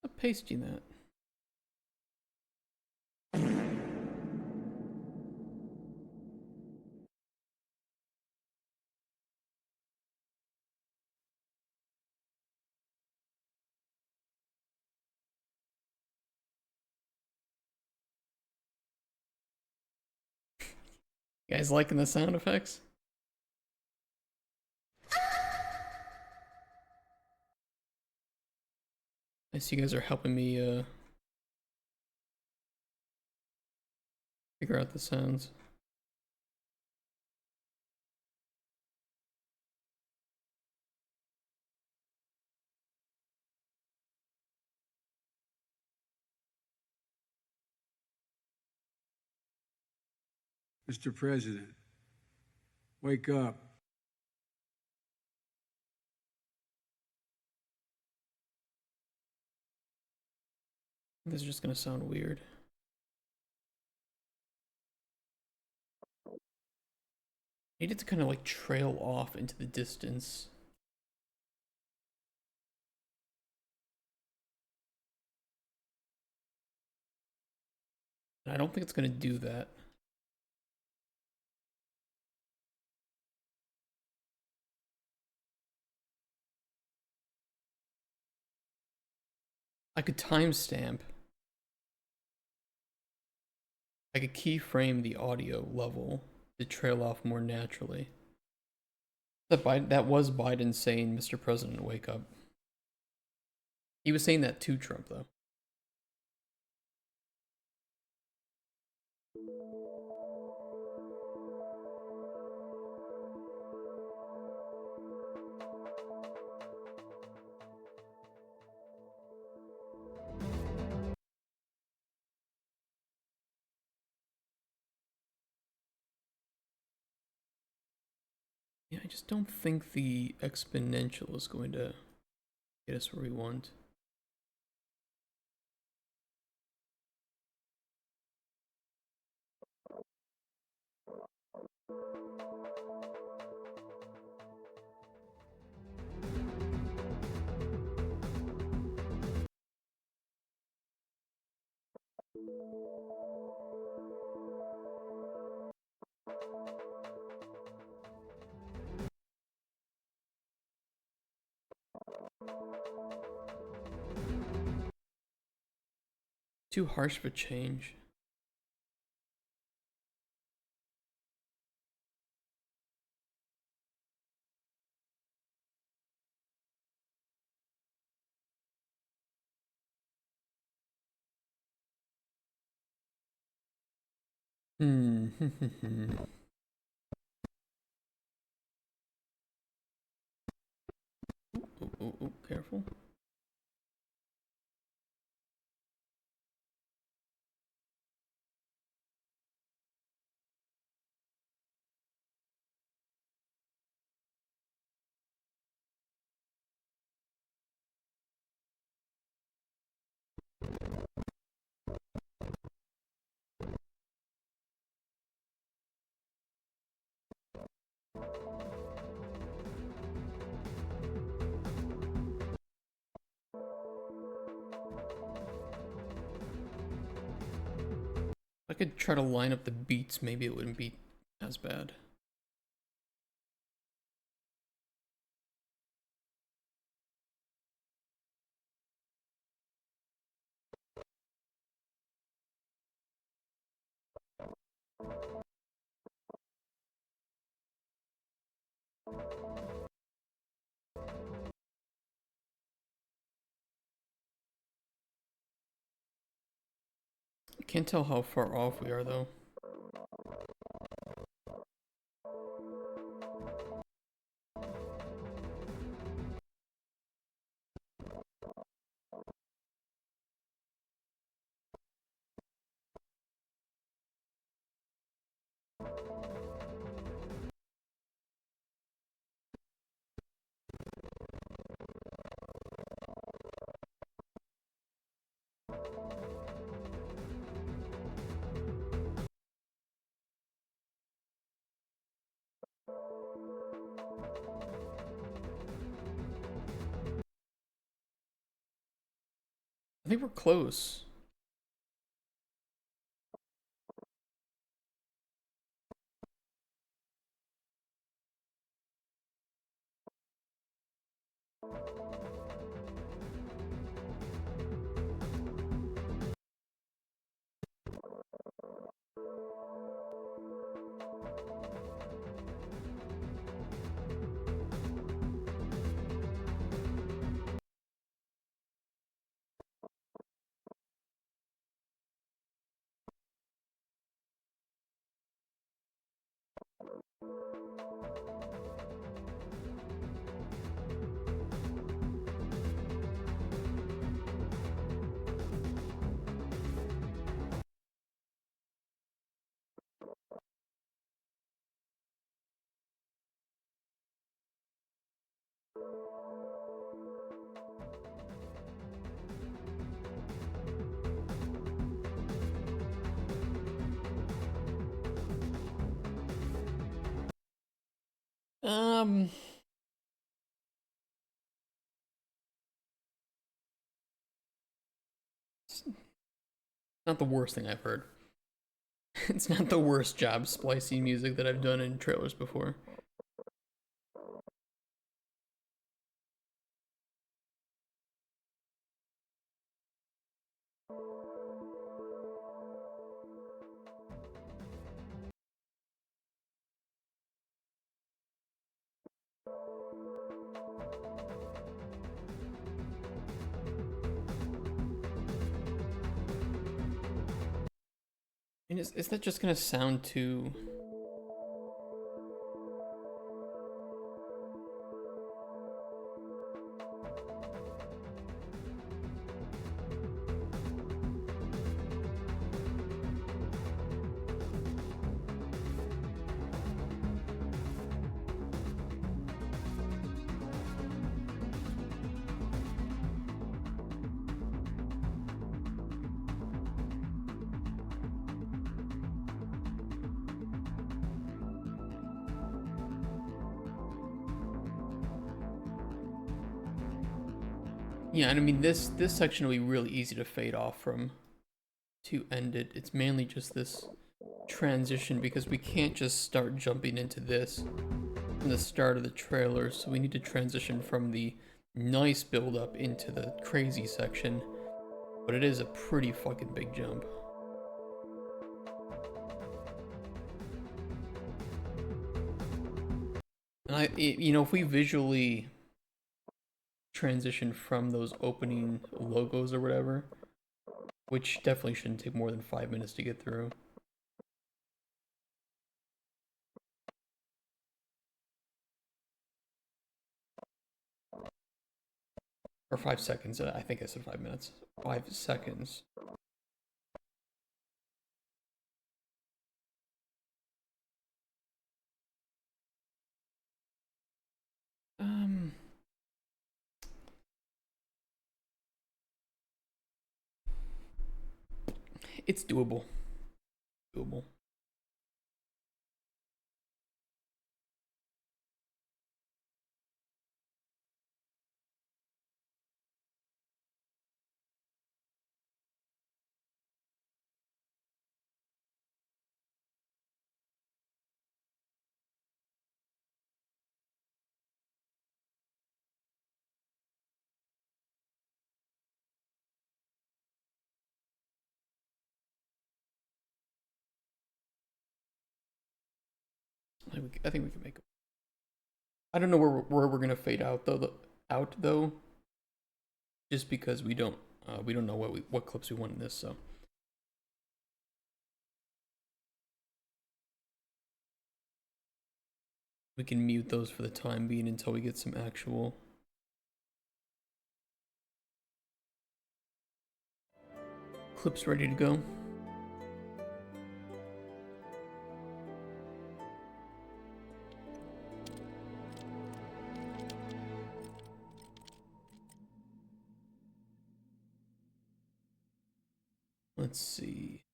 I'm pasting that. You guys liking the sound effects? I see you guys are helping me figure out the sounds.
Mr. President, wake up.
This is just gonna sound weird. I need it to kind of like trail off into the distance. And I don't think it's gonna do that. I could timestamp. I could keyframe the audio level to trail off more naturally. That was Biden saying, "Mr. President, wake up." He was saying that to Trump, though. Yeah, I just don't think the exponential is going to get us where we want. too harsh of a change. Hmm. Oh, careful. If I could try to line up the beats, maybe it wouldn't be as bad. I can't tell how far off we are though. I think we're close. Um, it's not the worst thing I've heard. It's not the worst job splicing music that I've done in trailers before. And is that just gonna sound too... Yeah, and I mean this section will be really easy to fade off from to end it. It's mainly just this transition because we can't just start jumping into this from the start of the trailer, so we need to transition from the nice build up into the crazy section. but it is a pretty fucking big jump. And you know, if we visually transition from those opening logos or whatever, which definitely shouldn't take more than 5 minutes to get through. Or 5 seconds, I think I said 5 minutes. 5 seconds. It's doable. Doable. I think we can make it. I don't know where we're gonna fade out though. Just because we don't know what clips we want in this, so. We can mute those for the time being until we get some actual clips ready to go. Let's see.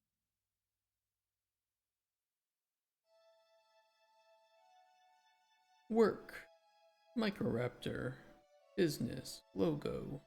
Work, Microraptor, business, logo.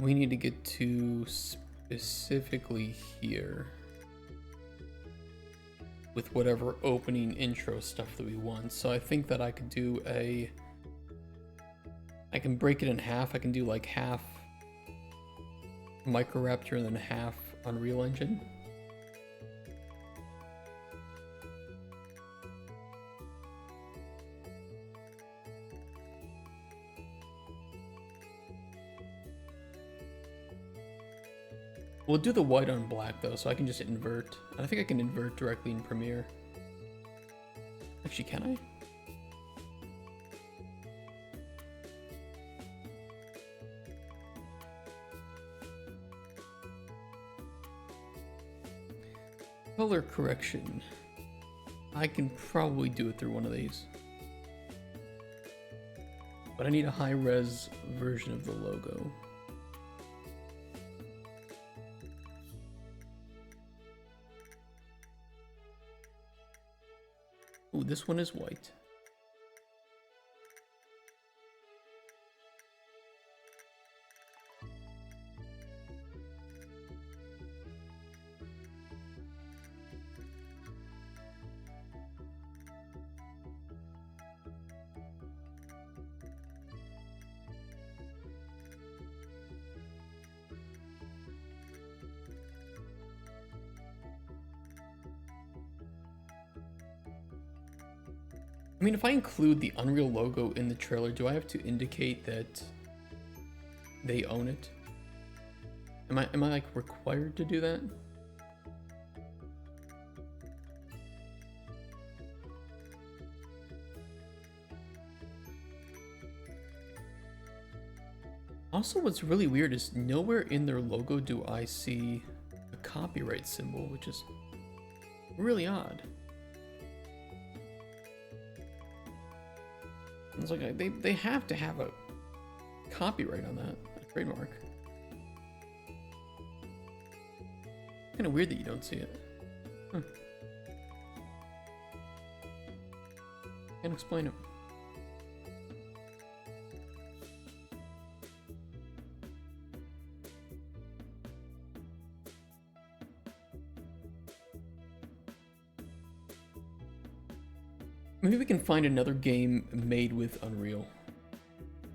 We need to get to specifically here with whatever opening intro stuff that we want. So I think that I could do I can break it in half. I can do like half Microraptor and then half Unreal Engine. We'll do the white on black though, so I can just invert. I think I can invert directly in Premiere. Actually, can I? Color correction. I can probably do it through one of these. But I need a high-res version of the logo. Ooh, this one is white. I mean, if I include the Unreal logo in the trailer, do I have to indicate that they own it? Am I like required to do that? Also, what's really weird is nowhere in their logo do I see a copyright symbol, which is really odd. It's like they have to have a copyright on that, a trademark. Kind of weird that you don't see it. Huh. Can't explain it. Maybe we can find another game made with Unreal.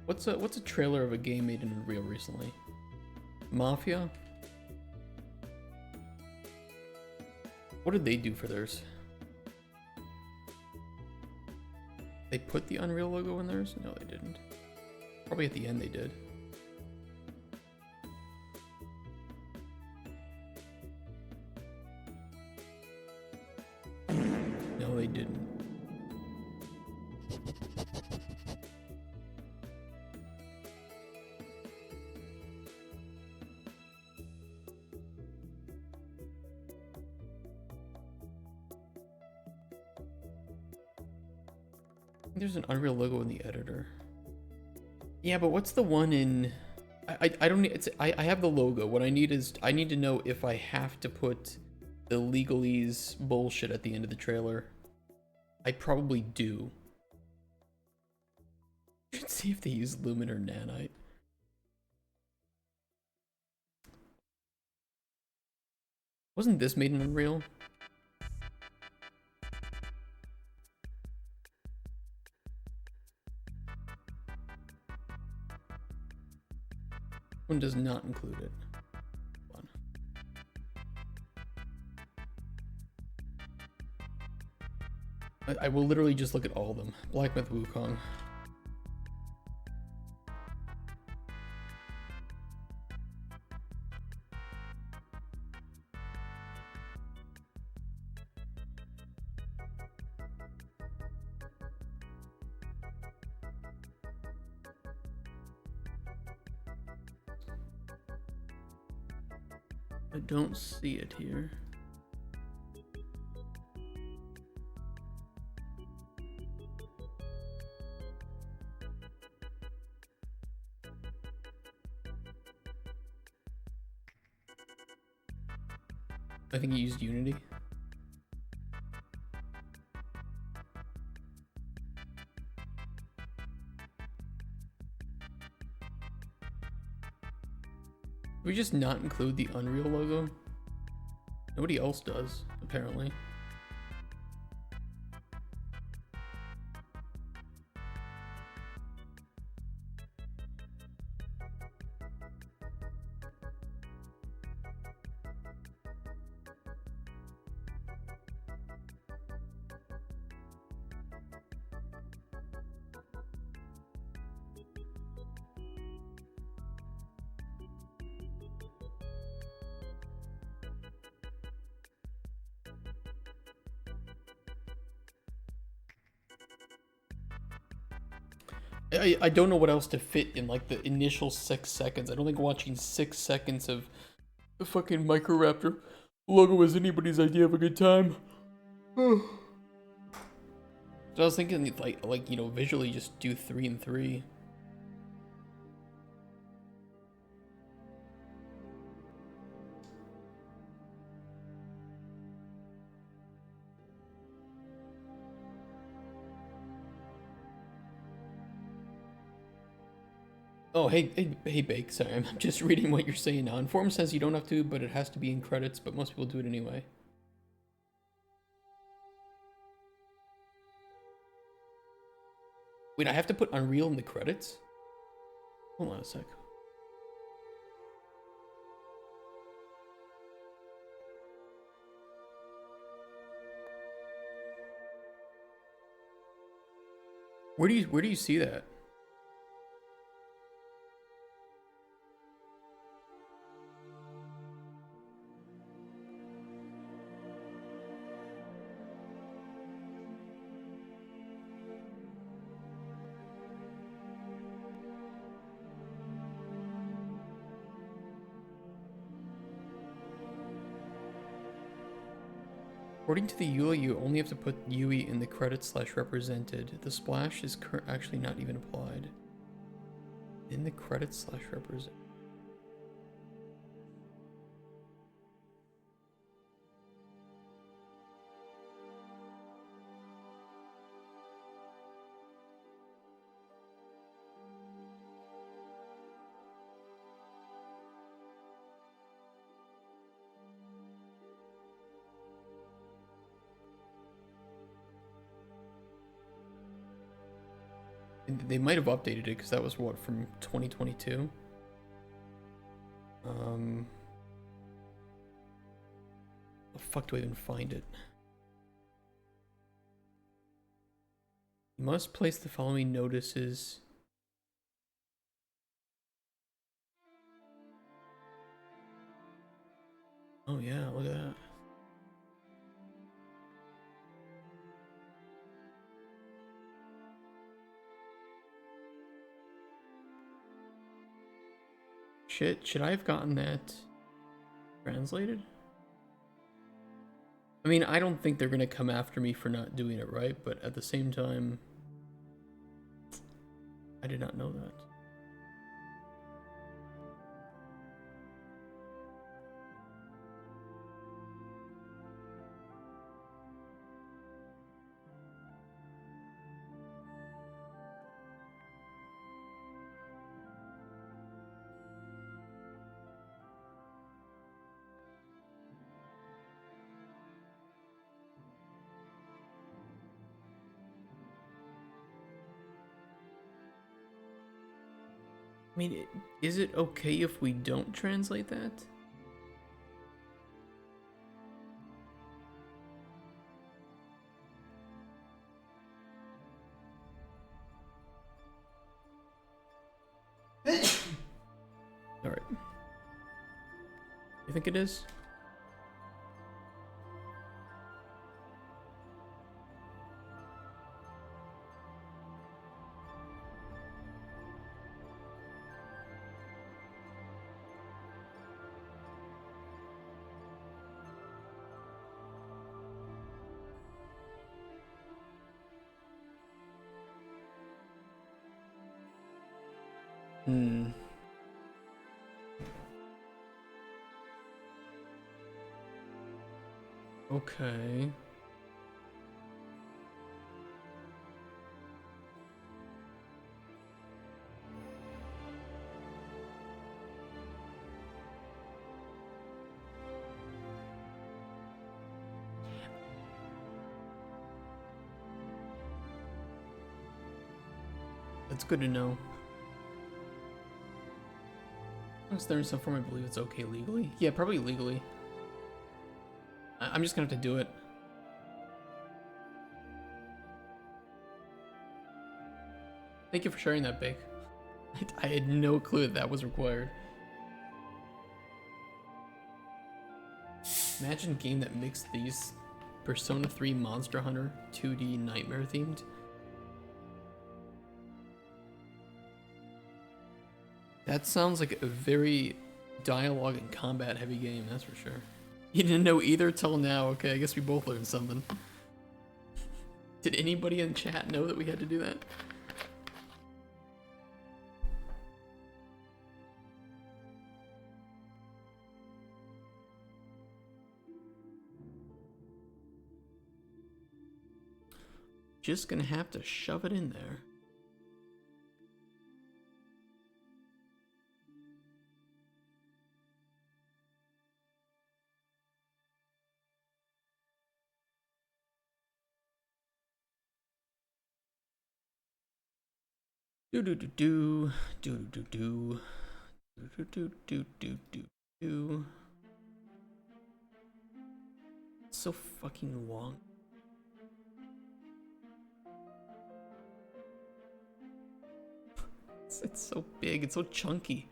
What's a trailer of a game made in Unreal recently? Mafia? What did they do for theirs? They put the Unreal logo in theirs? No, they didn't. Probably at the end they did. No, they didn't. There's an Unreal logo in the editor. Yeah, but what's the one in... I don't need... I have the logo. What I need is... I need to know if I have to put the legalese bullshit at the end of the trailer. I probably do. Should see if they use Lumen or Nanite. Wasn't this made in Unreal? One does not include it. Hold on. I will literally just look at all of them. Black Myth Wukong. I don't see it here. I think he used Unity. Did we just not include the Unreal logo? Nobody else does, apparently. I don't know what else to fit in like the initial 6 seconds. I don't think watching 6 seconds of the fucking Microraptor logo is anybody's idea of a good time. So I was thinking like you know, visually just do 3 and 3. Oh, hey, Bake. Sorry, I'm just reading what you're saying now. Inform says you don't have to, but it has to be in credits, but most people do it anyway. Wait, I have to put Unreal in the credits? Hold on a sec. Where do you see that? According to the EULA, you only have to put UE in the credits / represented. The splash is actually not even applied. In the credits / represented. They might have updated it because that was what, from 2022. The fuck do I even find it? You must place the following notices. Oh yeah, look at that. Shit, should I have gotten that translated? I mean, I don't think they're gonna come after me for not doing it right, but at the same time, I did not know that. I mean, is it okay if we don't translate that? Alright. You think it is? Hmm. Okay. That's good to know. Is there in some form I believe it's okay legally? Yeah, probably legally. I'm just gonna have to do it. Thank you for sharing that, Bake. I had no clue that that was required. Imagine a game that mixed these Persona 3 Monster Hunter 2D Nightmare themed. That sounds like a very dialogue and combat heavy game, that's for sure. You didn't know either till now. Okay, I guess we both learned something. Did anybody in chat know that we had to do that? Just gonna have to shove it in there. Do do do do do do do do do do do do do. It's so fucking long. It's so big. It's so chunky.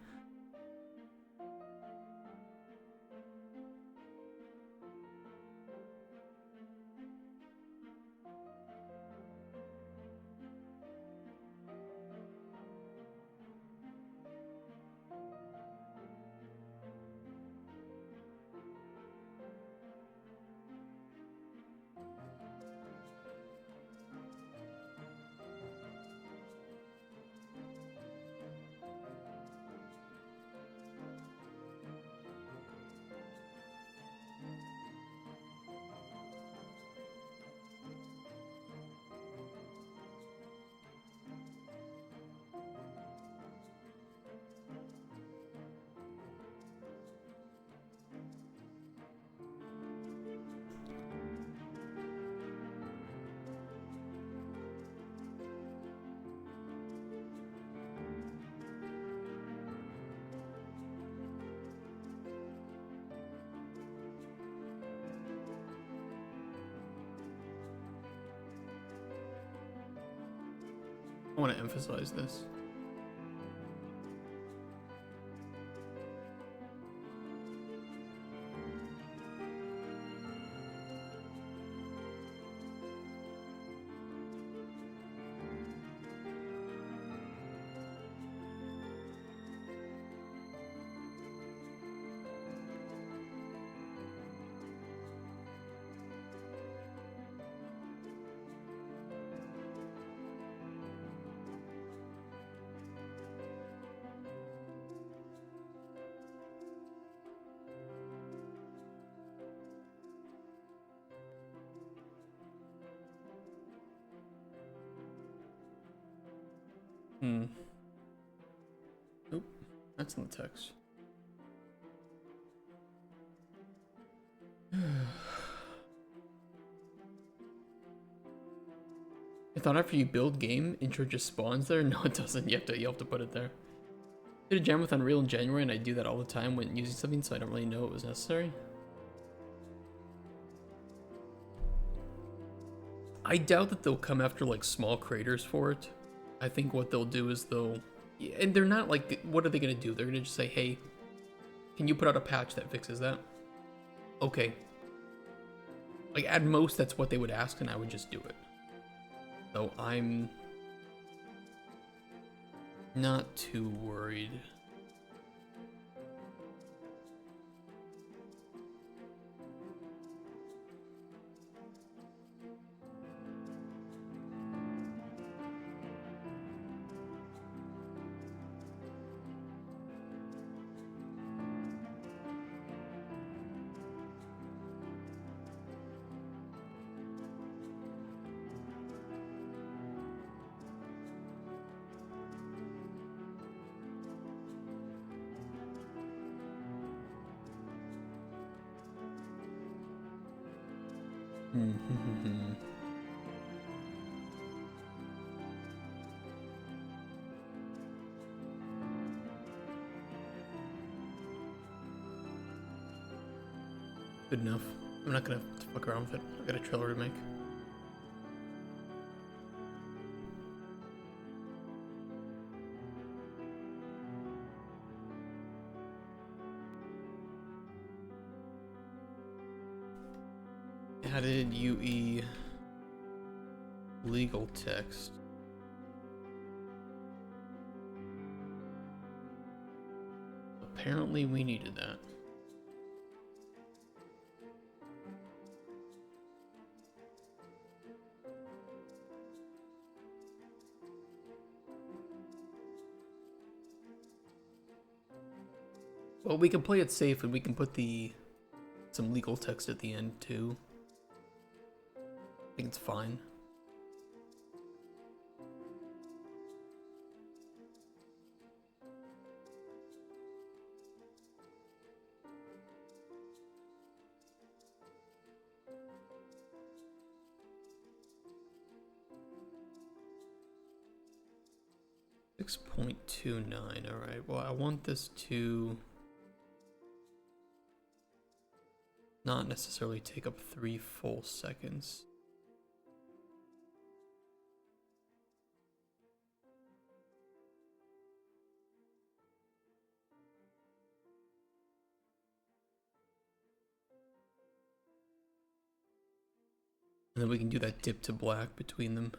want to emphasize this. Nope, that's in the text. I thought after you build game, intro just spawns there. No, it doesn't. You have to put it there. Did a jam with Unreal in January, and I do that all the time when using something, so I don't really know it was necessary. I doubt that they'll come after like small creators for it. I think what they'll do is and they're not like, what are they gonna do? They're gonna just say, hey, can you put out a patch that fixes that? Okay. Like at most, that's what they would ask, and I would just do it. So I'm not too worried. Good enough. I'm not gonna fuck around with it. I got a trailer to make. Added UE legal text. Apparently we needed that. Well, we can play it safe and we can put some legal text at the end too. I think it's fine. .29. All right. Well, I want this to not necessarily take up 3 full seconds. And then we can do that dip to black between them.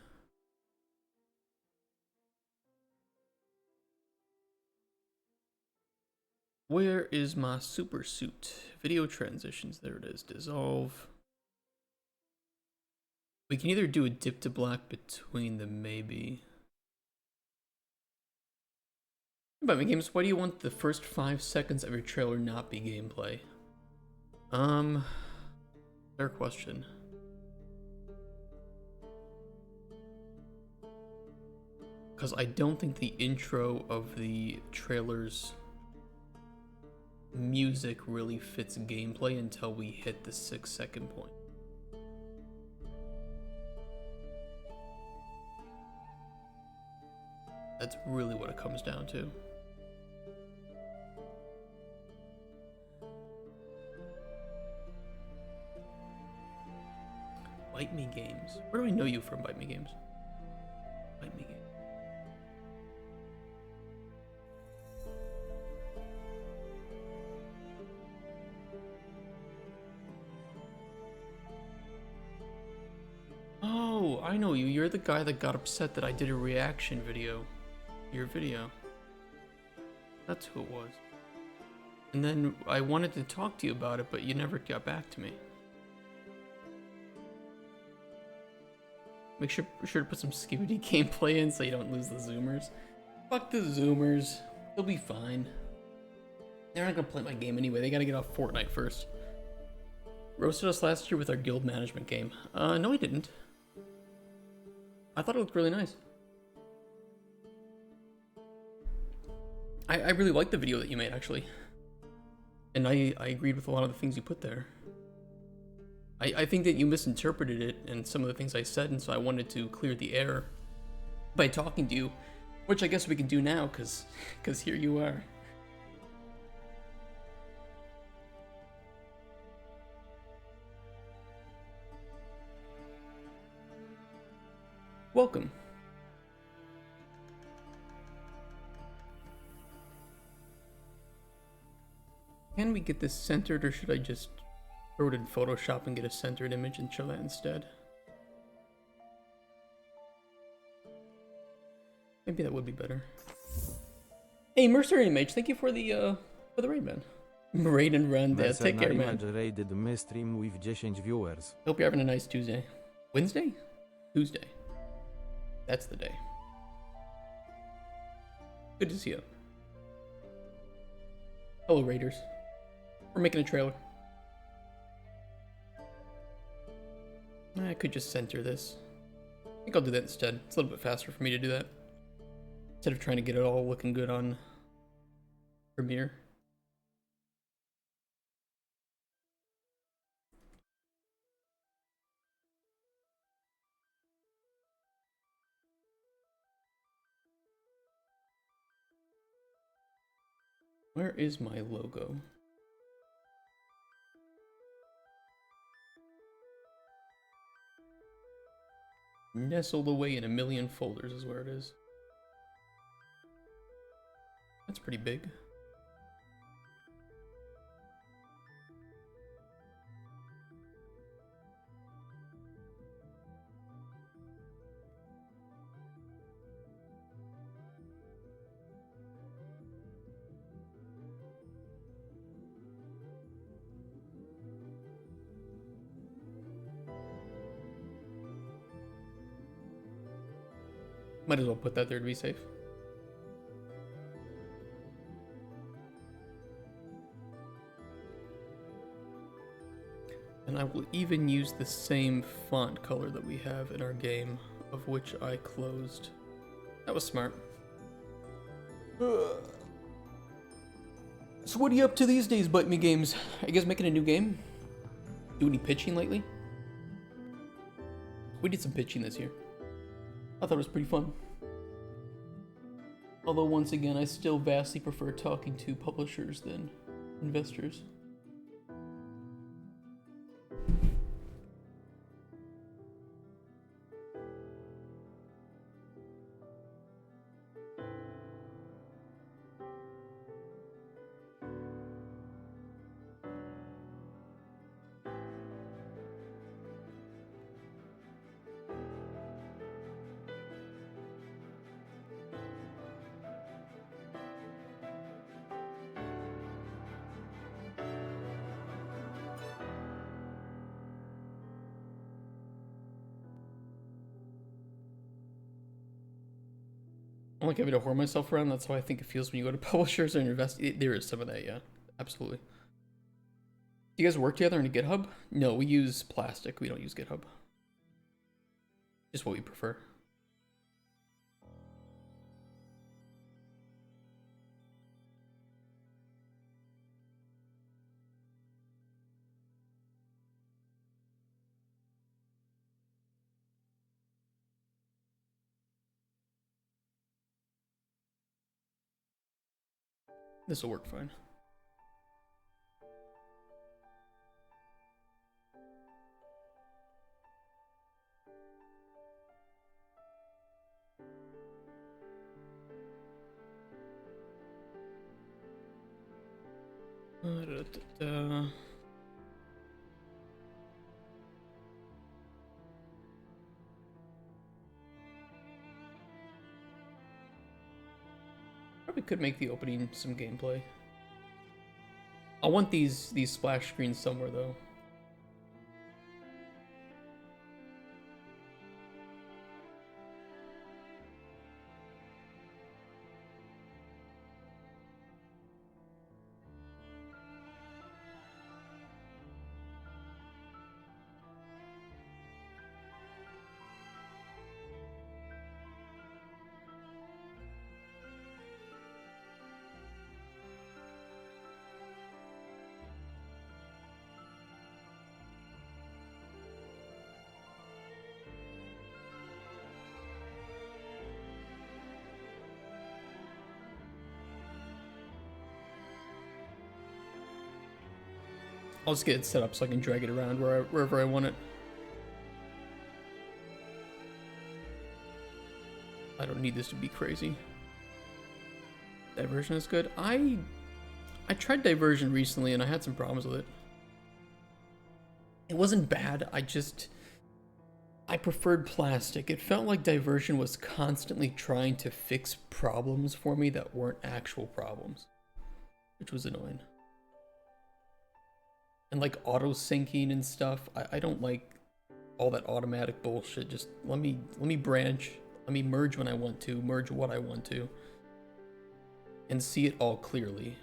Where is my super suit? Video transitions, there it is, dissolve. We can either do a dip to black between them, maybe. By my games, why do you want the first 5 seconds of your trailer not be gameplay? Fair question. Because I don't think the intro of the trailer's music really fits gameplay until we hit the 6-second point. That's really what it comes down to. Bite Me Games. Where do I know you from, Bite Me Games? Bite Me Games. I know you. You're the guy that got upset that I did a reaction video. Your video. That's who it was. And then I wanted to talk to you about it, but you never got back to me. Make sure to put some Skibidi gameplay in so you don't lose the Zoomers. Fuck the Zoomers. They'll be fine. They're not gonna play my game anyway. They gotta get off Fortnite first. Roasted us last year with our guild management game. No, I didn't. I thought it looked really nice. I really liked the video that you made, actually. And I agreed with a lot of the things you put there. I think that you misinterpreted it and some of the things I said, and so I wanted to clear the air by talking to you, which I guess we can do now, because here you are. Welcome. Can we get this centered, or should I just throw it in Photoshop and get a centered image and show that instead? Maybe that would be better. Hey, Mercenary Mage, thank you for the raid, man. Raid and run, yeah, take care, man.
Raided my stream with 10 viewers.
Hope you're having a nice Tuesday. Wednesday? Tuesday. That's the day. Good to see you. Hello, Raiders. We're making a trailer. I could just center this. I think I'll do that instead. It's a little bit faster for me to do that. Instead of trying to get it all looking good on Premiere. Where is my logo? Nestled away in a million folders is where it is. That's pretty big. Might as well put that there to be safe. And I will even use the same font color that we have in our game, of which I closed. That was smart. So what are you up to these days, Bite Me Games? Are you guys making a new game? Do any pitching lately? We did some pitching this year. I thought it was pretty fun. Although once again, I still vastly prefer talking to publishers than investors. I'm like having to whore myself around. That's how I think it feels when you go to publishers and invest. There is some of that, yeah. Absolutely. Do you guys work together in a GitHub? No, we use Plastic. We don't use GitHub. Just what we prefer. This will work fine. Da-da-da-da. could make the opening some gameplay. I want these splash screens somewhere though. I'll just get it set up so I can drag it around wherever I want it. I don't need this to be crazy. Diversion is good. I tried diversion recently and I had some problems with it. It wasn't bad, I preferred plastic. It felt like diversion was constantly trying to fix problems for me that weren't actual problems, which was annoying. And like auto syncing and stuff, I don't like all that automatic bullshit. Just let me branch, let me merge when I want to, merge what I want to, and see it all clearly.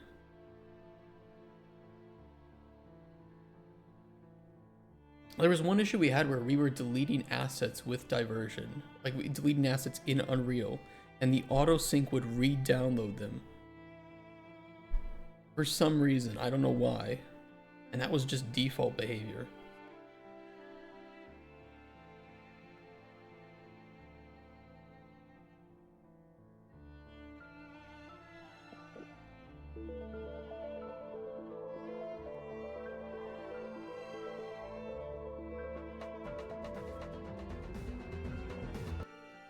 There was one issue we had where we were deleting assets with diversion, like deleting assets in Unreal, and the auto sync would re-download them for some reason. I don't know why. And that was just default behavior.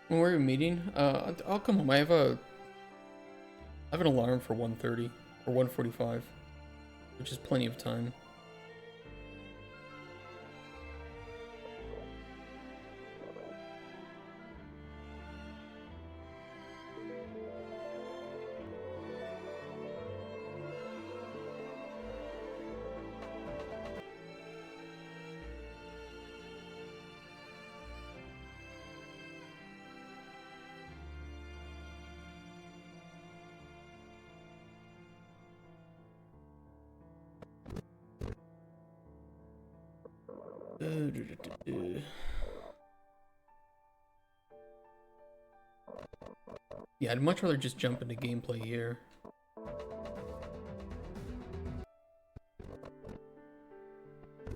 When we're meeting, I'll come home. I have an alarm for 1:30 or 1:45, which is plenty of time. Yeah, I'd much rather just jump into gameplay here.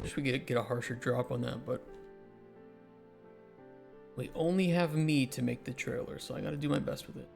Wish we could get a harsher drop on that, but we only have me to make the trailer, so I gotta do my best with it.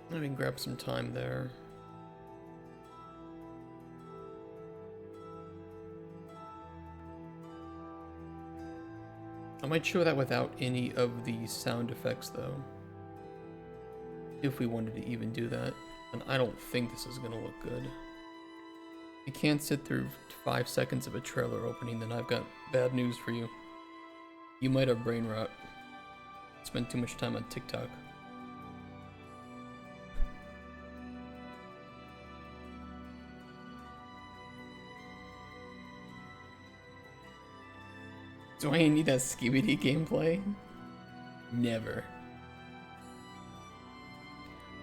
Let me grab some time there. I might show that without any of the sound effects though, if we wanted to even do that, and I don't think this is gonna look good. If you can't sit through 5 seconds of a trailer opening, then I've got bad news for you. You might have brain rot. Spend too much time on TikTok. Do I need a Skibidi gameplay? Never.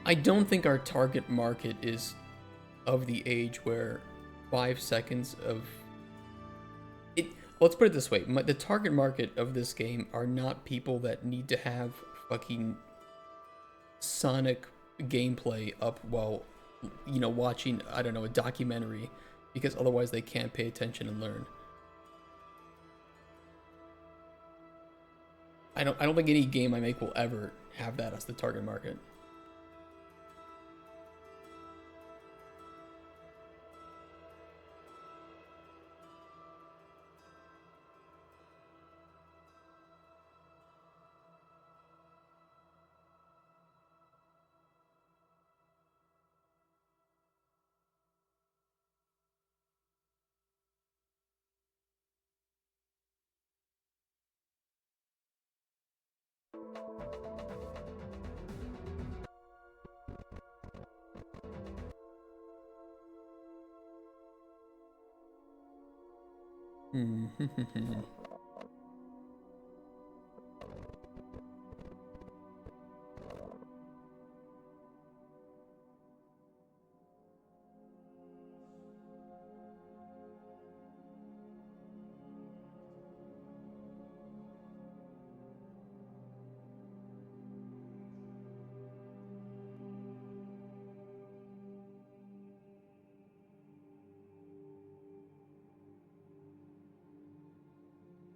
I don't think our target market is of the age where 5 seconds of let's put it this way. The target market of this game are not people that need to have fucking Sonic gameplay up while, you know, watching, I don't know, a documentary, because otherwise they can't pay attention and learn. I don't think any game I make will ever have that as the target market.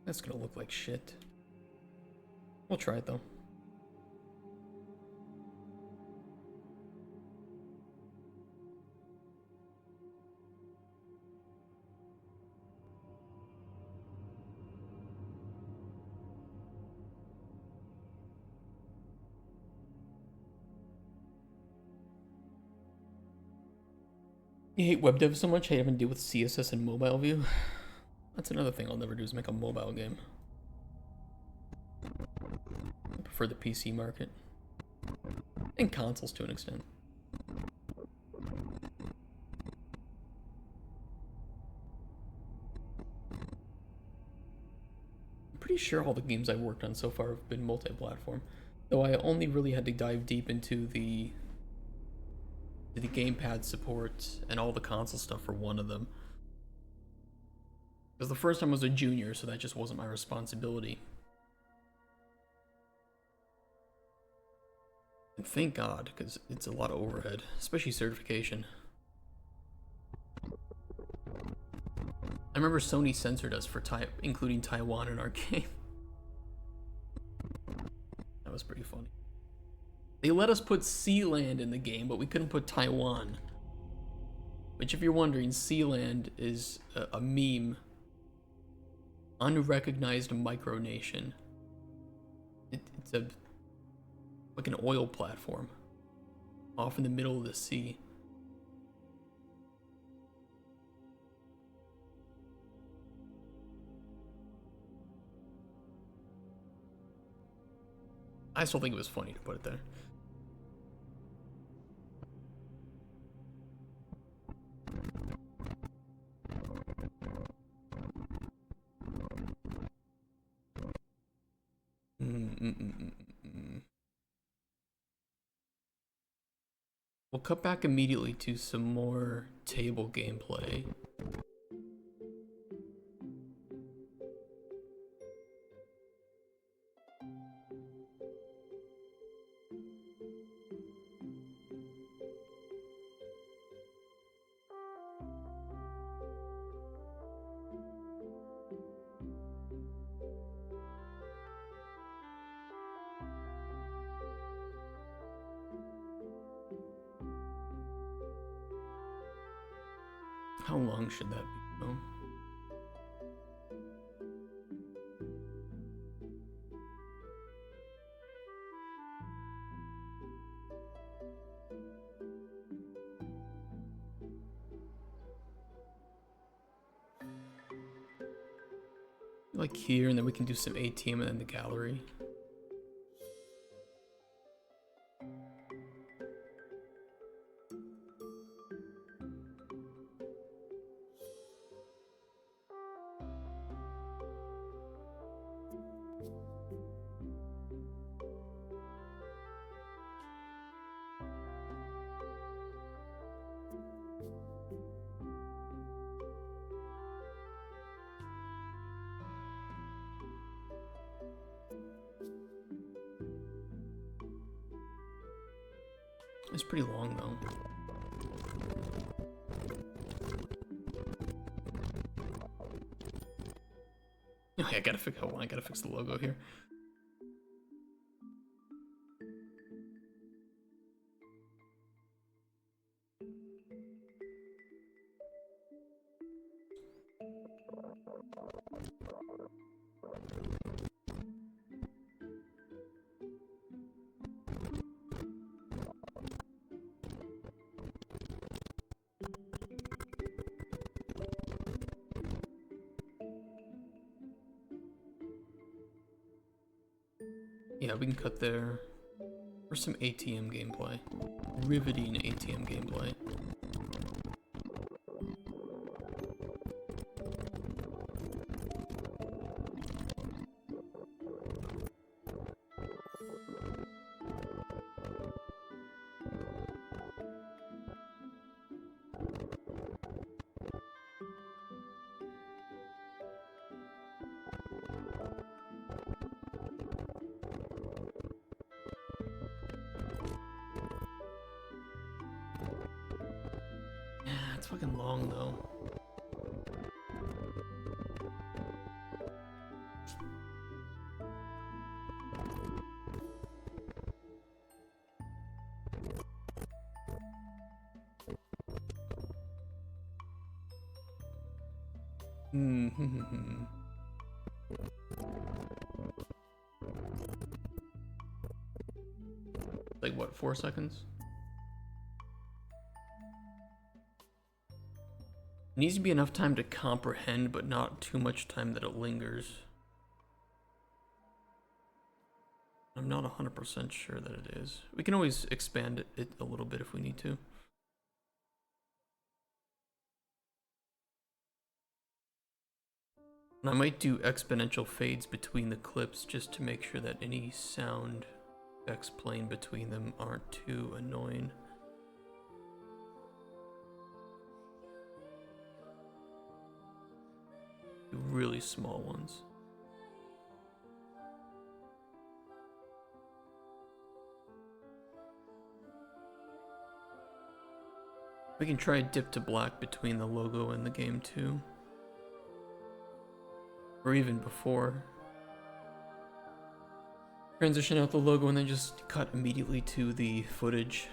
That's gonna look like shit. We'll try it though. You hate web dev so much, I having to deal with CSS and mobile view. That's another thing I'll never do, is make a mobile game. I prefer the PC market. And consoles to an extent. I'm pretty sure all the games I've worked on so far have been multi-platform. Though I only really had to dive deep into the gamepad support and all the console stuff for one of them. Because the first time I was a junior, so that just wasn't my responsibility. And thank God, because it's a lot of overhead, especially certification. I remember Sony censored us for including Taiwan in our game. That was pretty funny. They let us put Sealand in the game, but we couldn't put Taiwan. Which, if you're wondering, Sealand is a meme. Unrecognized micronation. It's like an oil platform off in the middle of the sea. I still think it was funny to put it there. We'll cut back immediately to some more table gameplay. How long should that be, though? Like here, and then we can do some ATM and then the gallery. It's pretty long though. Oh, yeah, I gotta fix. Hold on, I gotta fix the logo here. Yeah, we can cut there. For some ATM gameplay. Riveting ATM gameplay. It's fucking long though. Like what, 4 seconds? Needs to be enough time to comprehend, but not too much time that it lingers. I'm not 100% sure that it is. We can always expand it a little bit if we need to. And I might do exponential fades between the clips just to make sure that any sound effects playing between them aren't too annoying. Really small ones. We can try dip to black between the logo and the game too. Or even before. Transition out the logo and then just cut immediately to the footage.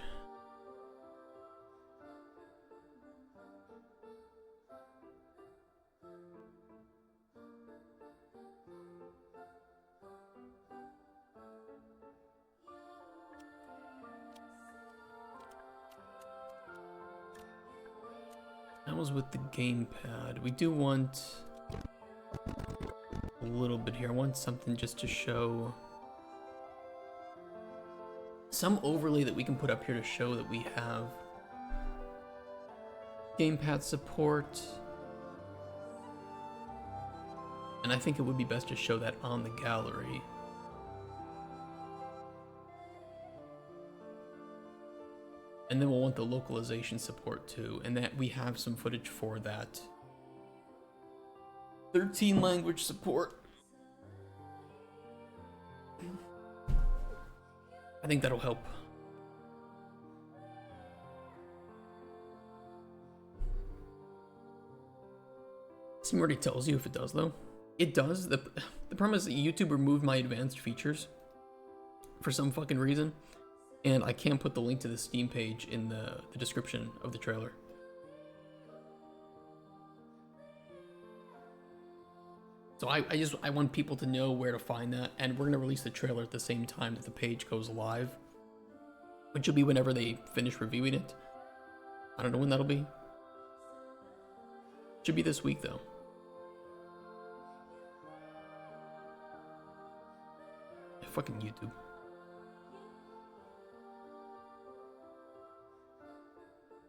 That was with the gamepad. We do want a little bit here. I want something just to show some overlay that we can put up here to show that we have gamepad support. And I think it would be best to show that on the gallery. And then we'll want the localization support too, and that we have some footage for that. 13 language support. I think that'll help. Steam already tells you if it does though. It does. The problem is that YouTube removed my advanced features for some fucking reason. And I can't put the link to the Steam page in the description of the trailer. So I want people to know where to find that, and we're gonna release the trailer at the same time that the page goes live, which will be whenever they finish reviewing it. I don't know when that'll be. Should be this week though. Fucking YouTube.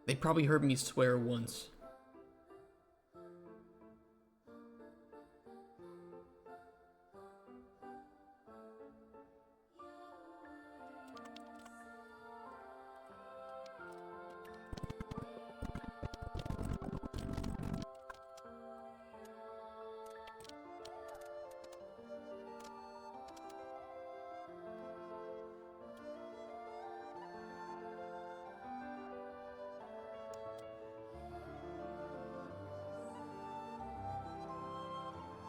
They probably heard me swear once.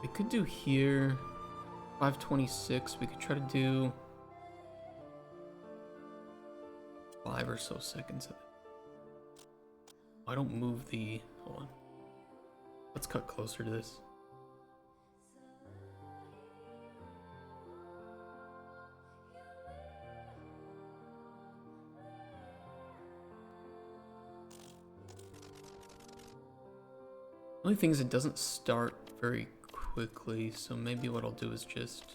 We could do here 526. We could try to do 5 or so seconds. I don't move the. Hold on. Let's cut closer to this. Only thing is it doesn't start very quickly, so maybe what I'll do is just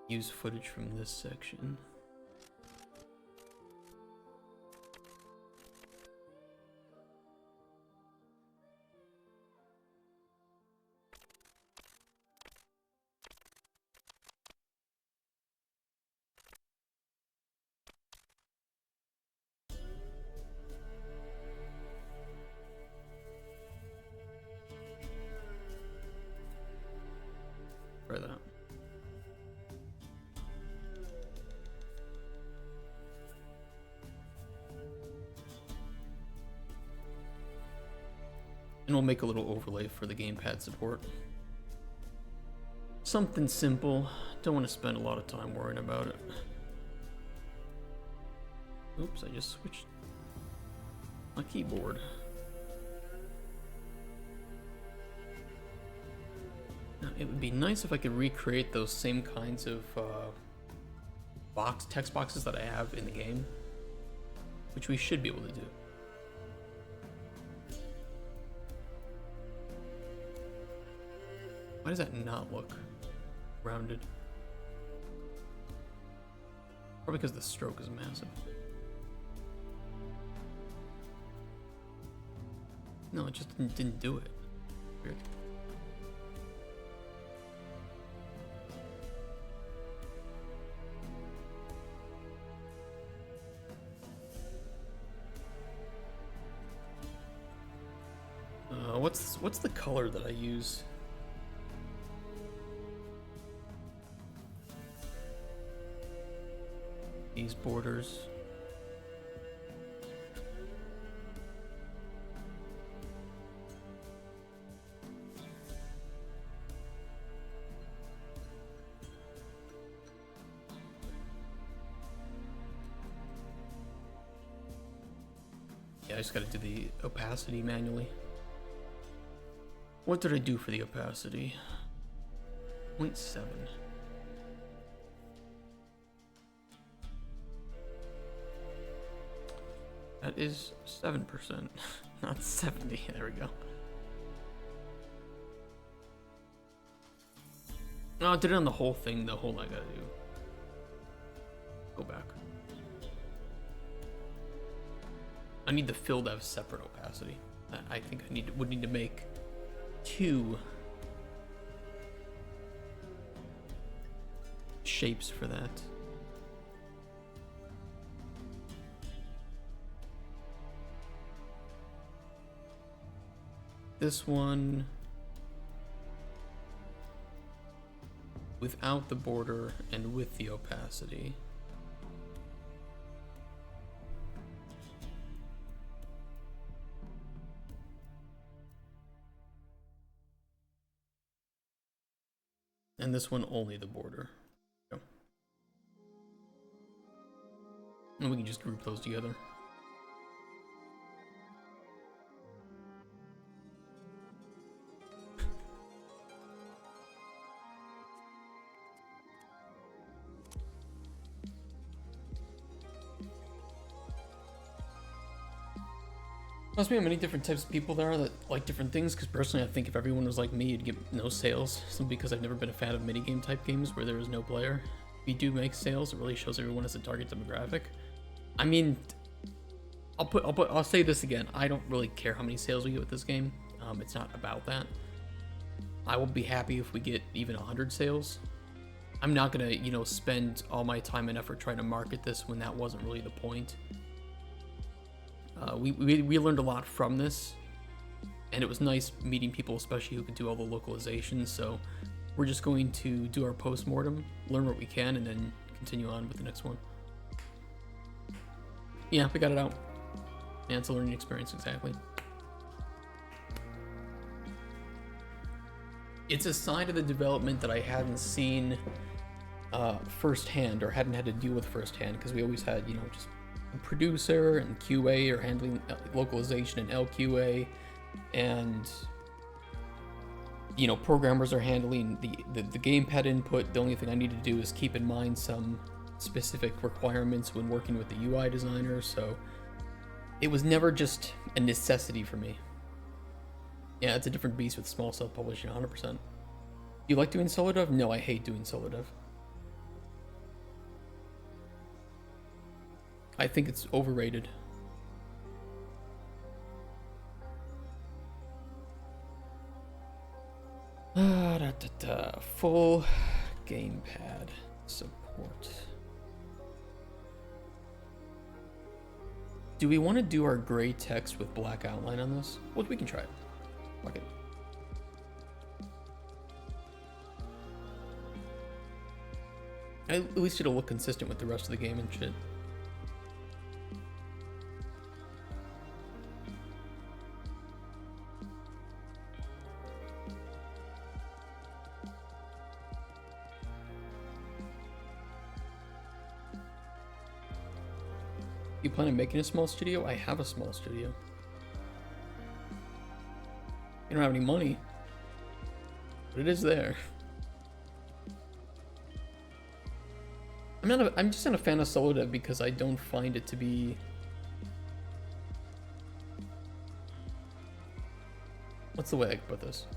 use footage from this section. Try that. And we'll make a little overlay for the gamepad support. Something simple. Don't want to spend a lot of time worrying about it. Oops, I just switched my keyboard. Now, it would be nice if I could recreate those same kinds of text boxes that I have in the game, which we should be able to do. Why does that not look rounded? Probably because the stroke is massive. No, it just didn't do it. Weird. What's the color that I use? These borders. Yeah, I just gotta do the opacity manually. What did I do for the opacity? 0.7. That is 7%, not 70. There we go. No, I did it on the whole thing, the whole I gotta do. Go back. I need the fill to have separate opacity. I think I would need to make 2 shapes for that. This one without the border and with the opacity. And this one only the border. Go. And we can just group those together. Must be how many different types of people there are that like different things, because personally I think if everyone was like me, you'd get no sales, simply because I've never been a fan of minigame type games where there is no player. If you do make sales, it really shows everyone as a target demographic. I mean, I'll say this again, I don't really care how many sales we get with this game. It's not about that. I will be happy if we get even 100 sales. I'm not gonna, you know, spend all my time and effort trying to market this when that wasn't really the point. We learned a lot from this, and it was nice meeting people, especially who could do all the localizations. So we're just going to do our post-mortem, learn what we can, and then continue on with the next one. Yeah, we got it out. Yeah, it's a learning experience, exactly. It's a side of the development that I hadn't seen firsthand, or hadn't had to deal with firsthand, because we always had, you know, just a producer and QA are handling localization and LQA, and you know, programmers are handling the gamepad input. The only thing I need to do is keep in mind some specific requirements when working with the UI designer, so it was never just a necessity for me. Yeah, it's a different beast with small self-publishing, 100%. You like doing solo dev? No, I hate doing solo dev. I think it's overrated. Full gamepad support. Do we want to do our gray text with black outline on this? Well, we can try it. Fuck it. At least it'll look consistent with the rest of the game and shit. You plan on making a small studio? I have a small studio. You don't have any money, but it is there. I'm just not a fan of solo dev because I don't find it to be... What's the way I can put this?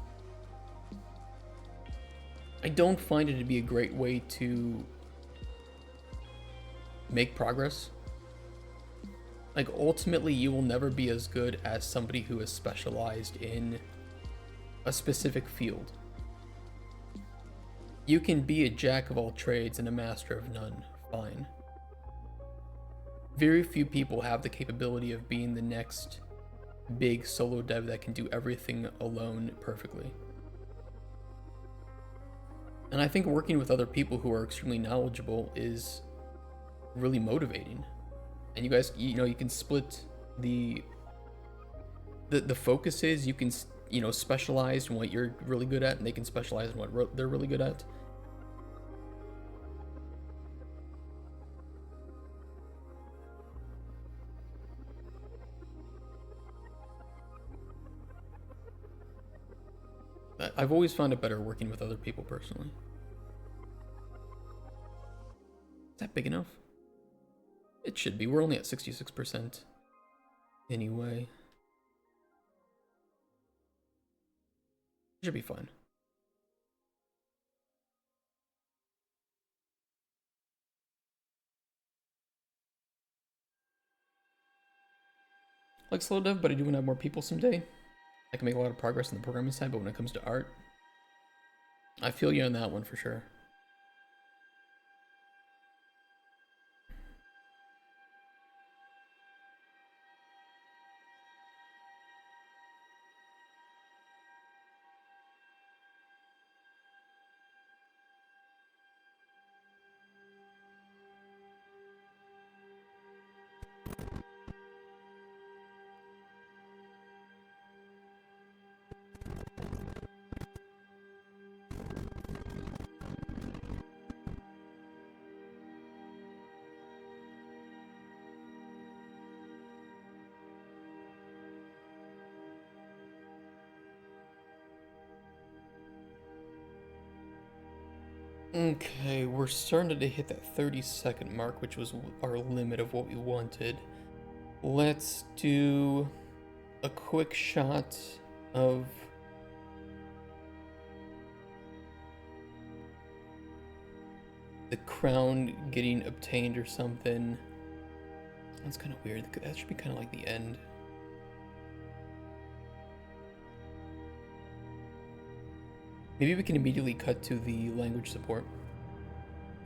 I don't find it to be a great way to make progress. Like, ultimately, you will never be as good as somebody who is specialized in a specific field. You can be a jack of all trades and a master of none, fine. Very few people have the capability of being the next big solo dev that can do everything alone perfectly. And I think working with other people who are extremely knowledgeable is really motivating. And you guys, you know, you can split the focuses. You can, you know, specialize in what you're really good at, and they can specialize in what they're really good at. I've always found it better working with other people personally. Is that big enough? It should be. We're only at 66% anyway. Should be fine. Like slow dev, but I do want to have more people someday. I can make a lot of progress on the programming side, but when it comes to art, I feel you on that one for sure. Okay, we're starting to hit that 30-second mark, which was our limit of what we wanted. Let's do a quick shot of the crown getting obtained or something. That's kind of weird. That should be kind of like the end. Maybe we can immediately cut to the language support.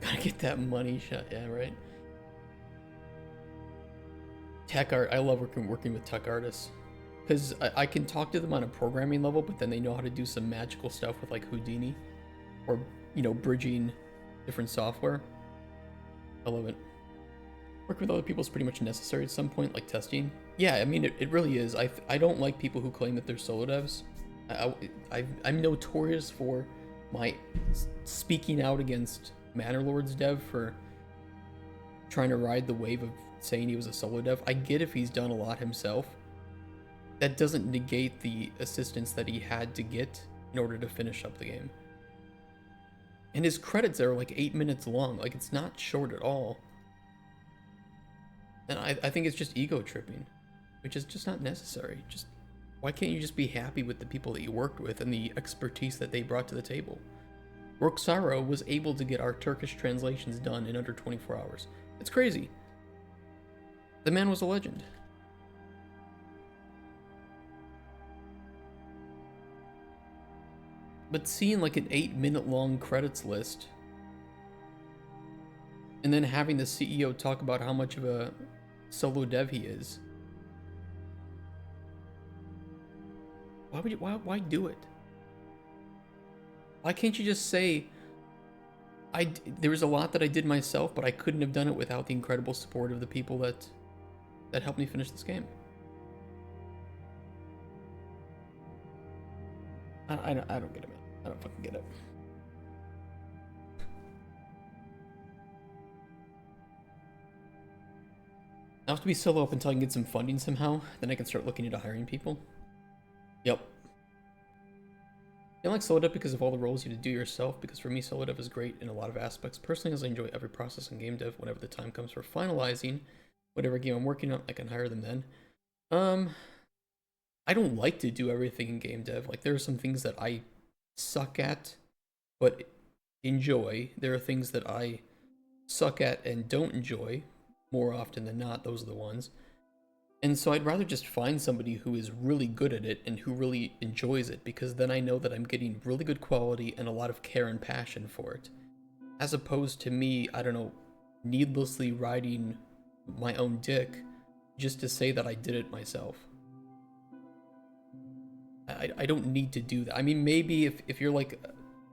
Gotta get that money shot, yeah, right? Tech art, I love working with tech artists. Because I can talk to them on a programming level, but then they know how to do some magical stuff with like Houdini. Or, you know, bridging different software. I love it. Working with other people is pretty much necessary at some point, like testing. Yeah, I mean, it really is. I don't like people who claim that they're solo devs. I'm notorious for my speaking out against Manor dev for trying to ride the wave of saying he was a solo dev. I get if he's done a lot himself. That doesn't negate the assistance that he had to get in order to finish up the game. And his credits are like 8 minutes long. Like, it's not short at all. And I think it's just ego tripping, which is just not necessary. Just, why can't you just be happy with the people that you worked with and the expertise that they brought to the table? Roxaro was able to get our Turkish translations done in under 24 hours. It's crazy. The man was a legend. But seeing like an 8-minute long credits list and then having the CEO talk about how much of a solo dev he is. Why do it? Why can't you just say, there was a lot that I did myself, but I couldn't have done it without the incredible support of the people that helped me finish this game. I don't get it, man. I don't fucking get it. I'll have to be solo up until I can get some funding somehow. Then I can start looking into hiring people. Yep. I like solo dev because of all the roles you have to do yourself, because for me solo dev is great in a lot of aspects. Personally, as I enjoy every process in game dev, whenever the time comes for finalizing whatever game I'm working on, I can hire them then. I don't like to do everything in game dev. Like, there are some things that I suck at, but enjoy. There are things that I suck at and don't enjoy. More often than not, those are the ones. And so I'd rather just find somebody who is really good at it and who really enjoys it, because then I know that I'm getting really good quality and a lot of care and passion for it. As opposed to me, I don't know, needlessly riding my own dick just to say that I did it myself. I don't need to do that. I mean, maybe if you're like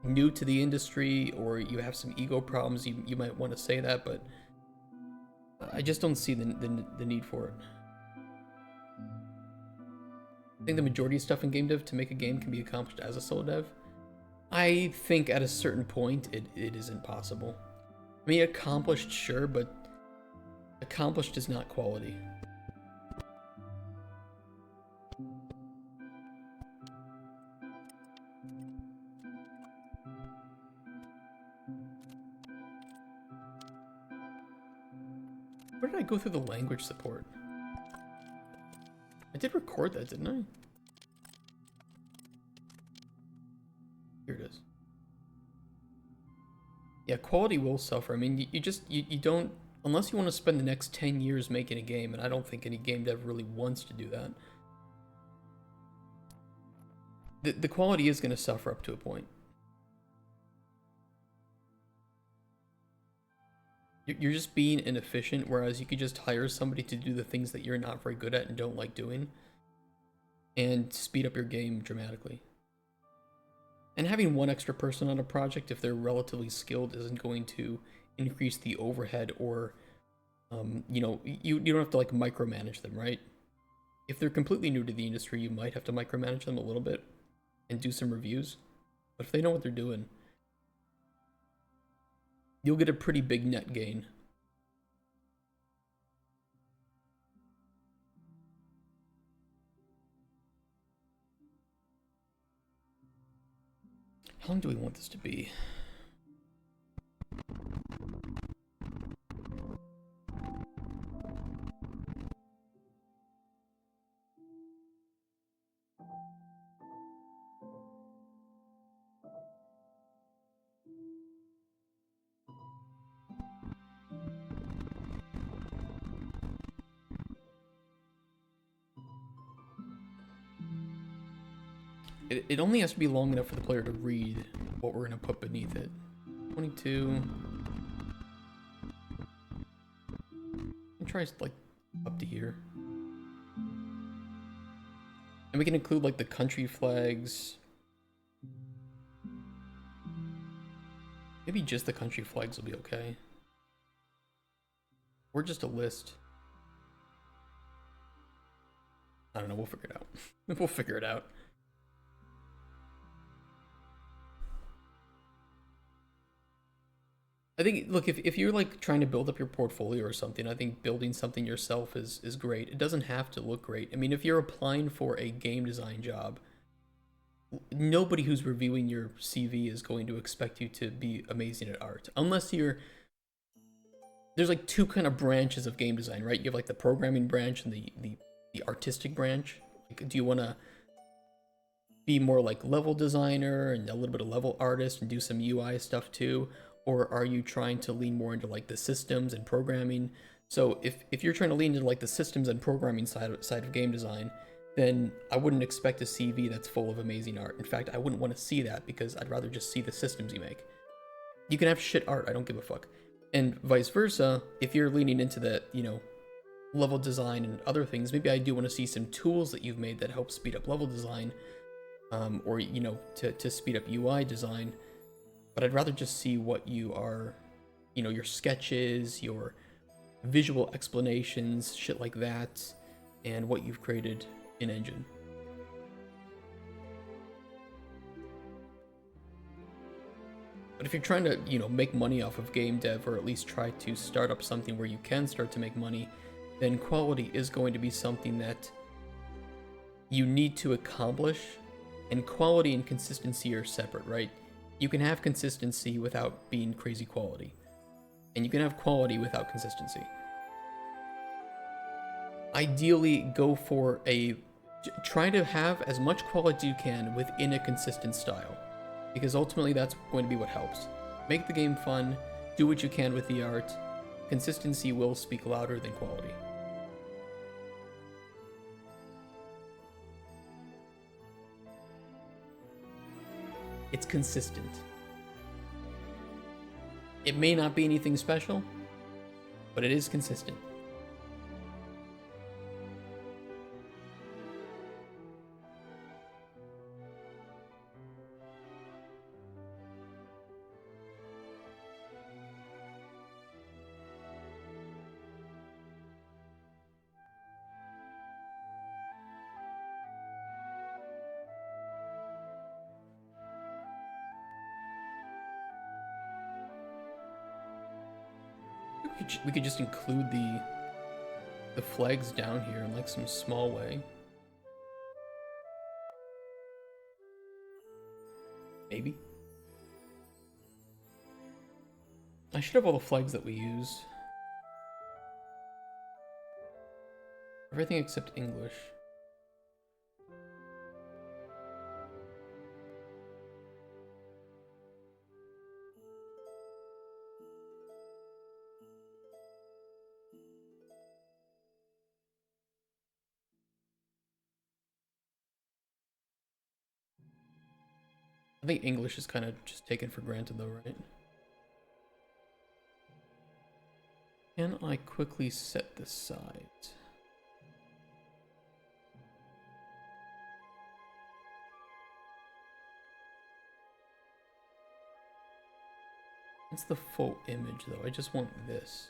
new to the industry or you have some ego problems, you might want to say that, but I just don't see the need for it. I think the majority of stuff in game dev to make a game can be accomplished as a solo dev. I think at a certain point it isn't possible. I mean, accomplished, sure, but accomplished is not quality. Where did I go through the language support? I did record that, didn't I? Here it is. Yeah, quality will suffer. I mean, you don't, unless you want to spend the next 10 years making a game, and I don't think any game dev really wants to do that. The quality is going to suffer up to a point. You're just being inefficient, whereas you could just hire somebody to do the things that you're not very good at and don't like doing, and speed up your game dramatically. And having one extra person on a project, if they're relatively skilled, isn't going to increase the overhead or, you know, you don't have to like micromanage them, right? If they're completely new to the industry, you might have to micromanage them a little bit and do some reviews. But if they know what they're doing, you'll get a pretty big net gain. How long do we want this to be? It only has to be long enough for the player to read what we're going to put beneath it. 22. And try like up to here. And we can include like the country flags. Maybe just the country flags will be okay. Or just a list. I don't know, we'll figure it out. We'll figure it out. I think, look, if you're like trying to build up your portfolio or something, I think building something yourself is great. It doesn't have to look great. I mean, if you're applying for a game design job, nobody who's reviewing your CV is going to expect you to be amazing at art. Unless there's like two kind of branches of game design, right? You have like the programming branch and the artistic branch. Like, do you want to be more like level designer and a little bit of level artist and do some UI stuff too? Or are you trying to lean more into like the systems and programming? So if you're trying to lean into like the systems and programming side of game design, then I wouldn't expect a CV that's full of amazing art. In fact, I wouldn't want to see that because I'd rather just see the systems you make. You can have shit art, I don't give a fuck. And vice versa, if you're leaning into the, level design and other things, maybe I do want to see some tools that you've made that help speed up level design, or, to speed up UI design. But I'd rather just see what you are, your sketches, your visual explanations, shit like that, and what you've created in Engine. But if you're trying to, make money off of game dev, or at least try to start up something where you can start to make money, then quality is going to be something that you need to accomplish, and quality and consistency are separate, right? You can have consistency without being crazy quality, and you can have quality without consistency. Ideally, go for try to have as much quality as you can within a consistent style, because ultimately that's going to be what helps. Make the game fun, do what you can with the art. Consistency will speak louder than quality. It's consistent. It may not be anything special, but it is consistent. We could just include the flags down here in like some small way. Maybe. I should have all the flags that we use. Everything except English. I think English is kind of just taken for granted though, right? Can I quickly set this aside? It's the full image though, I just want this.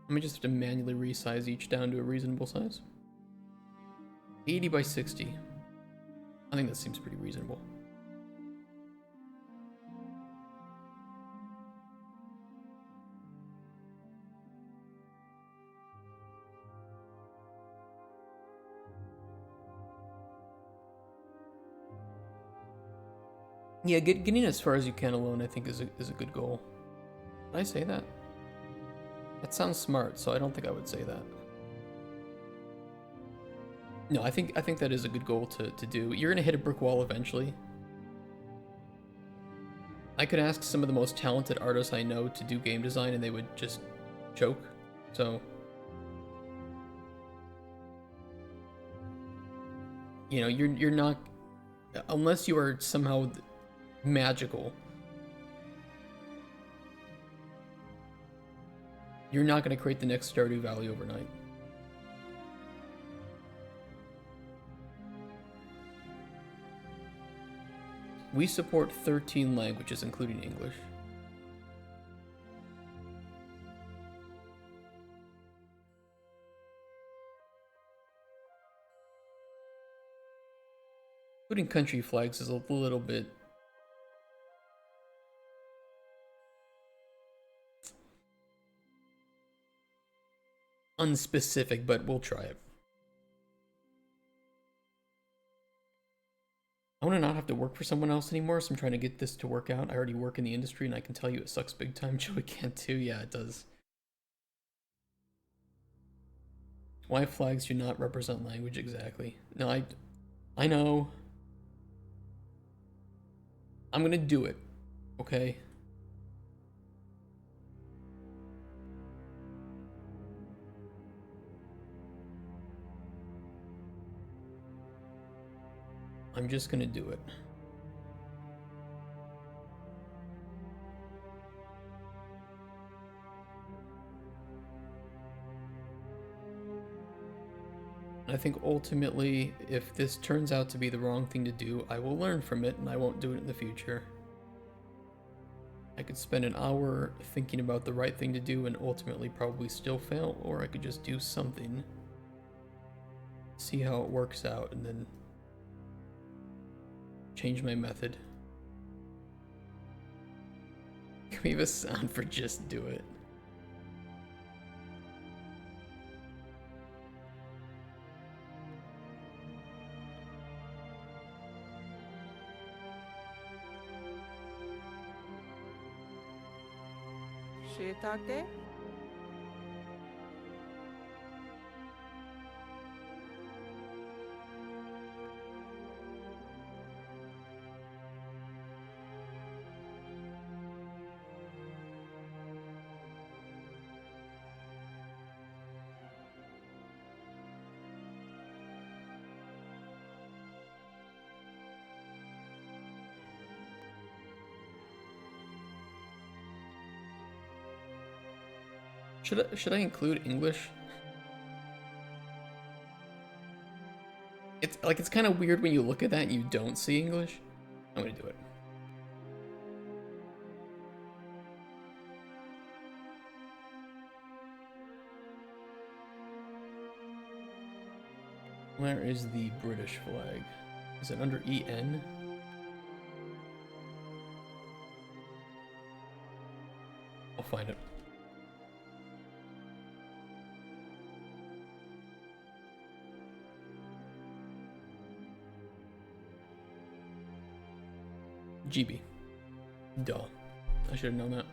Let me just have to manually resize each down to a reasonable size. 80 by 60. I think that seems pretty reasonable. Yeah, getting as far as you can alone, I think, is a good goal. Did I say that? That sounds smart, so I don't think I would say that. No, I think that is a good goal to do. You're gonna hit a brick wall eventually. I could ask some of the most talented artists I know to do game design and they would just choke. So, you're not, unless you are somehow magical, you're not going to create the next Stardew Valley overnight. We support 13 languages, including English. Including country flags is a little bit unspecific, but we'll try it. I want to not have to work for someone else anymore, so I'm trying to get this to work out. I already work in the industry, and I can tell you it sucks big time. Joey can't too. Yeah, it does. Why flags do not represent language exactly? No, I know. I'm gonna do it, okay? I'm just gonna do it. I think ultimately, if this turns out to be the wrong thing to do, I will learn from it and I won't do it in the future. I could spend an hour thinking about the right thing to do and ultimately probably still fail, or I could just do something, see how it works out, and then change my method. Can we have a sound for just do it?
Shiitake?
Should I include English? It's kind of weird when you look at that and you don't see English. I'm gonna do it. Where is the British flag? Is it under EN? I'll find it. GB. Duh. I should have known that.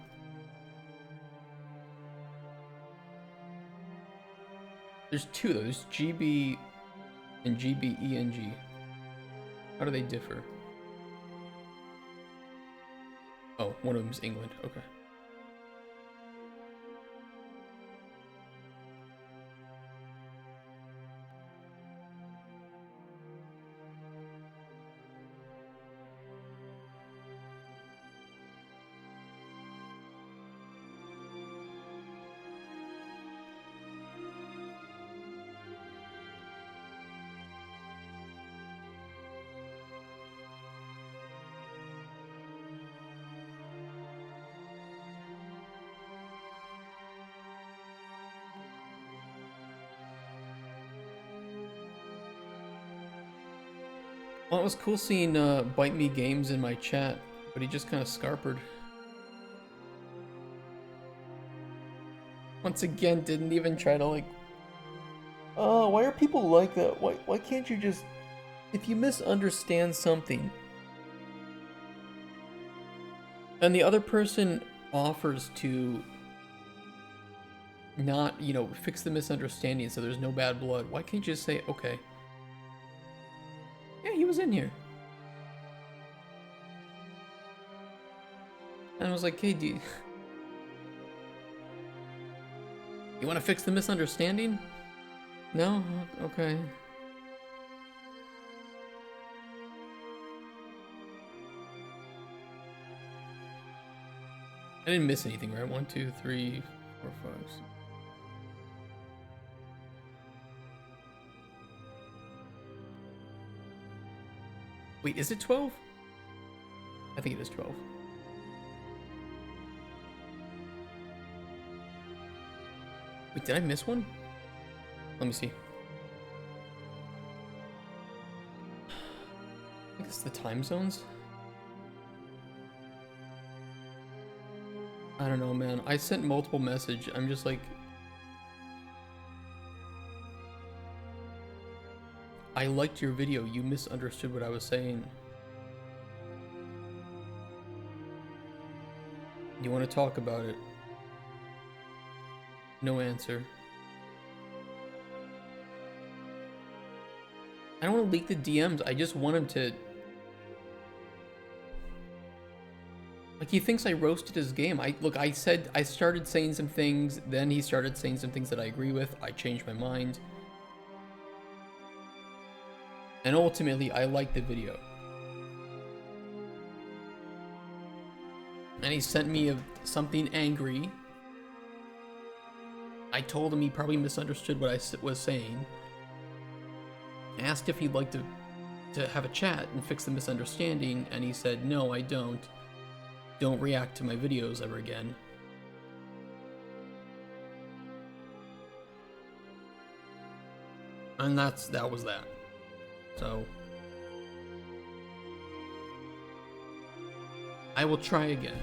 There's two though. There's GB and GBENG. How do they differ? Oh, one of them's England. Okay. Well, it was cool seeing Bite Me Games in my chat, but he just kind of scarpered. Once again, didn't even try to like... Oh, why are people like that? Why can't you just... If you misunderstand something, and the other person offers to not, you know, fix the misunderstanding so there's no bad blood, why can't you just say, okay, yeah, he was in here. And I was like, hey, do you want to fix the misunderstanding? No? Okay. I didn't miss anything, right? 1, 2, 3, 4, 5, 6. Wait, is it 12? I think it is 12. Wait, did I miss one? Let me see. I think it's the time zones. I don't know, man. I sent multiple messages. I'm just like... I liked your video. You misunderstood what I was saying. You want to talk about it? No answer. I don't want to leak the DMs. I just want him to... Like, he thinks I roasted his game. I said I started saying some things, then he started saying some things that I agree with. I changed my mind. And ultimately, I liked the video. And he sent me something angry. I told him he probably misunderstood what I was saying. I asked if he'd like to have a chat and fix the misunderstanding, and he said, no, I don't. Don't react to my videos ever again. And that was that. So I will try again.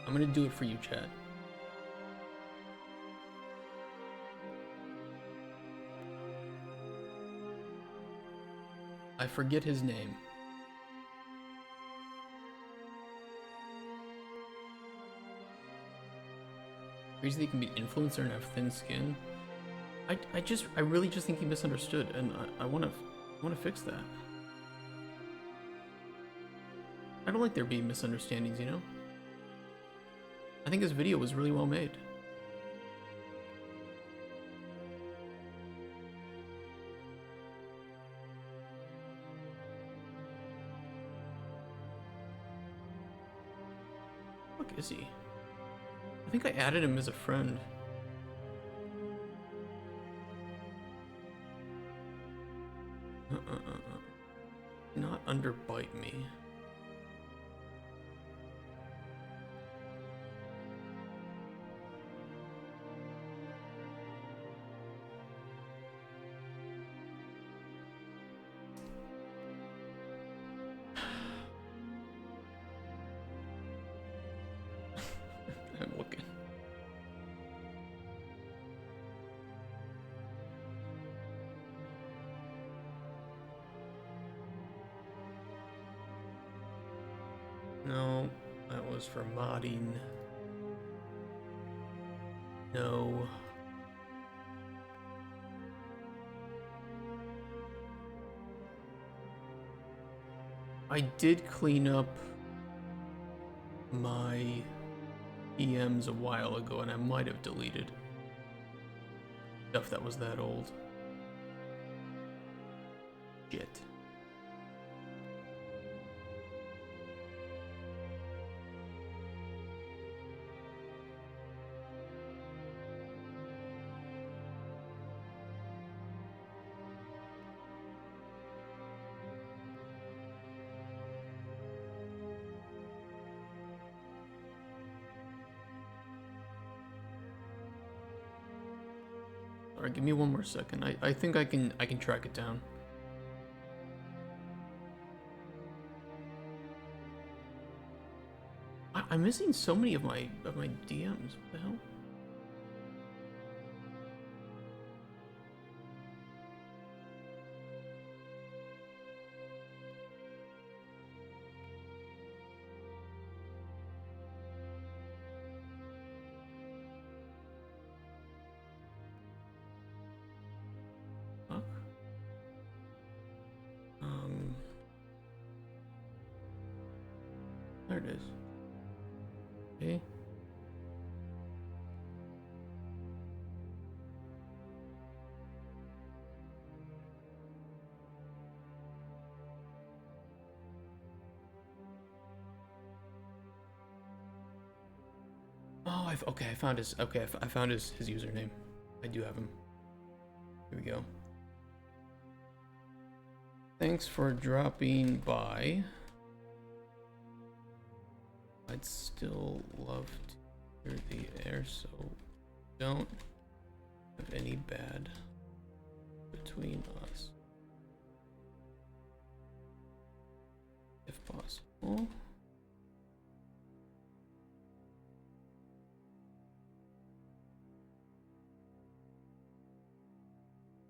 I'm gonna do it for you, Chad. I forget his name. Crazy that he can be an influencer and have thin skin. I really just think he misunderstood, and I wanna fix that. I don't like there being misunderstandings, you know? I think his video was really well made. What is he? I think I added him as a friend. Not underbite me. I'm looking. No, that was for modding. No. I did clean up my EMs a while ago, and I might have deleted stuff that was that old. Shit. Alright, give me one more second. I think I can track it down. I'm missing so many of my DMs. What the hell? Fuck. There it is. Okay. Oh, I found his. Okay, I found his username. I do have him. Here we go. Thanks for dropping by. I'd still love to hear the air, so don't have any bad between us. If possible.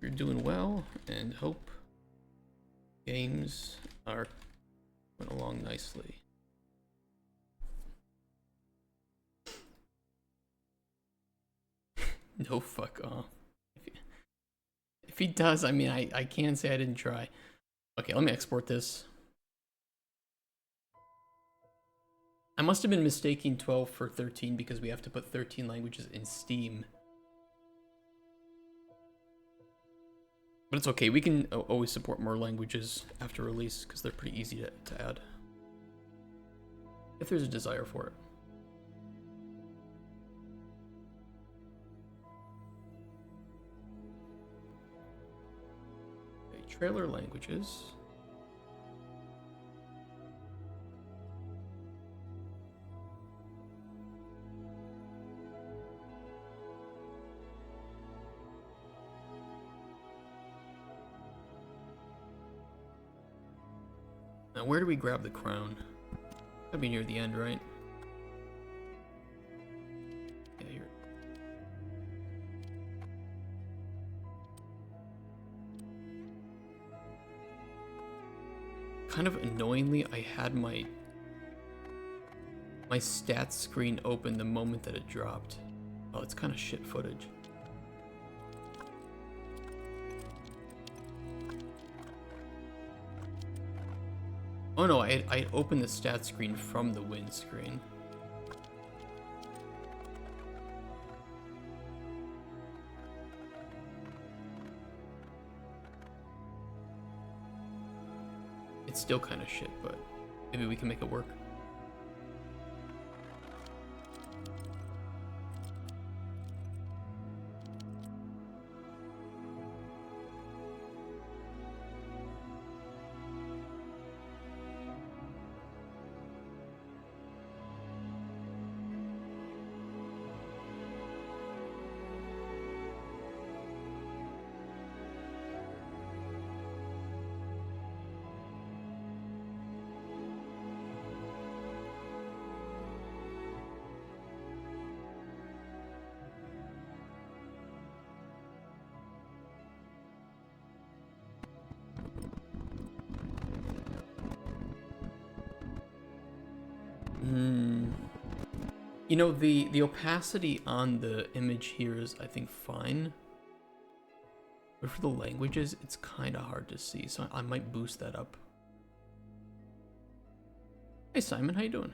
You're doing well, and hope games are going along nicely. No, fuck off. If he does, I mean, I can't say I didn't try. Okay, let me export this. I must have been mistaking 12 for 13 because we have to put 13 languages in Steam. But it's okay, we can always support more languages after release because they're pretty easy to add. If there's a desire for it. Okay, trailer languages. Now, where do we grab the crown? That'd be near the end, right? Yeah, here. Kind of annoyingly, I had my stats screen open the moment that it dropped. Oh, it's kind of shit footage. Oh no, I opened the stat screen from the win screen. It's still kind of shit, but maybe we can make it work. You know, the opacity on the image here is, I think, fine. But for the languages, it's kind of hard to see, so I might boost that up. Hey Simon, how you doing?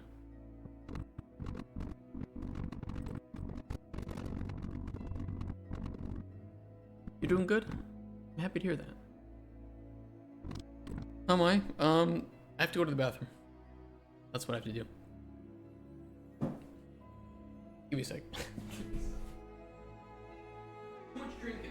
You doing good? I'm happy to hear that. How am I? I have to go to the bathroom. That's what I have to do. Give me a sec. Too much drinking.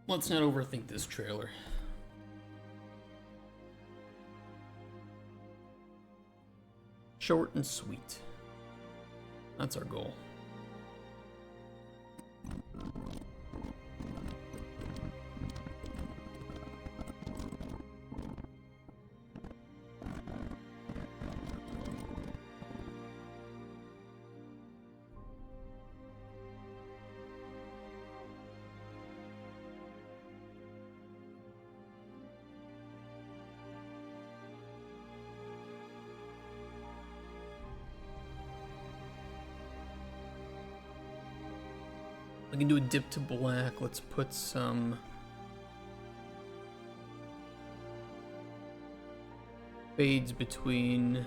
Let's not overthink this trailer. Short and sweet. That's our goal. We can do a dip to black. Let's put some fades between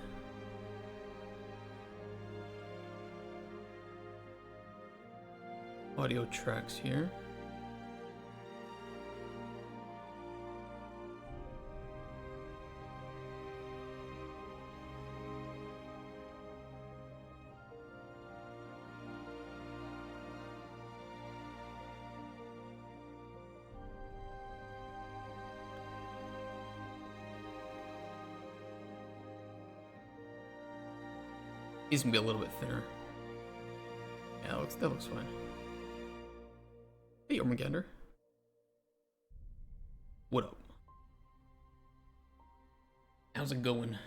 audio tracks here. He's gonna be a little bit thinner. Yeah, that looks fine. Hey, Armageddon. What up? How's it going?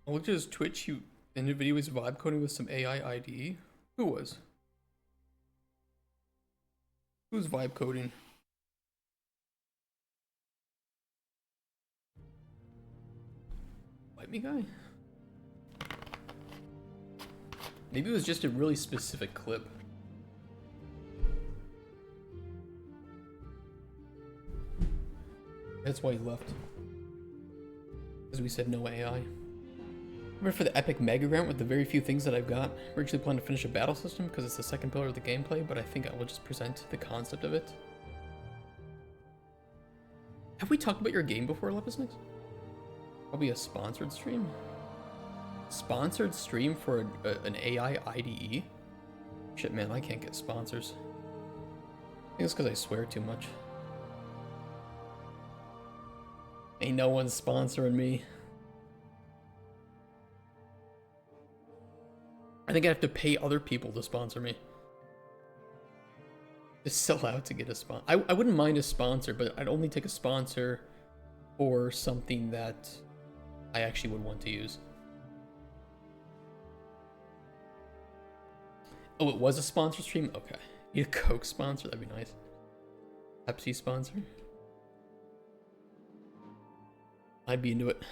I looked at his Twitch, he ended the video was vibe coding with some AI IDE. Who was? Who's vibe coding? White me guy? Maybe it was just a really specific clip. That's why he left. Because we said no AI. Remember for the epic mega grant with the very few things that I've got? Originally planned to finish a battle system because it's the second pillar of the gameplay, but I think I will just present the concept of it. Have we talked about your game before, Lepisnix? Probably a sponsored stream? Sponsored stream for an AI IDE? Shit, man, I can't get sponsors. I think it's because I swear too much. Ain't no one sponsoring me. I think I have to pay other people to sponsor me. Just sell out to get a sponsor. I wouldn't mind a sponsor, but I'd only take a sponsor for something that I actually would want to use. Oh, it was a sponsor stream? Okay. You a Coke sponsor? That'd be nice. Pepsi sponsor? I'd be into it.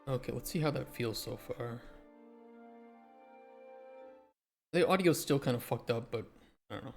Okay, let's see how that feels so far. The audio's still kind of fucked up, but I don't know.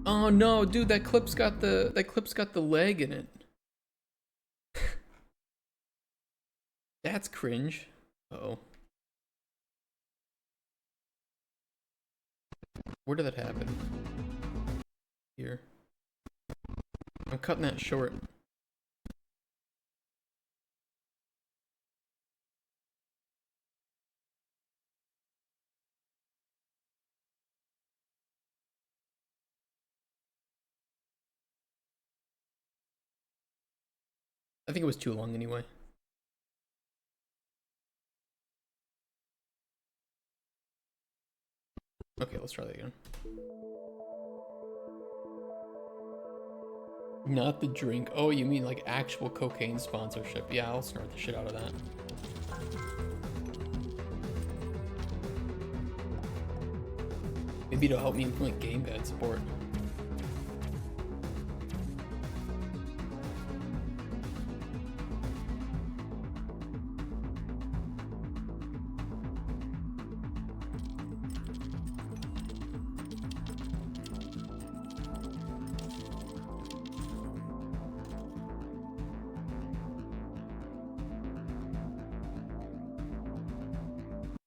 Oh no, dude, that clip's got the leg in it. That's cringe. Uh-oh. Where did that happen? Here. I'm cutting that short. I think it was too long anyway. Okay, let's try that again. Not the drink. Oh, you mean like actual cocaine sponsorship. Yeah, I'll snort the shit out of that. Maybe it'll help me implement gamepad support.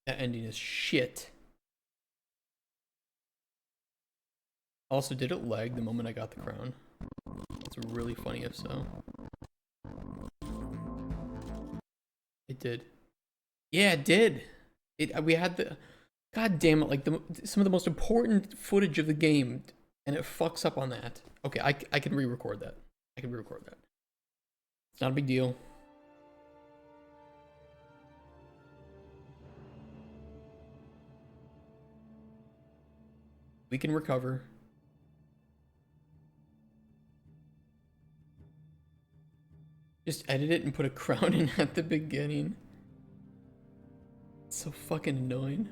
That ending is shit. Also, did it lag the moment I got the crown? It's really funny if so. It did. Yeah, it did. We had the... God damn it, like some of the most important footage of the game, and it fucks up on that. Okay, I can re-record that. I can re-record that. It's not a big deal. We can recover. Just edit it and put a crown in at the beginning. It's so fucking annoying.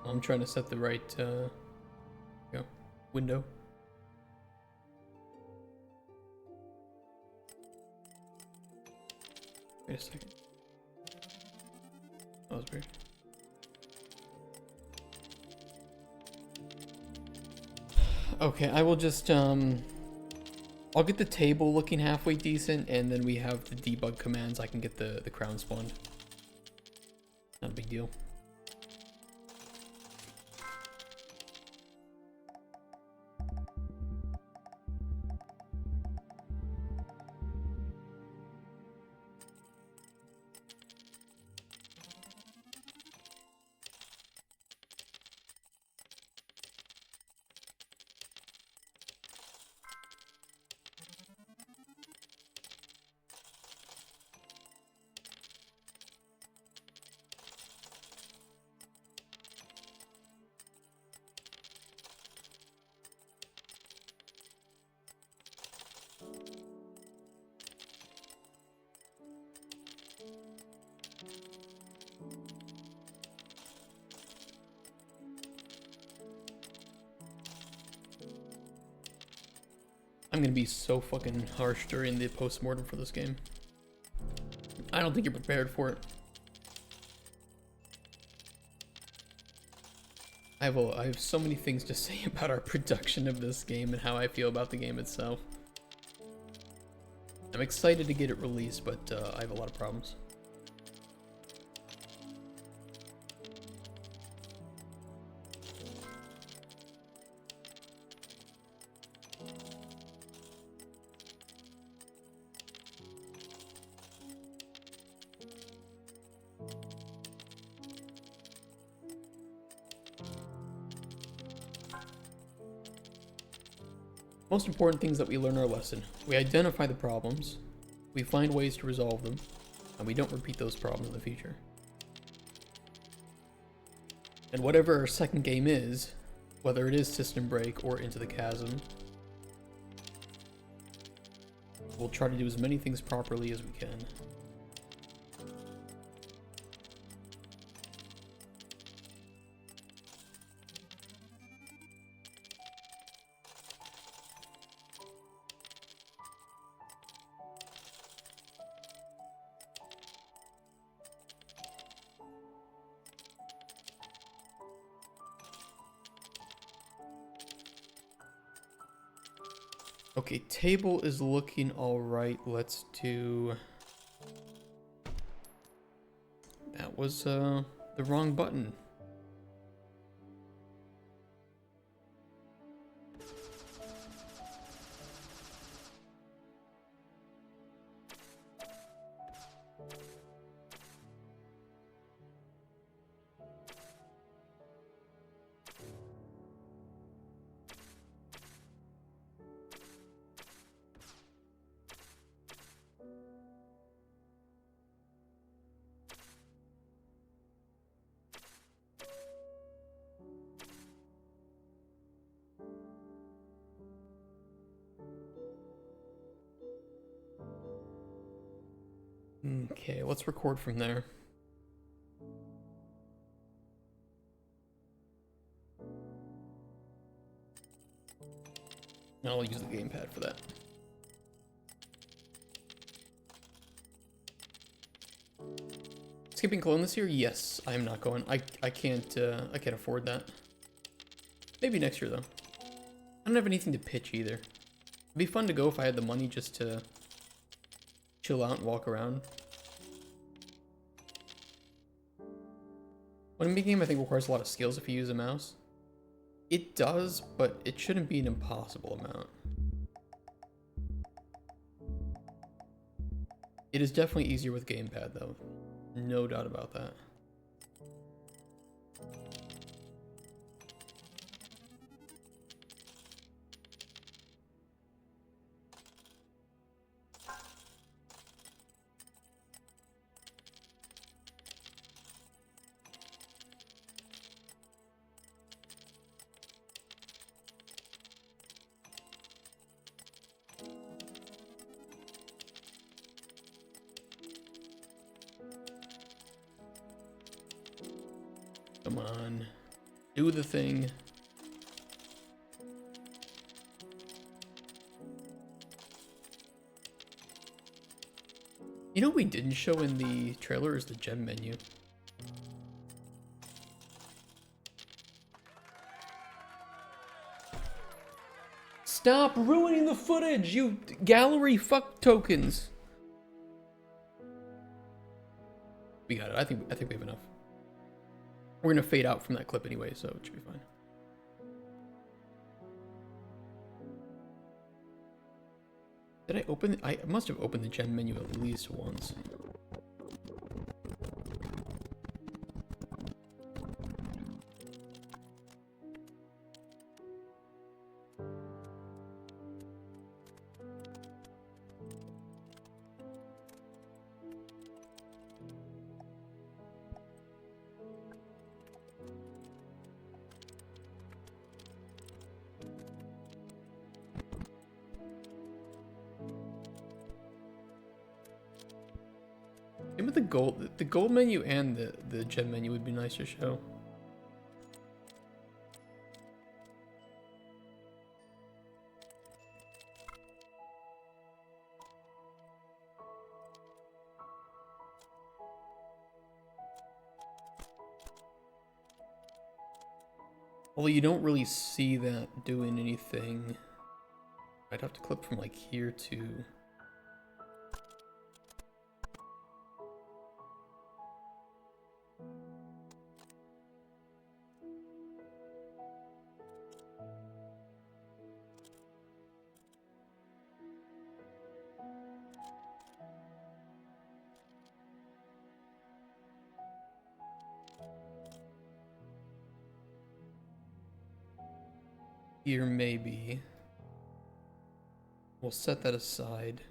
I'm trying to set the right window. Wait a second. That was weird. Okay, I will just I'll get the table looking halfway decent, and then we have the debug commands. I can get the crown spawned. Not a big deal. I'm gonna be so fucking harsh during the post-mortem for this game. I don't think you're prepared for it. I have so many things to say about our production of this game and how I feel about the game itself. I'm excited to get it released, but I have a lot of problems. Most important things that we learn our lesson. We identify the problems, we find ways to resolve them, and we don't repeat those problems in the future. And whatever our second game is, whether it is System Break or Into the Chasm, we'll try to do as many things properly as we can. Okay, table is looking alright. Let's do... That was the wrong button. Okay, let's record from there. And I'll use the gamepad for that. Skipping Cologne this year? Yes, I am not going. I can't afford that. Maybe next year though. I don't have anything to pitch either. It'd be fun to go if I had the money just to chill out and walk around. When a game I think requires a lot of skills if you use a mouse. It does, but it shouldn't be an impossible amount. It is definitely easier with gamepad though. No doubt about that. Come on. Do the thing. You know what we didn't show in the trailer is the gem menu. Stop ruining the footage, you gallery fuck tokens. We got it. I think we have enough. We're gonna fade out from that clip anyway, so it should be fine. Did I open? I must have opened the gem menu at least once. Same with the gold menu and the gem menu would be nice to show. Although you don't really see that doing anything. I'd have to clip from like here to... Here maybe. We'll set that aside.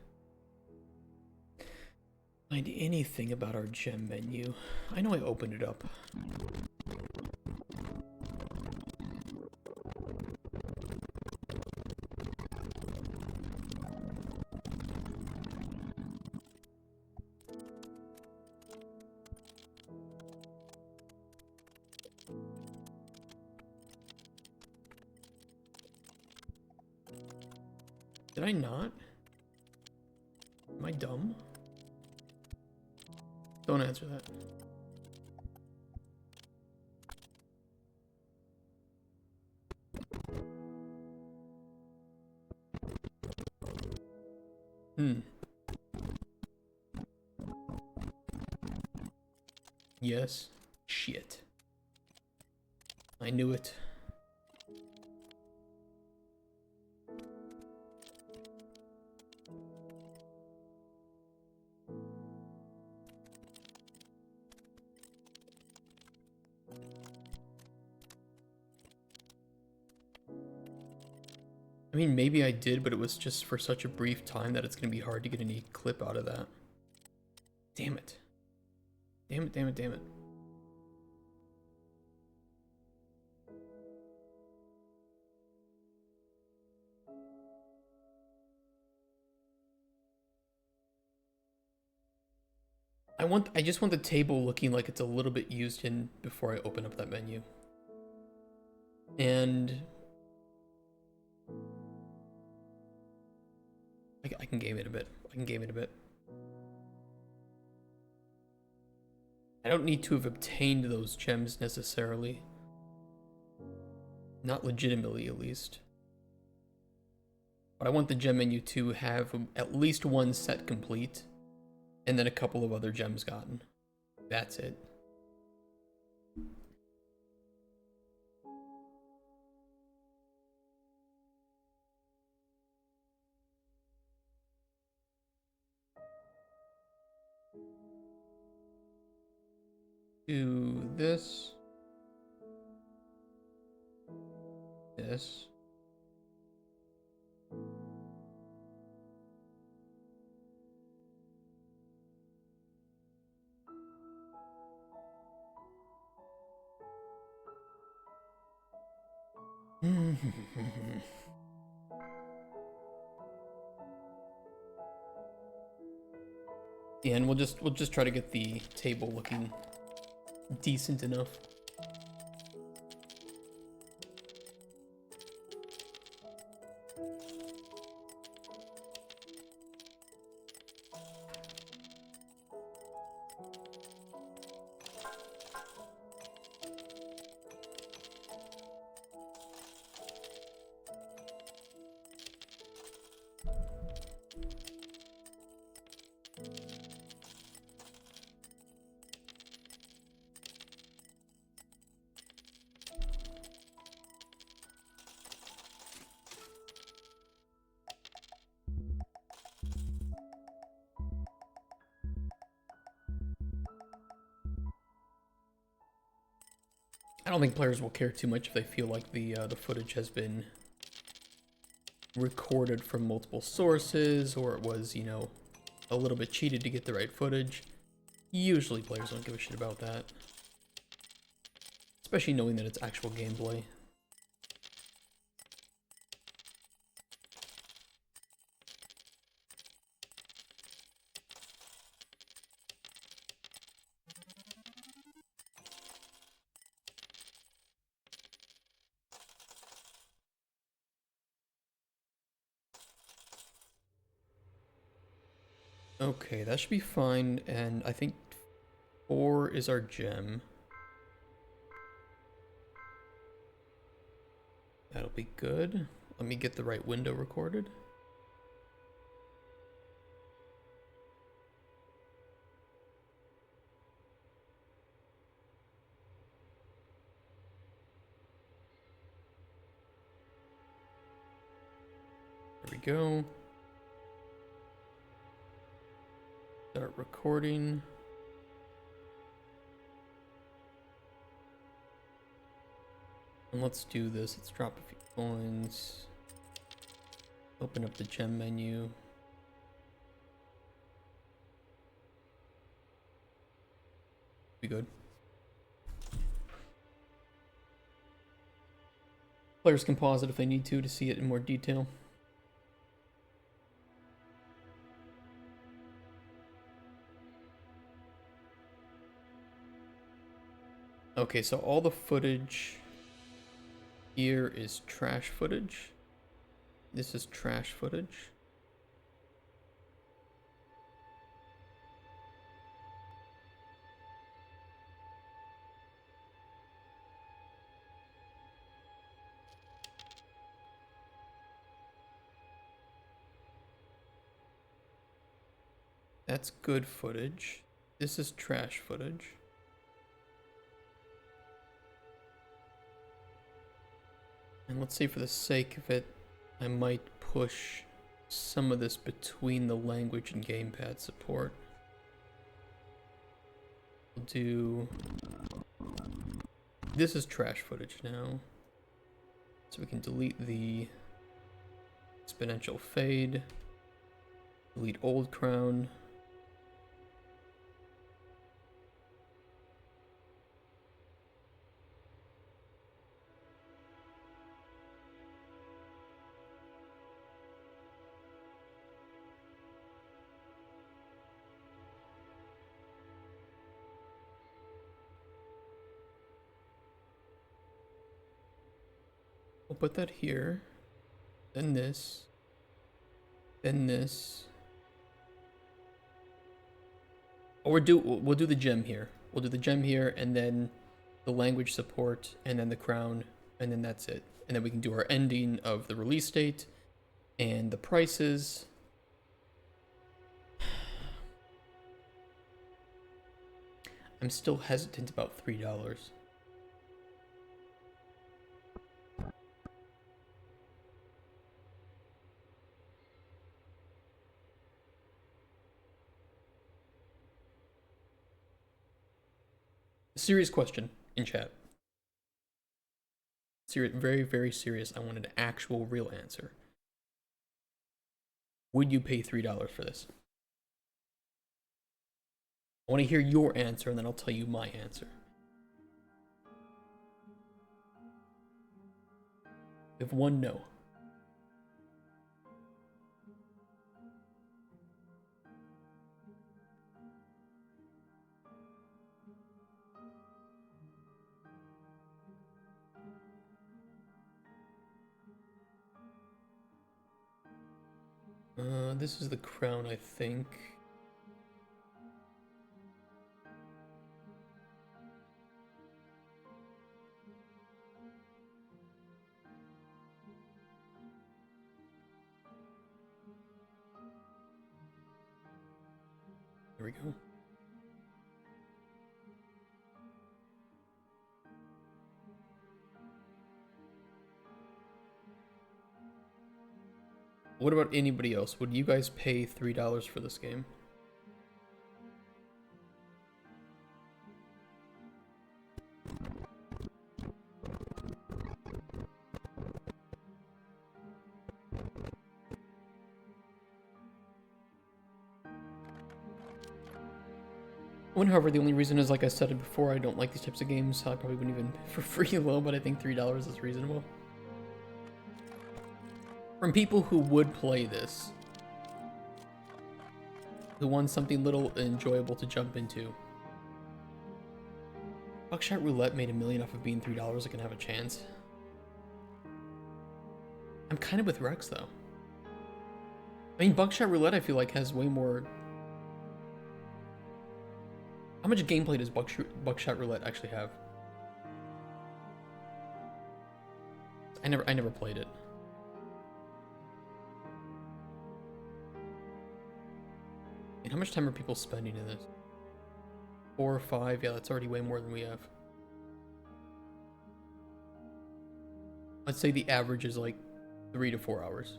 Find anything about our gem menu. I know I opened it up. Did I not? Am I dumb? Don't answer that. Yes. Shit. I knew it. I mean, maybe I did, but it was just for such a brief time that it's going to be hard to get any clip out of that. Damn it. Damn it, damn it, damn it. I just want the table looking like it's a little bit used in before I open up that menu. And I can game it a bit. I can game it a bit. I don't need to have obtained those gems necessarily. Not legitimately, at least. But I want the gem menu to have at least one set complete, and then a couple of other gems gotten. That's it. Do this. This. Yeah, and we'll just try to get the table looking decent enough. I don't think players will care too much if they feel like the footage has been recorded from multiple sources, or it was, you know, a little bit cheated to get the right footage. Usually players don't give a shit about that. Especially knowing that it's actual gameplay. Okay, that should be fine, and I think 4 is our gem. That'll be good. Let me get the right window recorded. There we go. Start recording. And let's do this. Let's drop a few coins. Open up the gem menu. Be good. Players can pause it if they need to see it in more detail. Okay, so all the footage here is trash footage. This is trash footage. That's good footage. This is trash footage. And let's say for the sake of it, I might push some of this between the language and gamepad support. We'll do... This is trash footage now. So we can delete the exponential fade. Delete old crown. put that here, then this, then this. Or we'll do the gem here. We'll do the gem here, and then the language support, and then the crown, and then that's it. And then we can do our ending of the release date and the prices. I'm still hesitant about $3. Serious question in chat. Serious, very, very serious. I want an actual real answer. Would you pay $3 for this? I want to hear your answer, and then I'll tell you my answer. We have one no. This is the crown, I think. There we go. What about anybody else? Would you guys pay $3 for this game? When, however, the only reason is, like I said it before, I don't like these types of games. I probably wouldn't even for free low, but I think $3 is reasonable. From people who would play this, who want something little enjoyable to jump into. Buckshot Roulette made $1 million off of being $3. I can have a chance. I'm kind of with Rex though. I mean, Buckshot Roulette I feel like has way more. How much gameplay does Buckshot Roulette actually have? I never played it. And how much time are people spending in this? 4 or 5? Yeah, that's already way more than we have. Let's say the average is like 3 to 4 hours.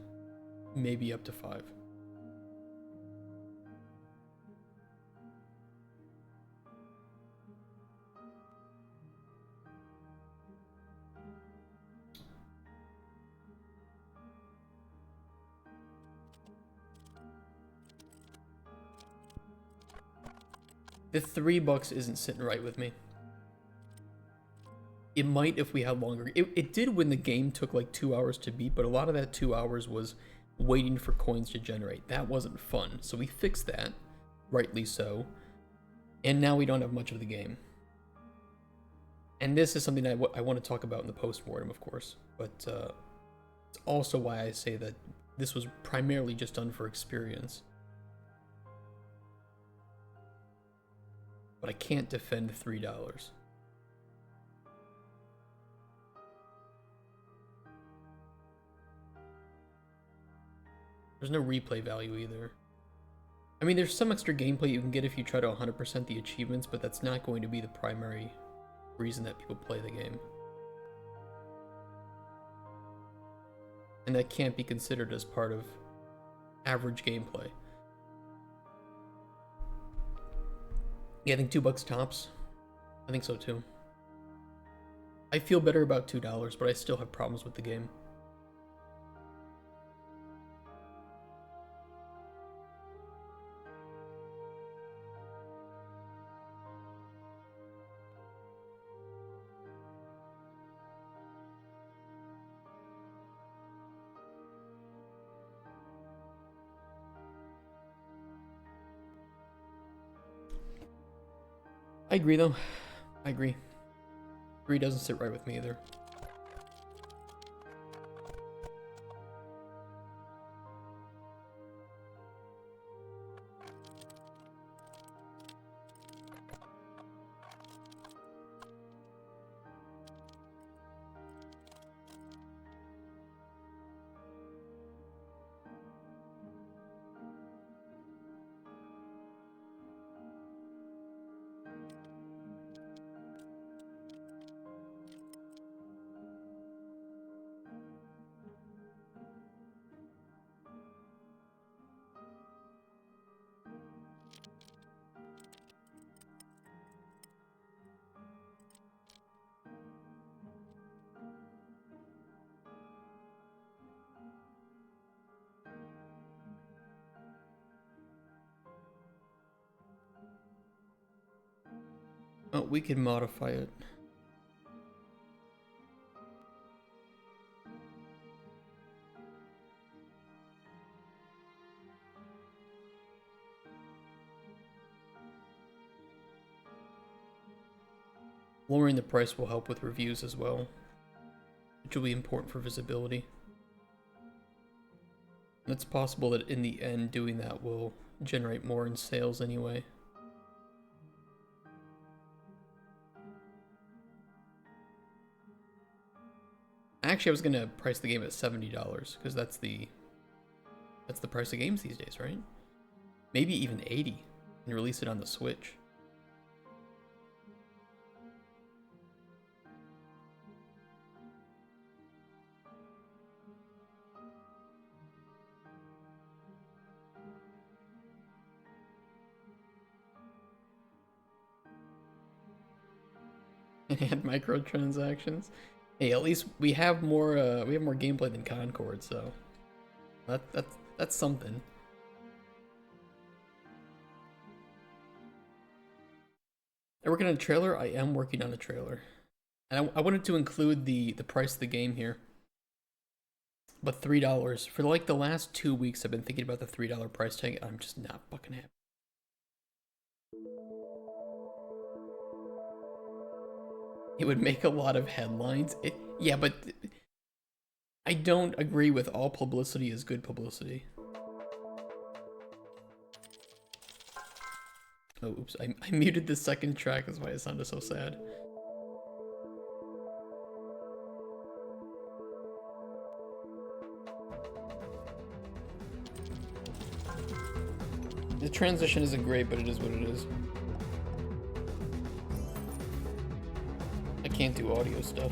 Maybe up to 5. The $3 isn't sitting right with me. It might if we had longer. It did when the game took like 2 hours to beat, but a lot of that 2 hours was waiting for coins to generate. That wasn't fun. So we fixed that, rightly so. And now we don't have much of the game. And this is something I want to talk about in the post-mortem, of course. But it's also why I say that this was primarily just done for experience. But I can't defend $3. There's no replay value either. I mean, there's some extra gameplay you can get if you try to 100% the achievements, but that's not going to be the primary reason that people play the game. And that can't be considered as part of average gameplay. Yeah, I think $2 tops. I think so too. I feel better about $2, but I still have problems with the game. I agree though. I agree. 3 doesn't sit right with me either. Oh, we can modify it. Lowering the price will help with reviews as well, which will be important for visibility. And it's possible that in the end doing that will generate more in sales anyway. Actually, I was gonna price the game at $70 because that's the price of games these days, right? Maybe even $80 and release it on the Switch. And microtransactions. Hey, at least we have more gameplay than Concord, so that's something. Are we working on a trailer? I am working on a trailer. And I wanted to include the price of the game here. But $3. For like the last 2 weeks I've been thinking about the $3 price tag and I'm just not fucking happy. It would make a lot of headlines. Yeah, but I don't agree with all publicity is good publicity. Oh, oops. I muted the second track. That's why it sounded so sad. The transition isn't great, but it is what it is. I can't do audio stuff.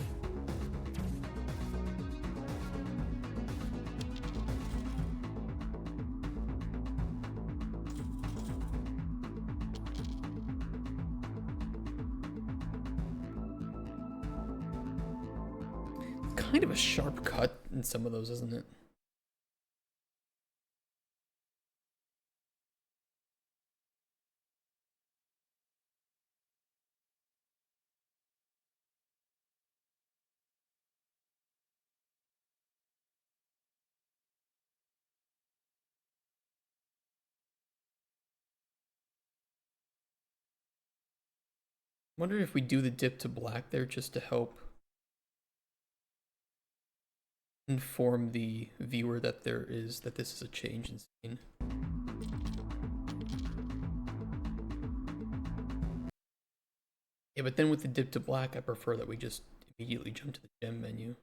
Kind of a sharp cut in some of those, isn't it? Wonder if we do the dip to black there just to help inform the viewer that this is a change in scene. Yeah, but then with the dip to black, I prefer that we just immediately jump to the gem menu.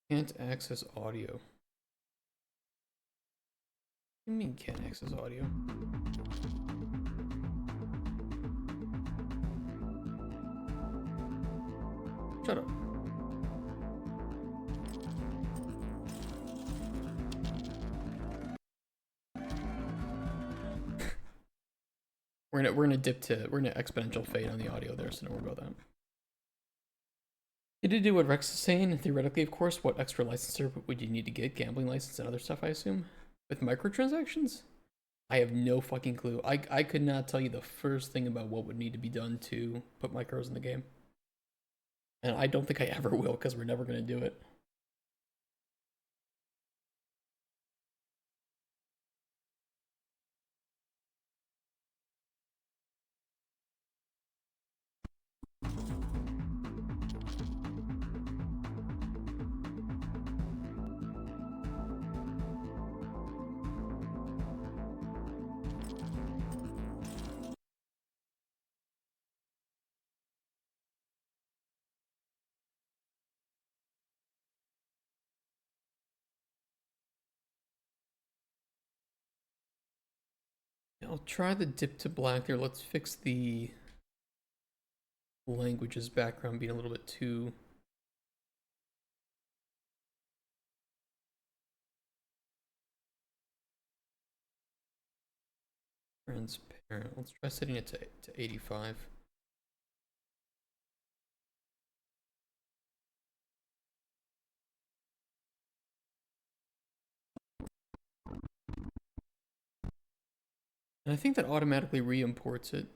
Can't access audio. What do you mean can't access audio? Shut up. We're gonna exponential fade on the audio there, so don't worry about that. You did do what Rex is saying. Theoretically, of course, what extra licensor would you need to get? Gambling license and other stuff, I assume? With microtransactions? I have no fucking clue. I could not tell you the first thing about what would need to be done to put micros in the game. And I don't think I ever will, because we're never going to do it. I'll try the dip to black there. Let's fix the languages background being a little bit too transparent. Let's try setting it to 85. And I think that automatically re-imports it.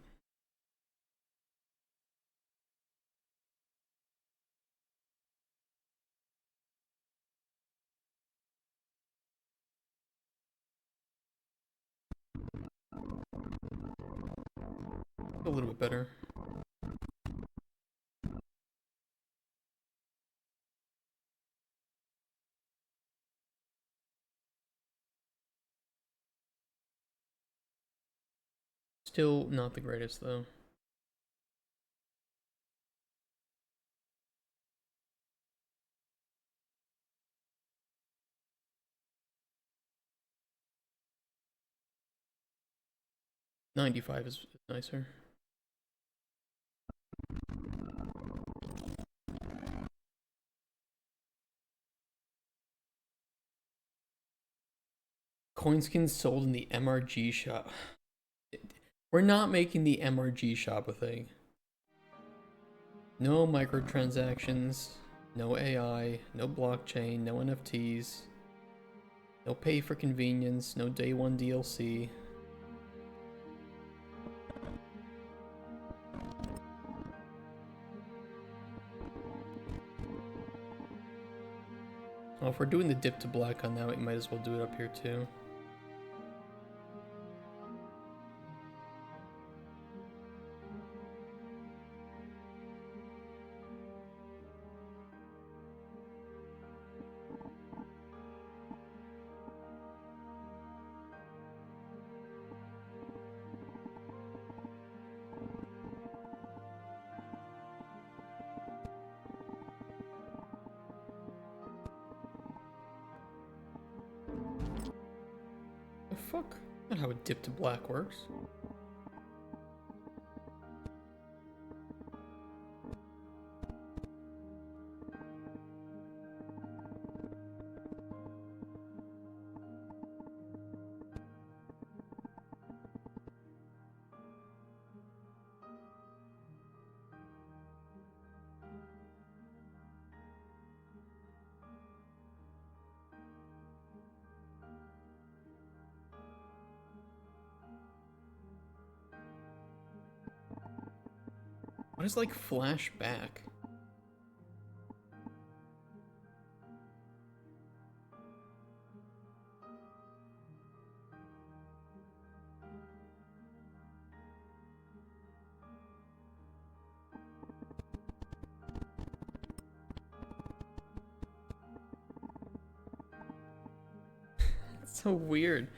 A little bit better. Still not the greatest though. $95 is nicer. Coin skins sold in the MRG shop. We're not making the MRG shop a thing. No microtransactions, no AI, no blockchain, no NFTs, no pay for convenience, no day one DLC. Well, if we're doing the dip to black on that, we might as well do it up here too. The fuck? Not how a dip to black works. What is like flashback? It's so weird.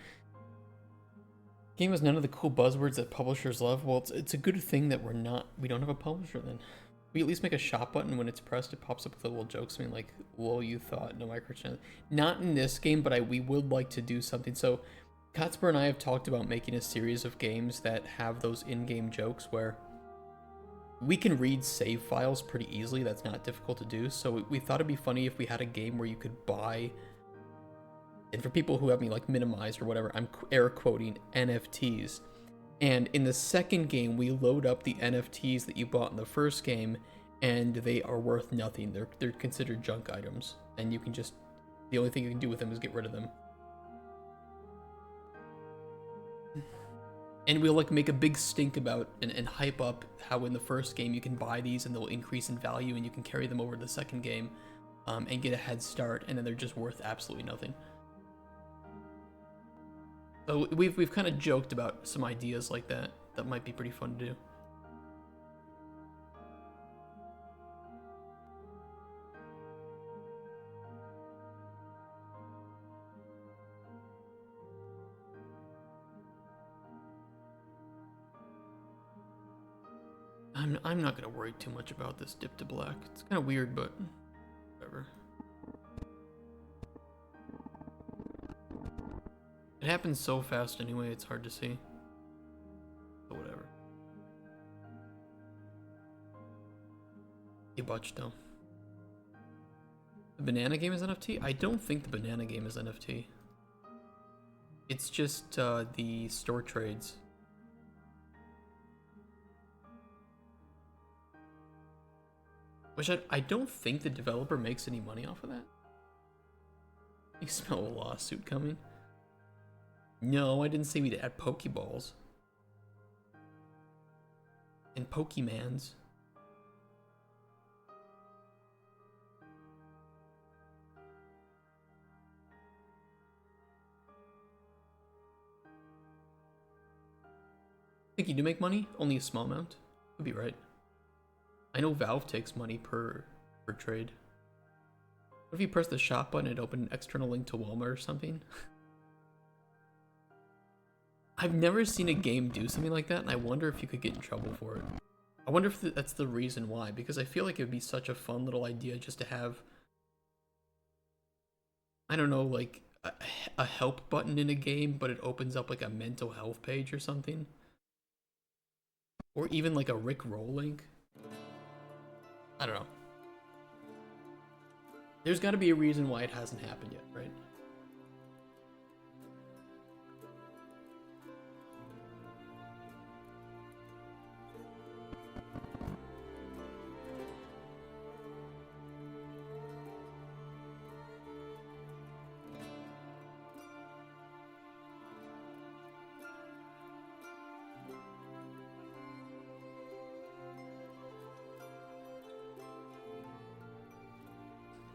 Game has none of the cool buzzwords that publishers love. Well, it's a good thing that we don't have a publisher then. We at least make a shop button when it's pressed, it pops up with a little joke, something like, whoa, you thought, no microtransaction. Not in this game, but we would like to do something. So Kotspur and I have talked about making a series of games that have those in-game jokes where we can read save files pretty easily. That's not difficult to do. So we thought it'd be funny if we had a game where you could buy, and for people who have me like minimized or whatever, I'm air quoting NFTs. And in the second game, we load up the NFTs that you bought in the first game, and they are worth nothing. They're considered junk items, and you can just, the only thing you can do with them is get rid of them. And we'll like make a big stink about and hype up how in the first game you can buy these and they'll increase in value, and you can carry them over to the second game and get a head start, and then they're just worth absolutely nothing. So we've kind of joked about some ideas like that might be pretty fun to do. I'm not gonna worry too much about this dip to black. It's kind of weird, but whatever. It happens so fast anyway, it's hard to see. butch though. The banana game is NFT? I don't think the banana game is NFT. It's just the store trades. Which I don't think the developer makes any money off of that. You smell a lawsuit coming. No, I didn't say we'd add Pokeballs. And Pokemans. I think you do make money, only a small amount. Could be right. I know Valve takes money per trade. What if you press the shop button and open an external link to Walmart or something? I've never seen a game do something like that, and I wonder if you could get in trouble for it. I wonder if that's the reason why, because I feel like it would be such a fun little idea just to have, I don't know, like a help button in a game, but it opens up like a mental health page or something. Or even like a Rickroll link. I don't know. There's got to be a reason why it hasn't happened yet, right?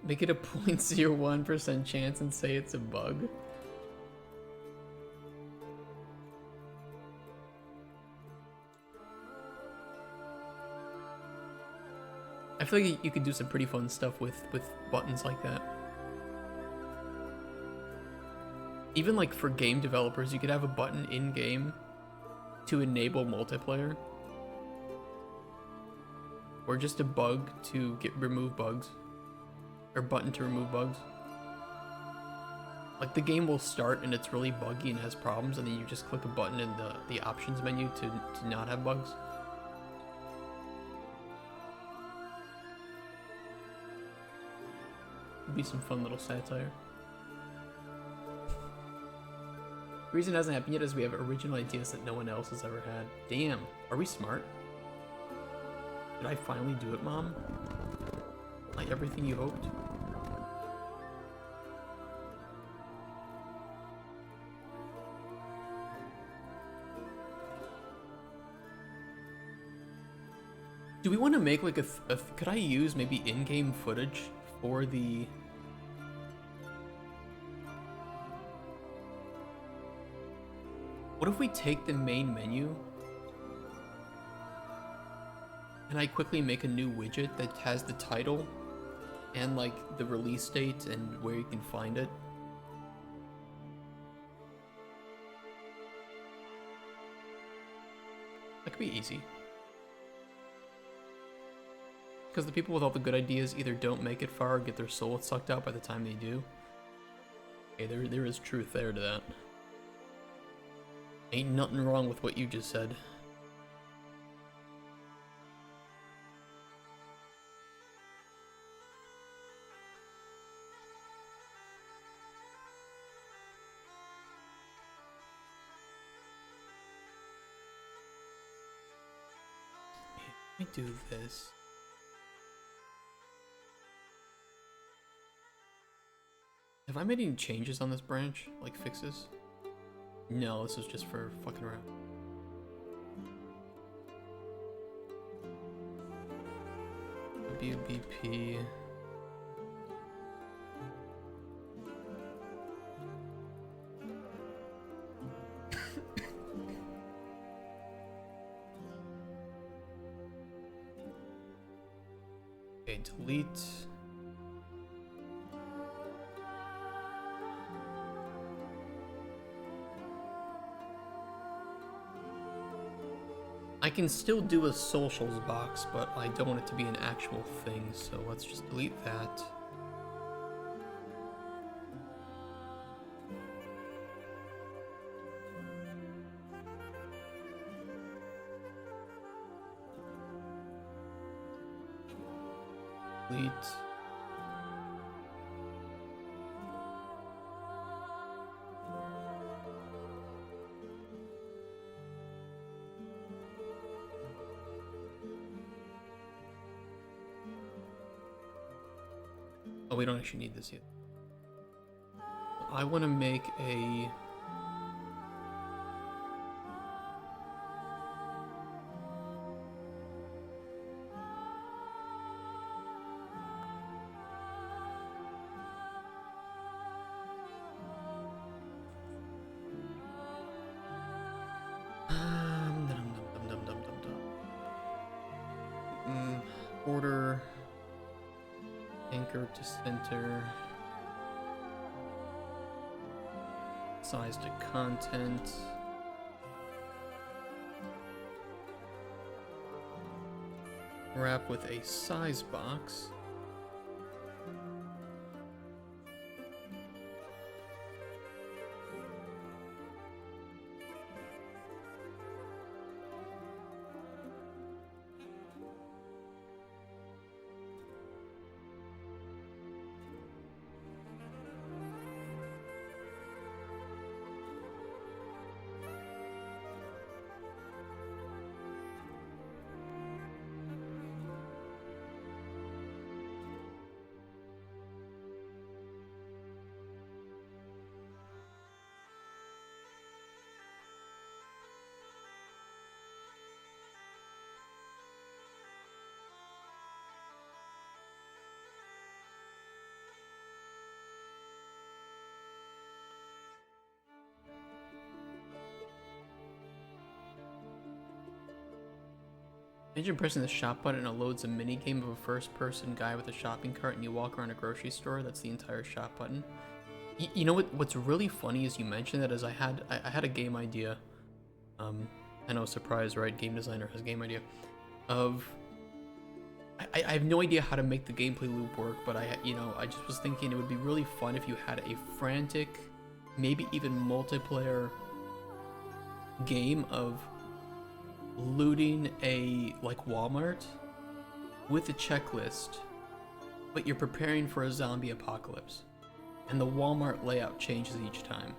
Make it a 0.01% chance and say it's a bug. I feel like you could do some pretty fun stuff with buttons like that. Even like for game developers, you could have a button in-game to enable multiplayer. Or just a bug to remove bugs. Or button to remove bugs. Like the game will start and it's really buggy and has problems, and then you just click a button in the options menu to not have bugs. Would be some fun little satire. The reason it hasn't happened yet is we have original ideas that no one else has ever had. Damn, are we smart? Did I finally do it, Mom? Like everything you hoped? Do we want to make like could I use maybe in-game footage for the... What if we take the main menu and I quickly make a new widget that has the title and like the release date and where you can find it? That could be easy. Because the people with all the good ideas either don't make it far or get their soul sucked out by the time they do. Okay, there is truth there to that. Ain't nothing wrong with what you just said. Let me do this. Have I made any changes on this branch? Like fixes? No, this is just for fucking around. WBP. Okay, delete. I can still do a socials box, but I don't want it to be an actual thing, so let's just delete that. Complete. Oh, we don't actually need this yet. I want to make a... Order, anchor to center, size to content, wrap with a size box. Imagine pressing the shop button and it loads a mini game of a first-person guy with a shopping cart and you walk around a grocery store. That's the entire shop button. You know what's really funny is you mentioned that, is I had a game idea. I know, surprise, right? Game designer has a game idea of... I have no idea how to make the gameplay loop work, but I just was thinking it would be really fun if you had a frantic, maybe even multiplayer game of looting a Walmart with a checklist, but you're preparing for a zombie apocalypse, and the Walmart layout changes each time.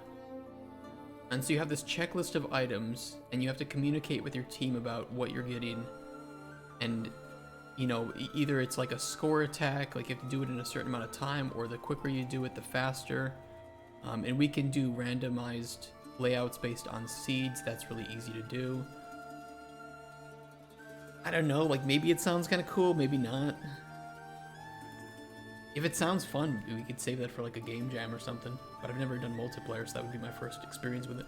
And so you have this checklist of items, and you have to communicate with your team about what you're getting, and either it's like a score attack, like you have to do it in a certain amount of time, or the quicker you do it, the faster. And we can do randomized layouts based on seeds. That's really easy to do. I don't know, maybe it sounds kind of cool, maybe not. If it sounds fun, we could save that for a game jam or something. But I've never done multiplayer, so that would be my first experience with it.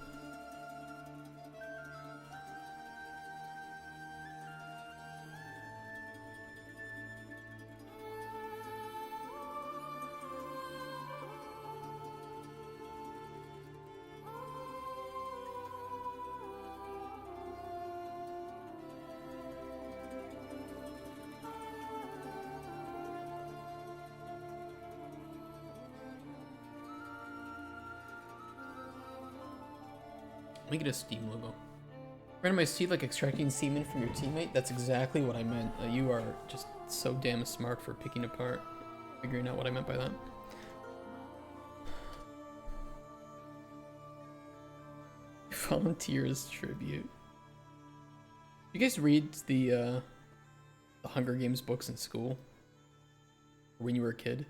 Make it a Steam logo. Randomize seed like extracting semen from your teammate? That's exactly what I meant. You are just so damn smart for picking apart, figuring out what I meant by that. Volunteers tribute. You guys read the Hunger Games books in school? Or when you were a kid?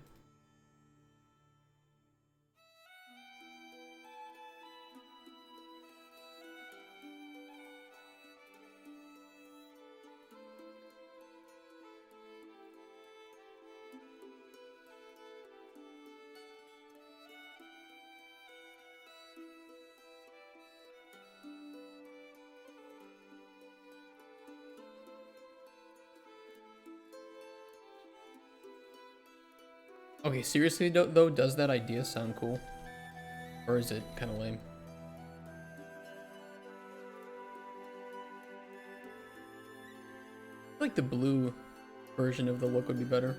Okay, seriously though, does that idea sound cool? Or is it kind of lame? I feel like the blue version of the look would be better.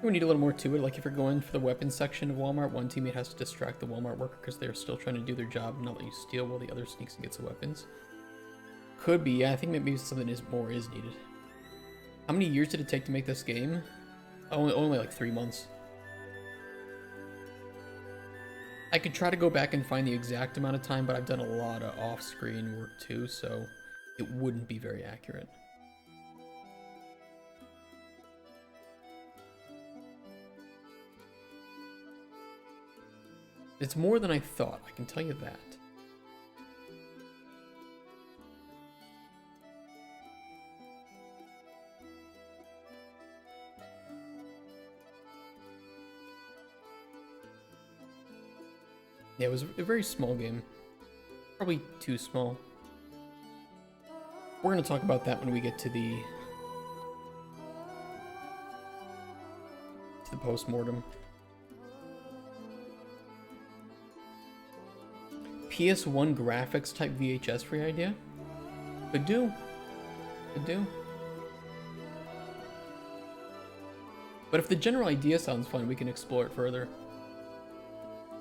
We need a little more to it, like if you're going for the weapons section of Walmart, one teammate has to distract the Walmart worker because they're still trying to do their job and not let you steal while the other sneaks and gets the weapons. Could be, yeah, I think maybe something is needed. How many years did it take to make this game? Only like 3 months. I could try to go back and find the exact amount of time, but I've done a lot of off-screen work too, so it wouldn't be very accurate. It's more than I thought, I can tell you that. Yeah, it was a very small game. Probably too small. We're going to talk about that when we get to the post-mortem. PS1 graphics type VHS free idea? Could do. Could do. But if the general idea sounds fun, we can explore it further.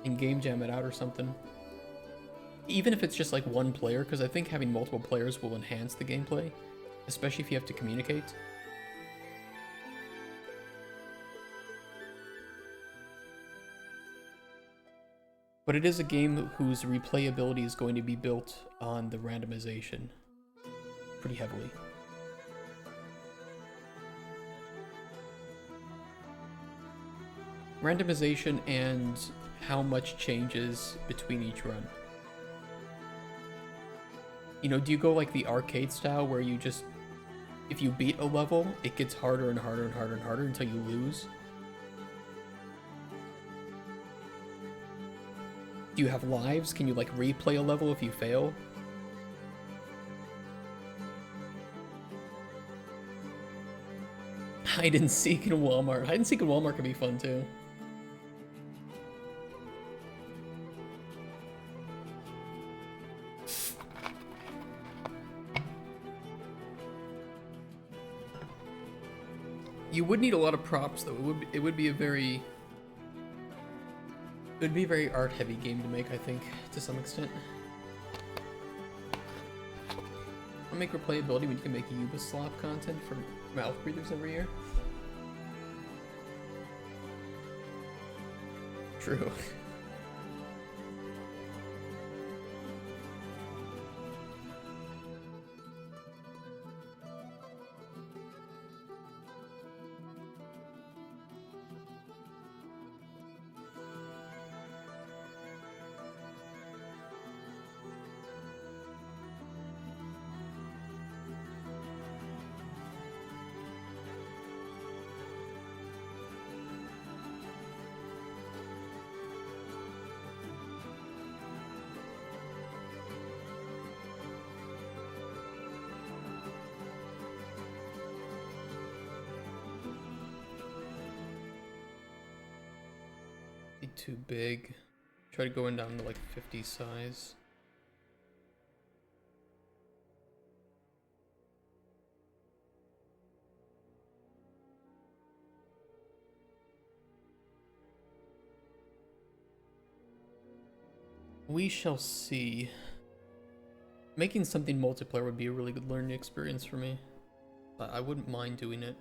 And game jam it out or something. Even if it's just like one player, because I think having multiple players will enhance the gameplay, especially if you have to communicate. But it is a game whose replayability is going to be built on the randomization pretty heavily. Randomization and how much changes between each run. You know, do you go like the arcade style where you just, if you beat a level, it gets harder and harder and harder and harder until you lose? Do you have lives? Can you like replay a level if you fail? Hide and seek in Walmart. Hide and seek in Walmart could be fun too. You would need a lot of props though. It would be a very art heavy game to make, I think, to some extent. I'll make replayability when you can make Ubislop content for mouth breathers every year. True. Too big. Try to go in down to like 50 size. We shall see. Making something multiplayer would be a really good learning experience for me. I wouldn't mind doing it.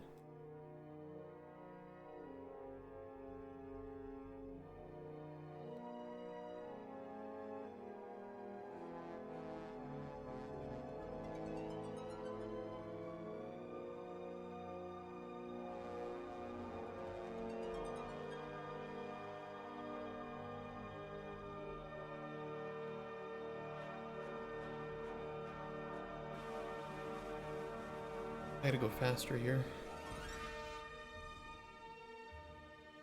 I gotta go faster here.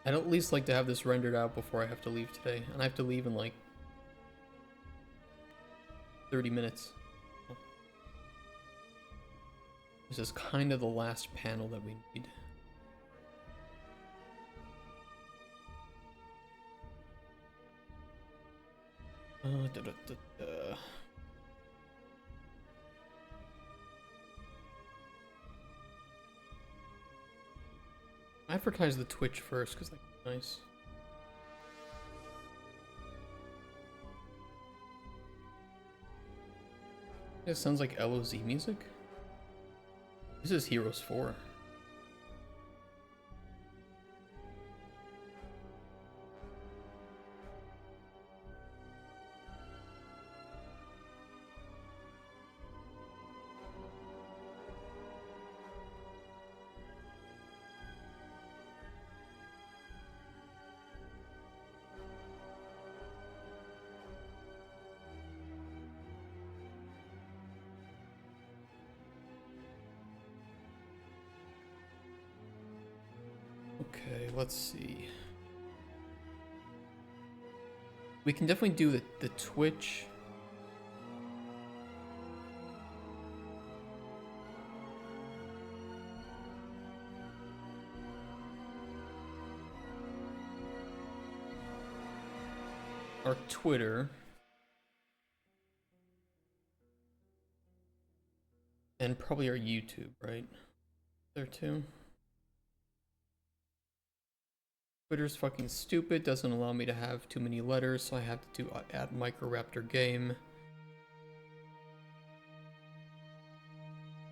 I'd at least like to have this rendered out before I have to leave today. And I have to leave in like 30 minutes. This is kind of the last panel that we need. Advertise the Twitch first, because that's nice. It sounds like LOZ music. This is Heroes 4. let's see. We can definitely do the Twitch. Our Twitter. And probably our YouTube, right? There too. Twitter's fucking stupid, doesn't allow me to have too many letters, so I have to do @microraptor game.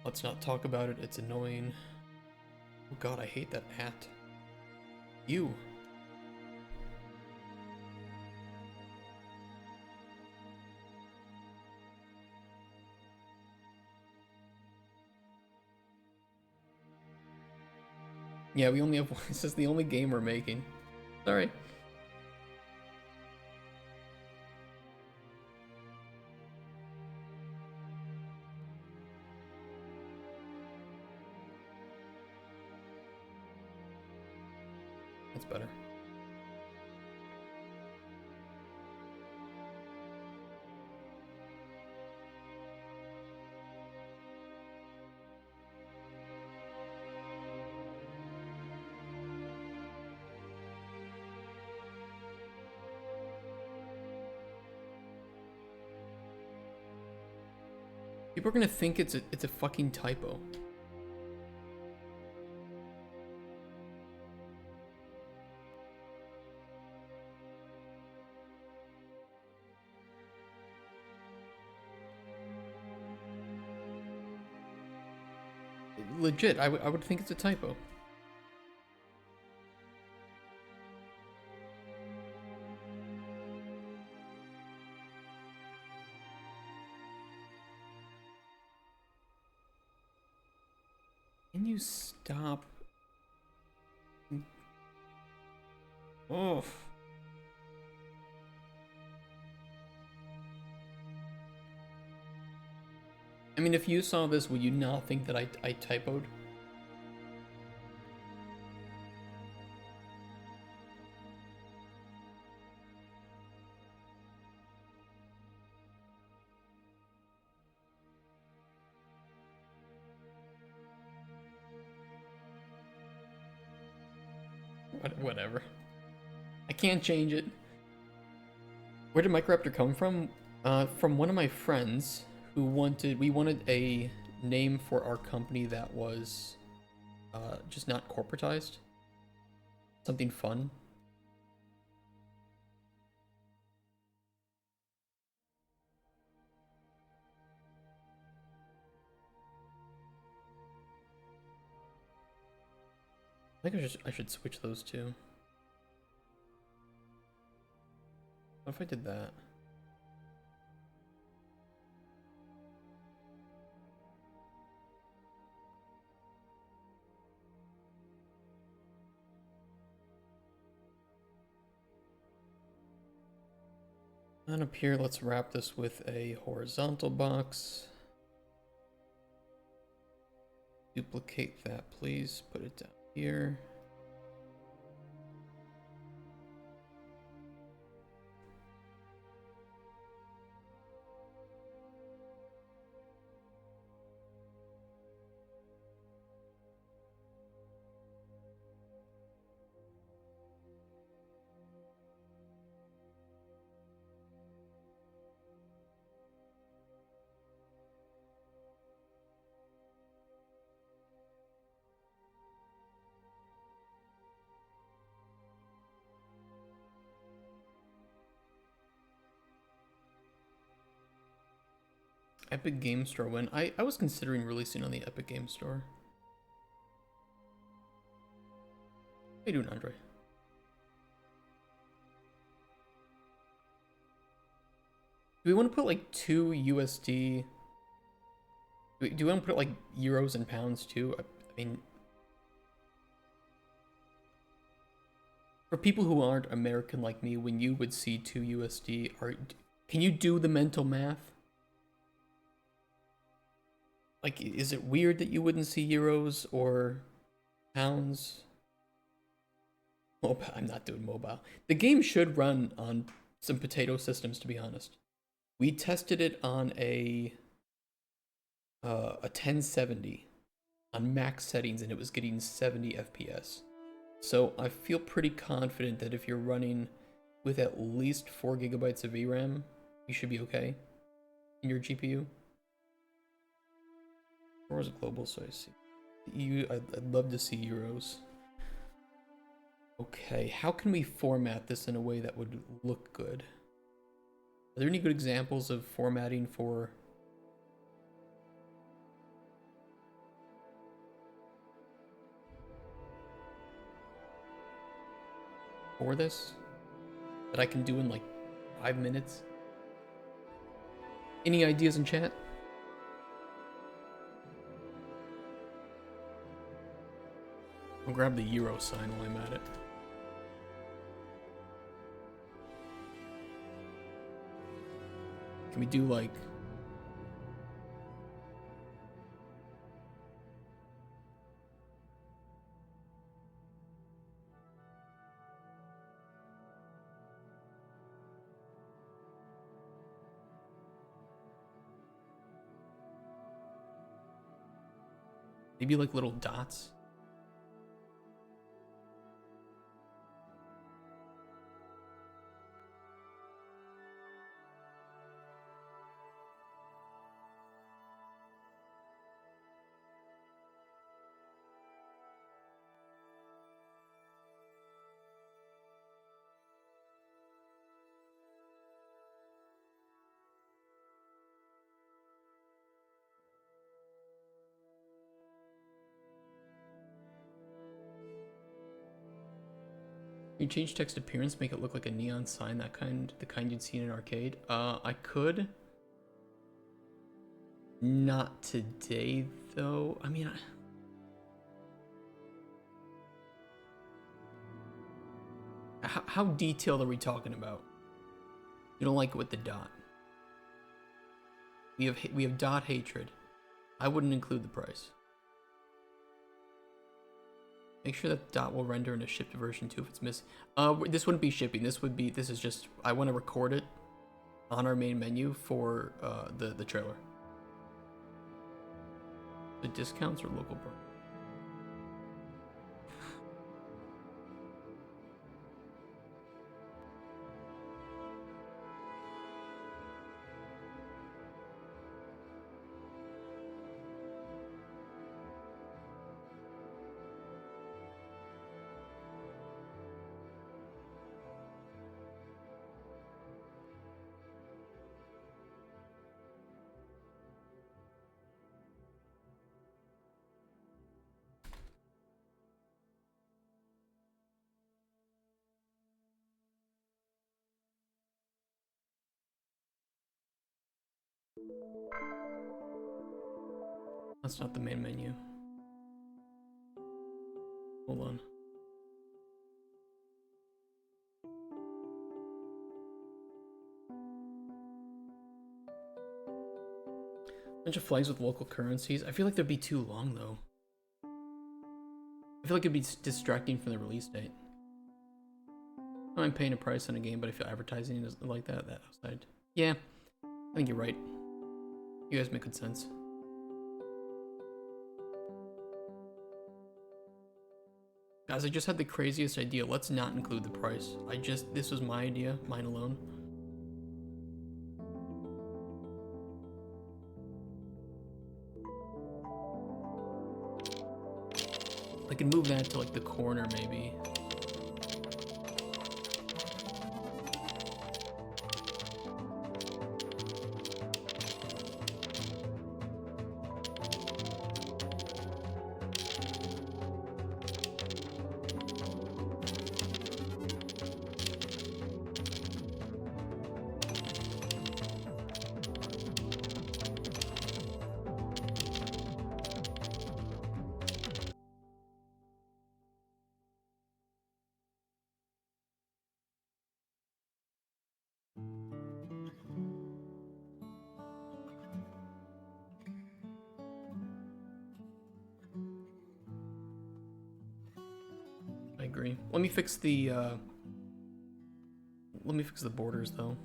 Let's not talk about it, it's annoying. Oh god, I hate that @ you. Yeah, we only have one. This is the only game we're making. Alright. That's better. People are gonna think it's a fucking typo. Legit, I would think it's a typo. Can you stop? Oh. I mean, if you saw this, would you not think that I typoed? Whatever. I can't change it. Where did Microraptor come from? From one of my friends who we wanted a name for our company that was just not corporatized. Something fun. I think I should switch those two. What if I did that? And up here, let's wrap this with a horizontal box. Duplicate that, please. Put it down here. Epic Game Store win. I was considering releasing on the Epic Game Store. How you doing, Andre? Do we want to put like 2 USD? Do we want to put like euros and pounds too? I mean, for people who aren't American like me, when you would see 2 USD, can you do the mental math? Like, is it weird that you wouldn't see euros or pounds? Mobile. I'm not doing mobile. The game should run on some potato systems, to be honest. We tested it on a 1070 on max settings, and it was getting 70 FPS. So I feel pretty confident that if you're running with at least 4 gigabytes of VRAM, you should be okay in your GPU. Or is it global? So I see. I'd love to see euros. Okay, how can we format this in a way that would look good? Are there any good examples of formatting for this that I can do in like 5 minutes? Any ideas in chat? I'll grab the euro sign while I'm at it. Can we do like maybe like little dots? You change text appearance, make it look like a neon sign, the kind you'd see in an arcade. I could. Not today, though. I mean, how detailed are we talking about? You don't like it with the dot. We have dot hatred. I wouldn't include the price. Make sure that dot will render in a shipped version too if it's missing. This wouldn't be shipping. This is just, I want to record it on our main menu for the trailer. The discounts or local price? That's not the main menu. Hold on. Bunch of flags with local currencies. I feel like they'd be too long though. I feel like it'd be distracting from the release date. I'm paying a price on a game, but I feel advertising is like that outside. Yeah, I think you're right. You guys make good sense. Guys, I just had the craziest idea. Let's not include the price. This was my idea, mine alone. I can move that to like the corner maybe. agree. Let me fix the borders though.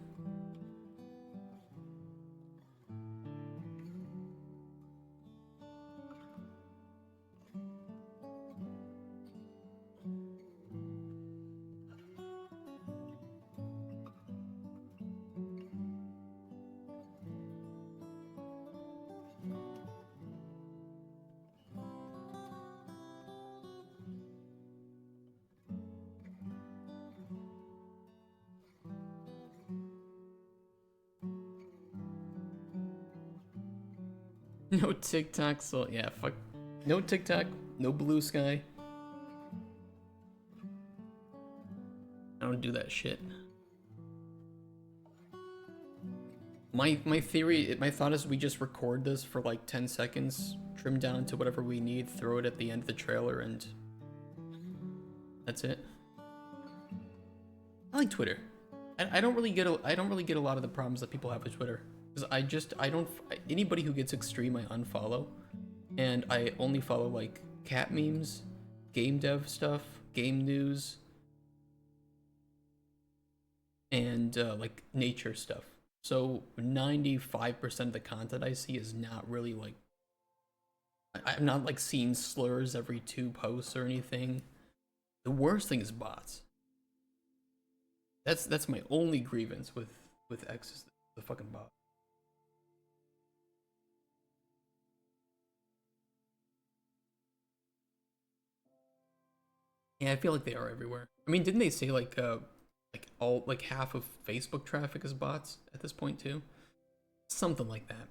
No TikTok, so yeah, fuck. No TikTok, no blue sky. I don't do that shit. My theory, my thought is we just record this for like 10 seconds, trim down to whatever we need, throw it at the end of the trailer, and that's it. I like Twitter. I don't really get a lot of the problems that people have with Twitter. Because anybody who gets extreme I unfollow, and I only follow like cat memes, game dev stuff, game news, and like nature stuff. So 95% of the content I see is not really like, I'm not like seeing slurs every 2 posts or anything. The worst thing is bots. That's my only grievance with X is the fucking bot. Yeah, I feel like they are everywhere. I mean, didn't they say like half of Facebook traffic is bots at this point too? Something like that.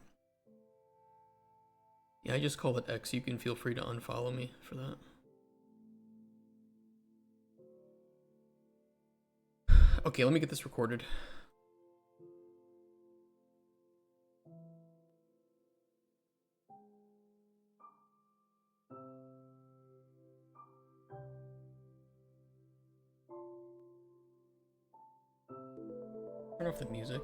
Yeah, I just call it X. You can feel free to unfollow me for that. Okay, let me get this recorded. Turn off the music,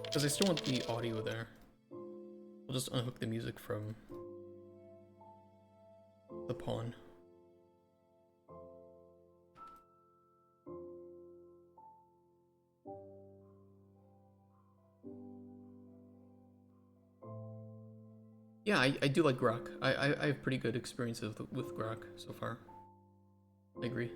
because I still want the audio there. We'll just unhook the music from the pawn. Yeah, I do like Grok. I have pretty good experiences with Grok so far. I agree.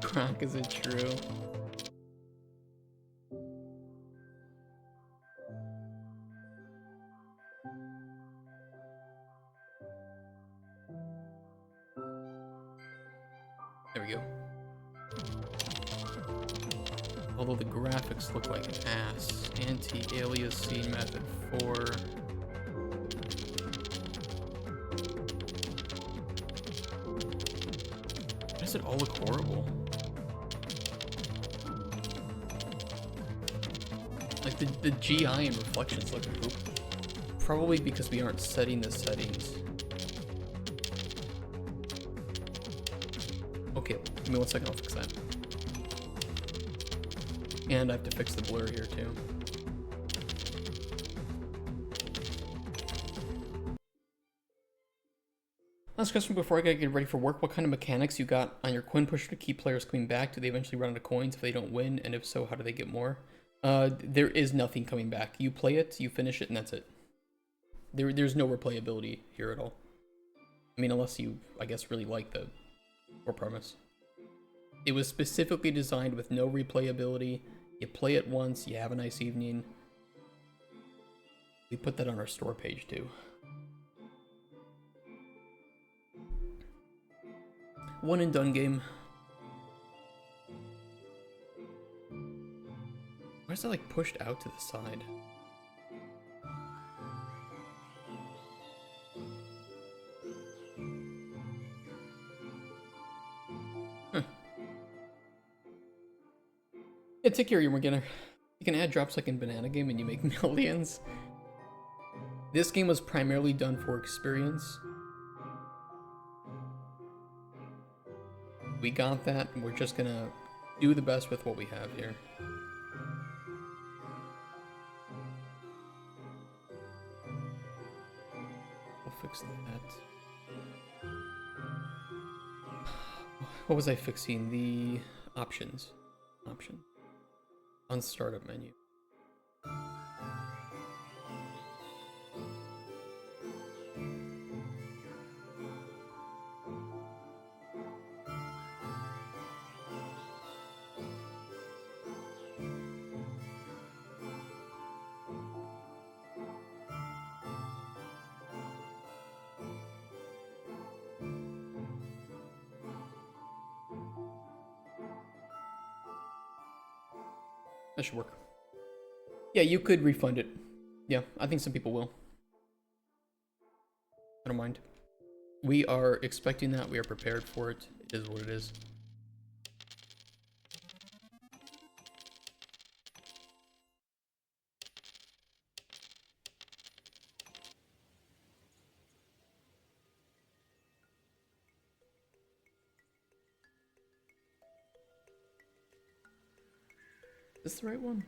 Grok, is it true? There we go. Although the graphics look like an ass. Anti-aliasing method 4. Why does it all look horrible? Like the GI and reflections look poop. Probably because we aren't setting the settings. Okay, give me 1 second, I'll fix that. And I have to fix the blur here too. Last question before I gotta get ready for work. What kind of mechanics you got on your coin pusher to keep players coming back? Do they eventually run out of coins if they don't win? And if so, how do they get more? There is nothing coming back. You play it, you finish it, and that's it. There's no replayability here at all. I mean, unless you, I guess, really like the core premise. It was specifically designed with no replayability. You play it once, you have a nice evening. We put that on our store page too. One and done game. Why is that like pushed out to the side? Huh. Yeah, take care of your beginner. You can add drops like in Banana Game and you make millions. This game was primarily done for experience. We got that, and we're just gonna do the best with what we have here. We'll fix that. What was I fixing? The options. Option. On startup menu. That should work. Yeah, you could refund it. Yeah, I think some people will. I don't mind. We are expecting that. We are prepared for it. It is what it is. Is this the right one?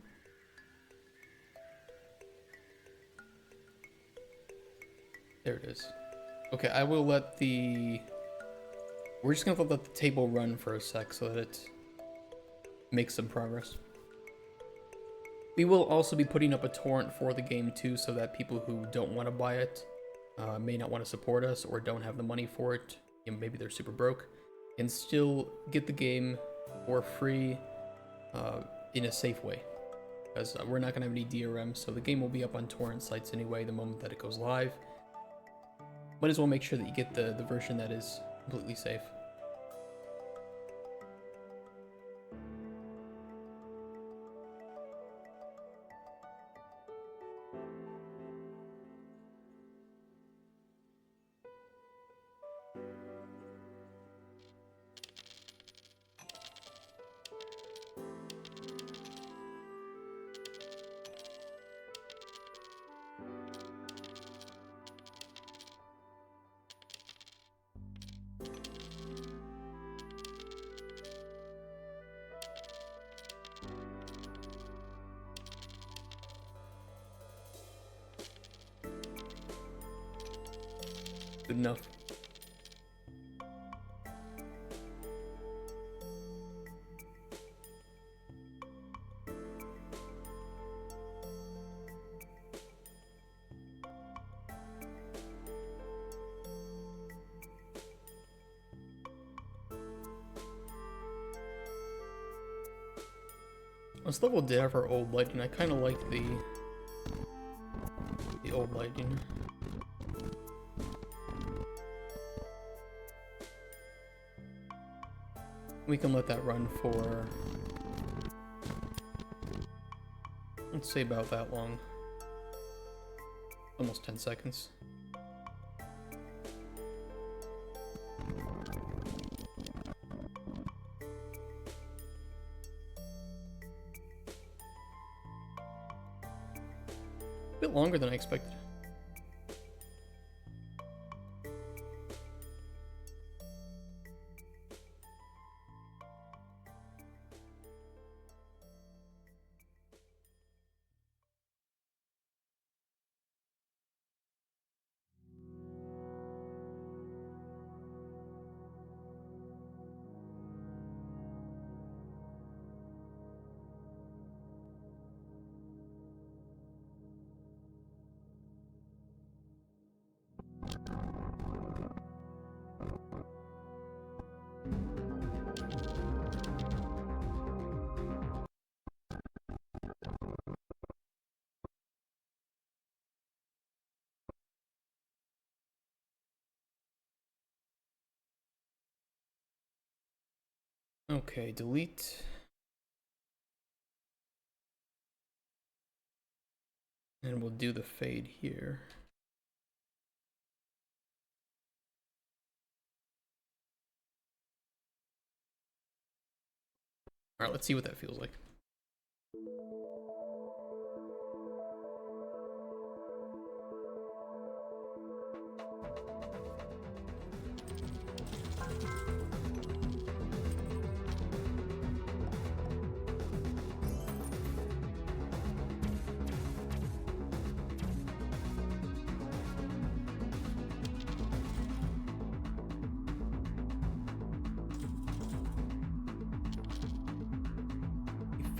There it is. Okay, I will let the... We're just gonna let the table run for a sec so that it makes some progress. We will also be putting up a torrent for the game too, so that people who don't want to buy it, may not want to support us, or don't have the money for it, you know, maybe they're super broke, can still get the game for free in a safe way. Because we're not going to have any DRM, so the game will be up on torrent sites anyway the moment that it goes live. Might as well make sure that you get the version that is completely safe. Good enough. Let's level down for old lighting. I kind of like the old lighting. We can let that run for, let's say, about that long. Almost 10 seconds. A bit longer than I expected. Okay, delete. And we'll do the fade here. All right, let's see what that feels like.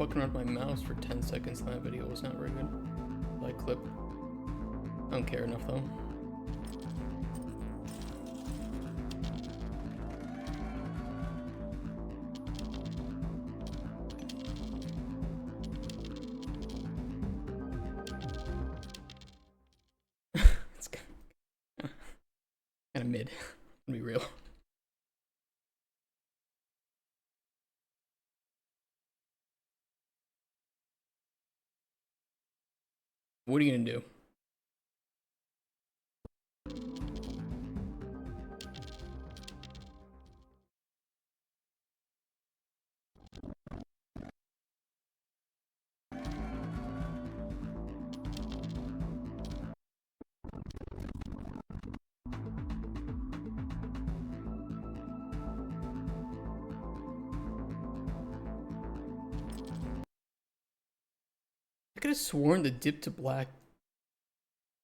fucking around with my mouse for 10 seconds in that video was not very good. Like clip. I don't care enough though. It's kind of mid. To be real. What are you gonna do? I could have sworn the dip to black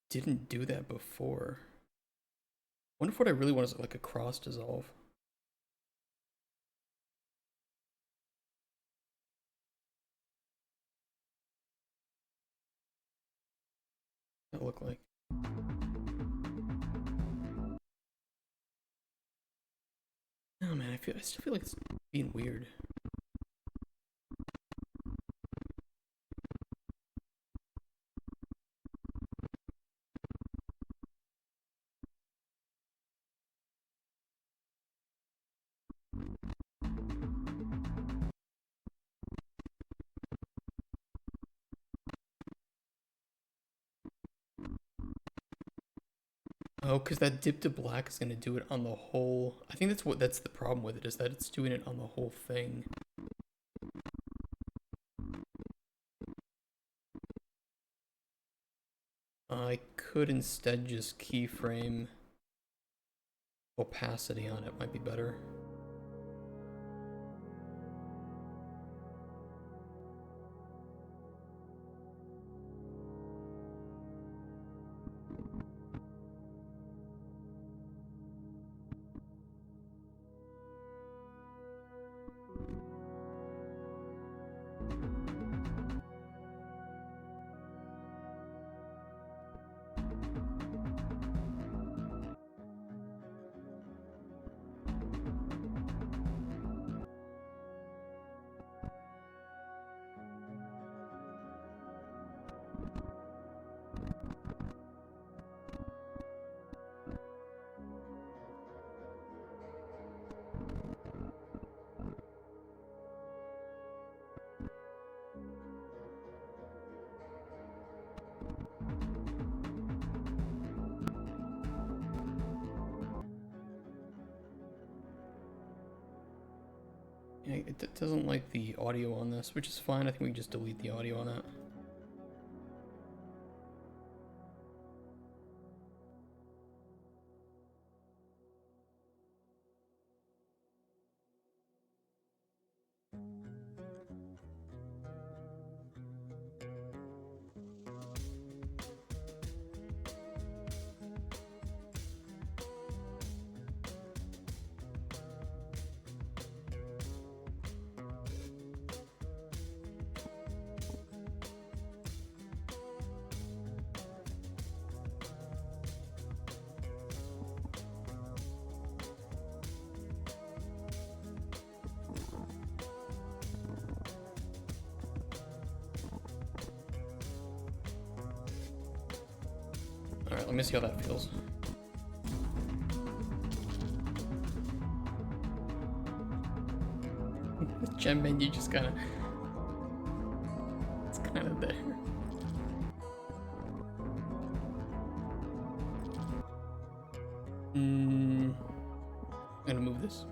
didn't do that before. Wonder if what I really want is like a cross dissolve. That look like. Oh man, I still feel like it's being weird. Oh, because that dip to black is gonna do it on the whole. I think that's the problem with it, is that it's doing it on the whole thing. I could instead just keyframe opacity on it, might be better. Yeah, it doesn't like the audio on this, which is fine. I think we can just delete the audio on that. Alright, let me see how that feels. The gem menu just kinda... It's kinda there. I'm gonna move this.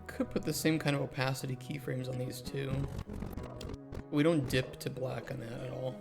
could put the same kind of opacity keyframes on these too. We don't dip to black on that at all.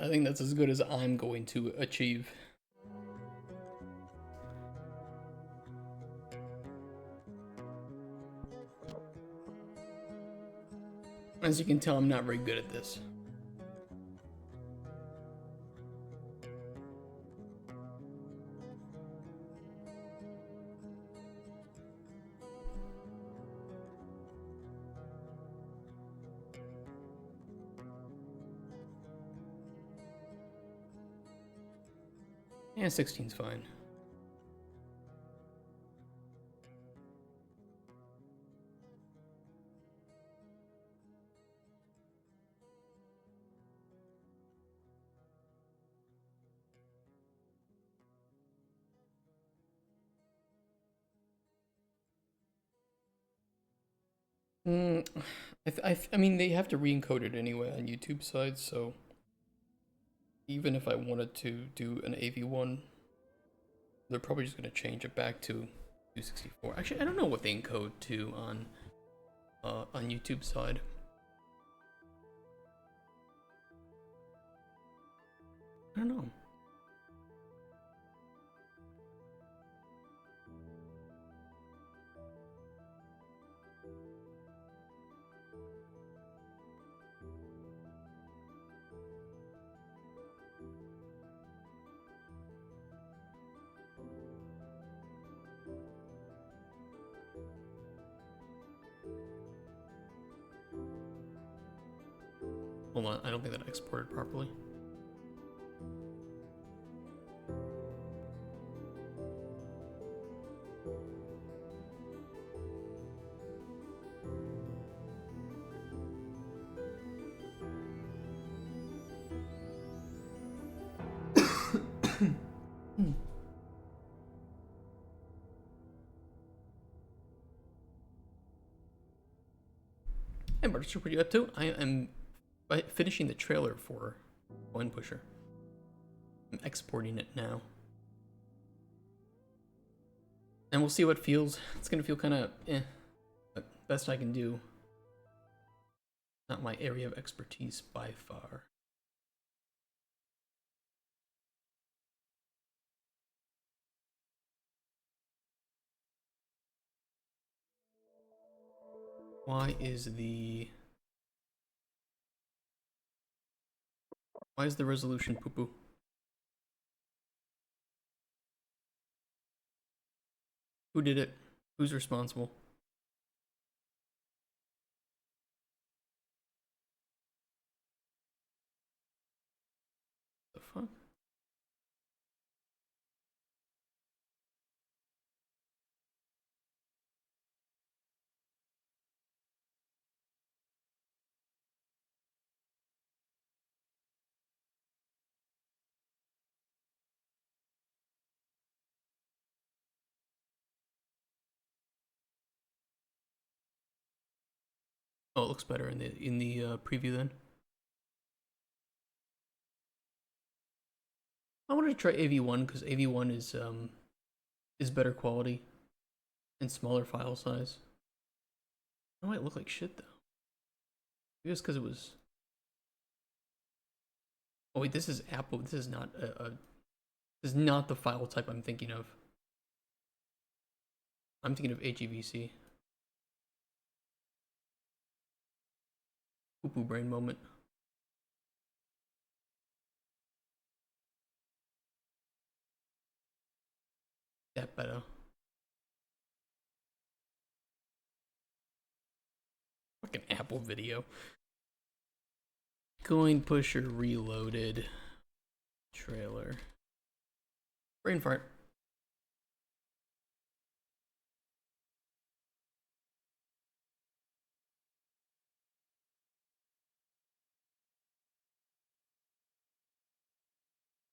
I think that's as good as I'm going to achieve. As you can tell, I'm not very good at this. Yeah, 16's fine. I mean, they have to re-encode it anyway on YouTube side, so even if I wanted to do an AV1, they're probably just going to change it back to 264. Actually, I don't know what they encode to on YouTube side. I don't know. Hold on, I don't think that exported properly. Hey, Barter, what are you up to? I am finishing the trailer for Coin Pusher. I'm exporting it now. And we'll see what it feels. It's gonna feel kind of but best I can do. Not my area of expertise by far. Why is the resolution poo-poo? Who did it? Who's responsible? The fuck? Oh, it looks better in the preview then. I wanted to try AV1 because AV1 is better quality and smaller file size. It might look like shit though. Maybe it's because it was. Oh wait, this is Apple. This is not this is not the file type I'm thinking of. I'm thinking of HEVC. Poo-poo brain moment. That better. Fucking Apple video. Coin pusher reloaded. Trailer. Brain fart.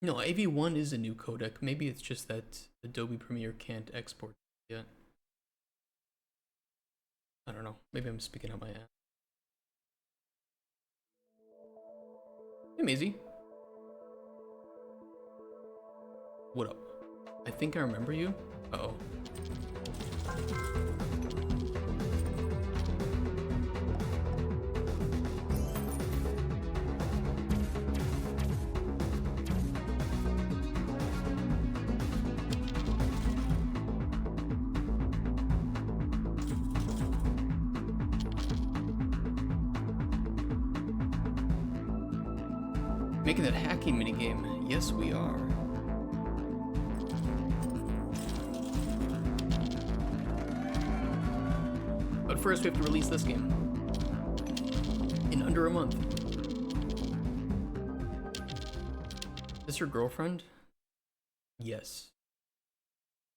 No, AV1 is a new codec. Maybe it's just that Adobe Premiere can't export yet. I don't know. Maybe I'm speaking out my ass. Hey, Maisie. What up? I think I remember you. Uh-oh. Making that hacking minigame. Yes, we are. But first, we have to release this game. In under a month. Is this your girlfriend? Yes.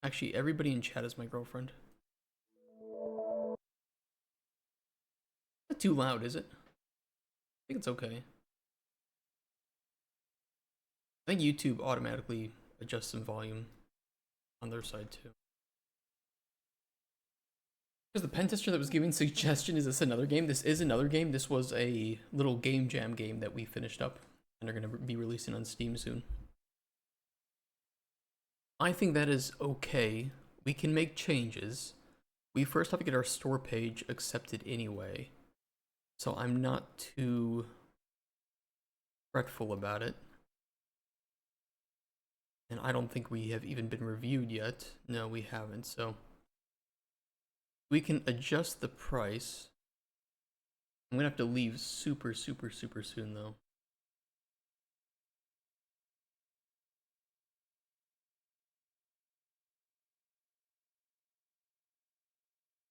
Actually, everybody in chat is my girlfriend. Not too loud, is it? I think it's okay. I think YouTube automatically adjusts some volume on their side too. Because the pen tester that was giving suggestion, is this another game? This is another game. This was a little game jam game that we finished up and are going to be releasing on Steam soon. I think that is okay. We can make changes. We first have to get our store page accepted anyway. So I'm not too fretful about it. And I don't think we have even been reviewed yet. No, we haven't, so we can adjust the price. I'm gonna have to leave super soon though.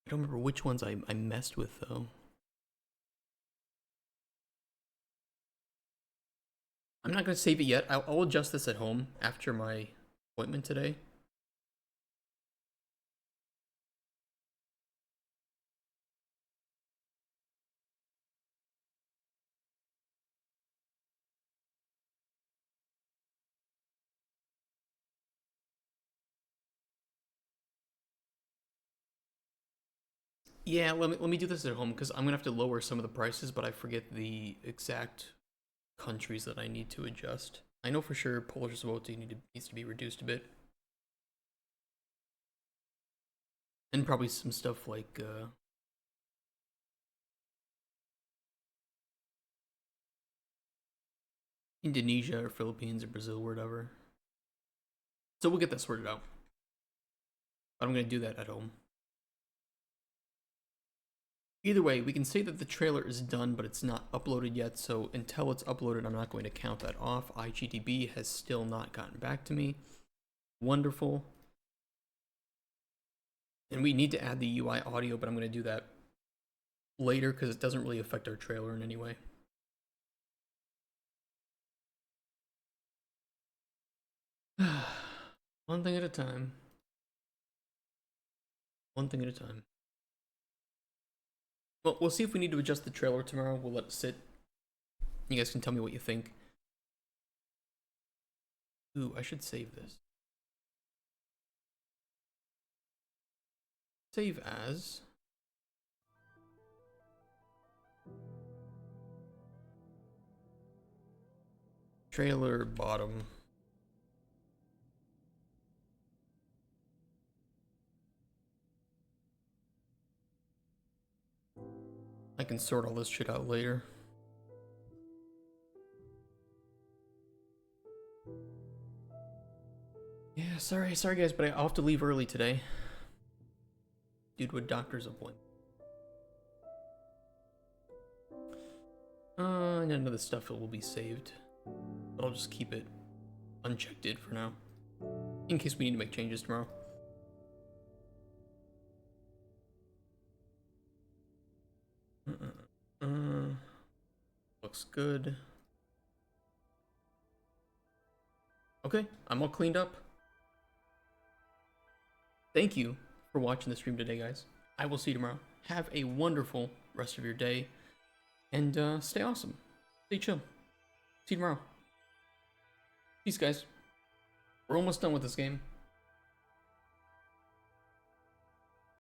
I don't remember which ones I messed with though. I'm not gonna save it yet. I'll adjust this at home after my appointment today. Yeah, let me do this at home because I'm gonna have to lower some of the prices, but I forget the exact countries that I need to adjust. I know for sure Polish zloty needs to be reduced a bit. And probably some stuff like Indonesia or Philippines or Brazil or whatever. So we'll get that sorted out. But I'm gonna do that at home. Either way, we can say that the trailer is done, but it's not uploaded yet, so until it's uploaded, I'm not going to count that off. IGDB has still not gotten back to me. Wonderful. And we need to add the UI audio, but I'm going to do that later because it doesn't really affect our trailer in any way. One thing at a time. One thing at a time. Well, we'll see if we need to adjust the trailer tomorrow. We'll let it sit. You guys can tell me what you think. Ooh, I should save this. Save as. Trailer bottom. I can sort all this shit out later. Yeah, sorry guys, but I'll have to leave early today. Due to a doctor's appointment. None of this stuff will be saved. But I'll just keep it unchecked for now, in case we need to make changes tomorrow. Looks good. Okay, I'm all cleaned up. Thank you for watching the stream today, guys. I will see you tomorrow. Have a wonderful rest of your day, and stay awesome. Stay chill. See you tomorrow. Peace, guys. We're almost done with this game.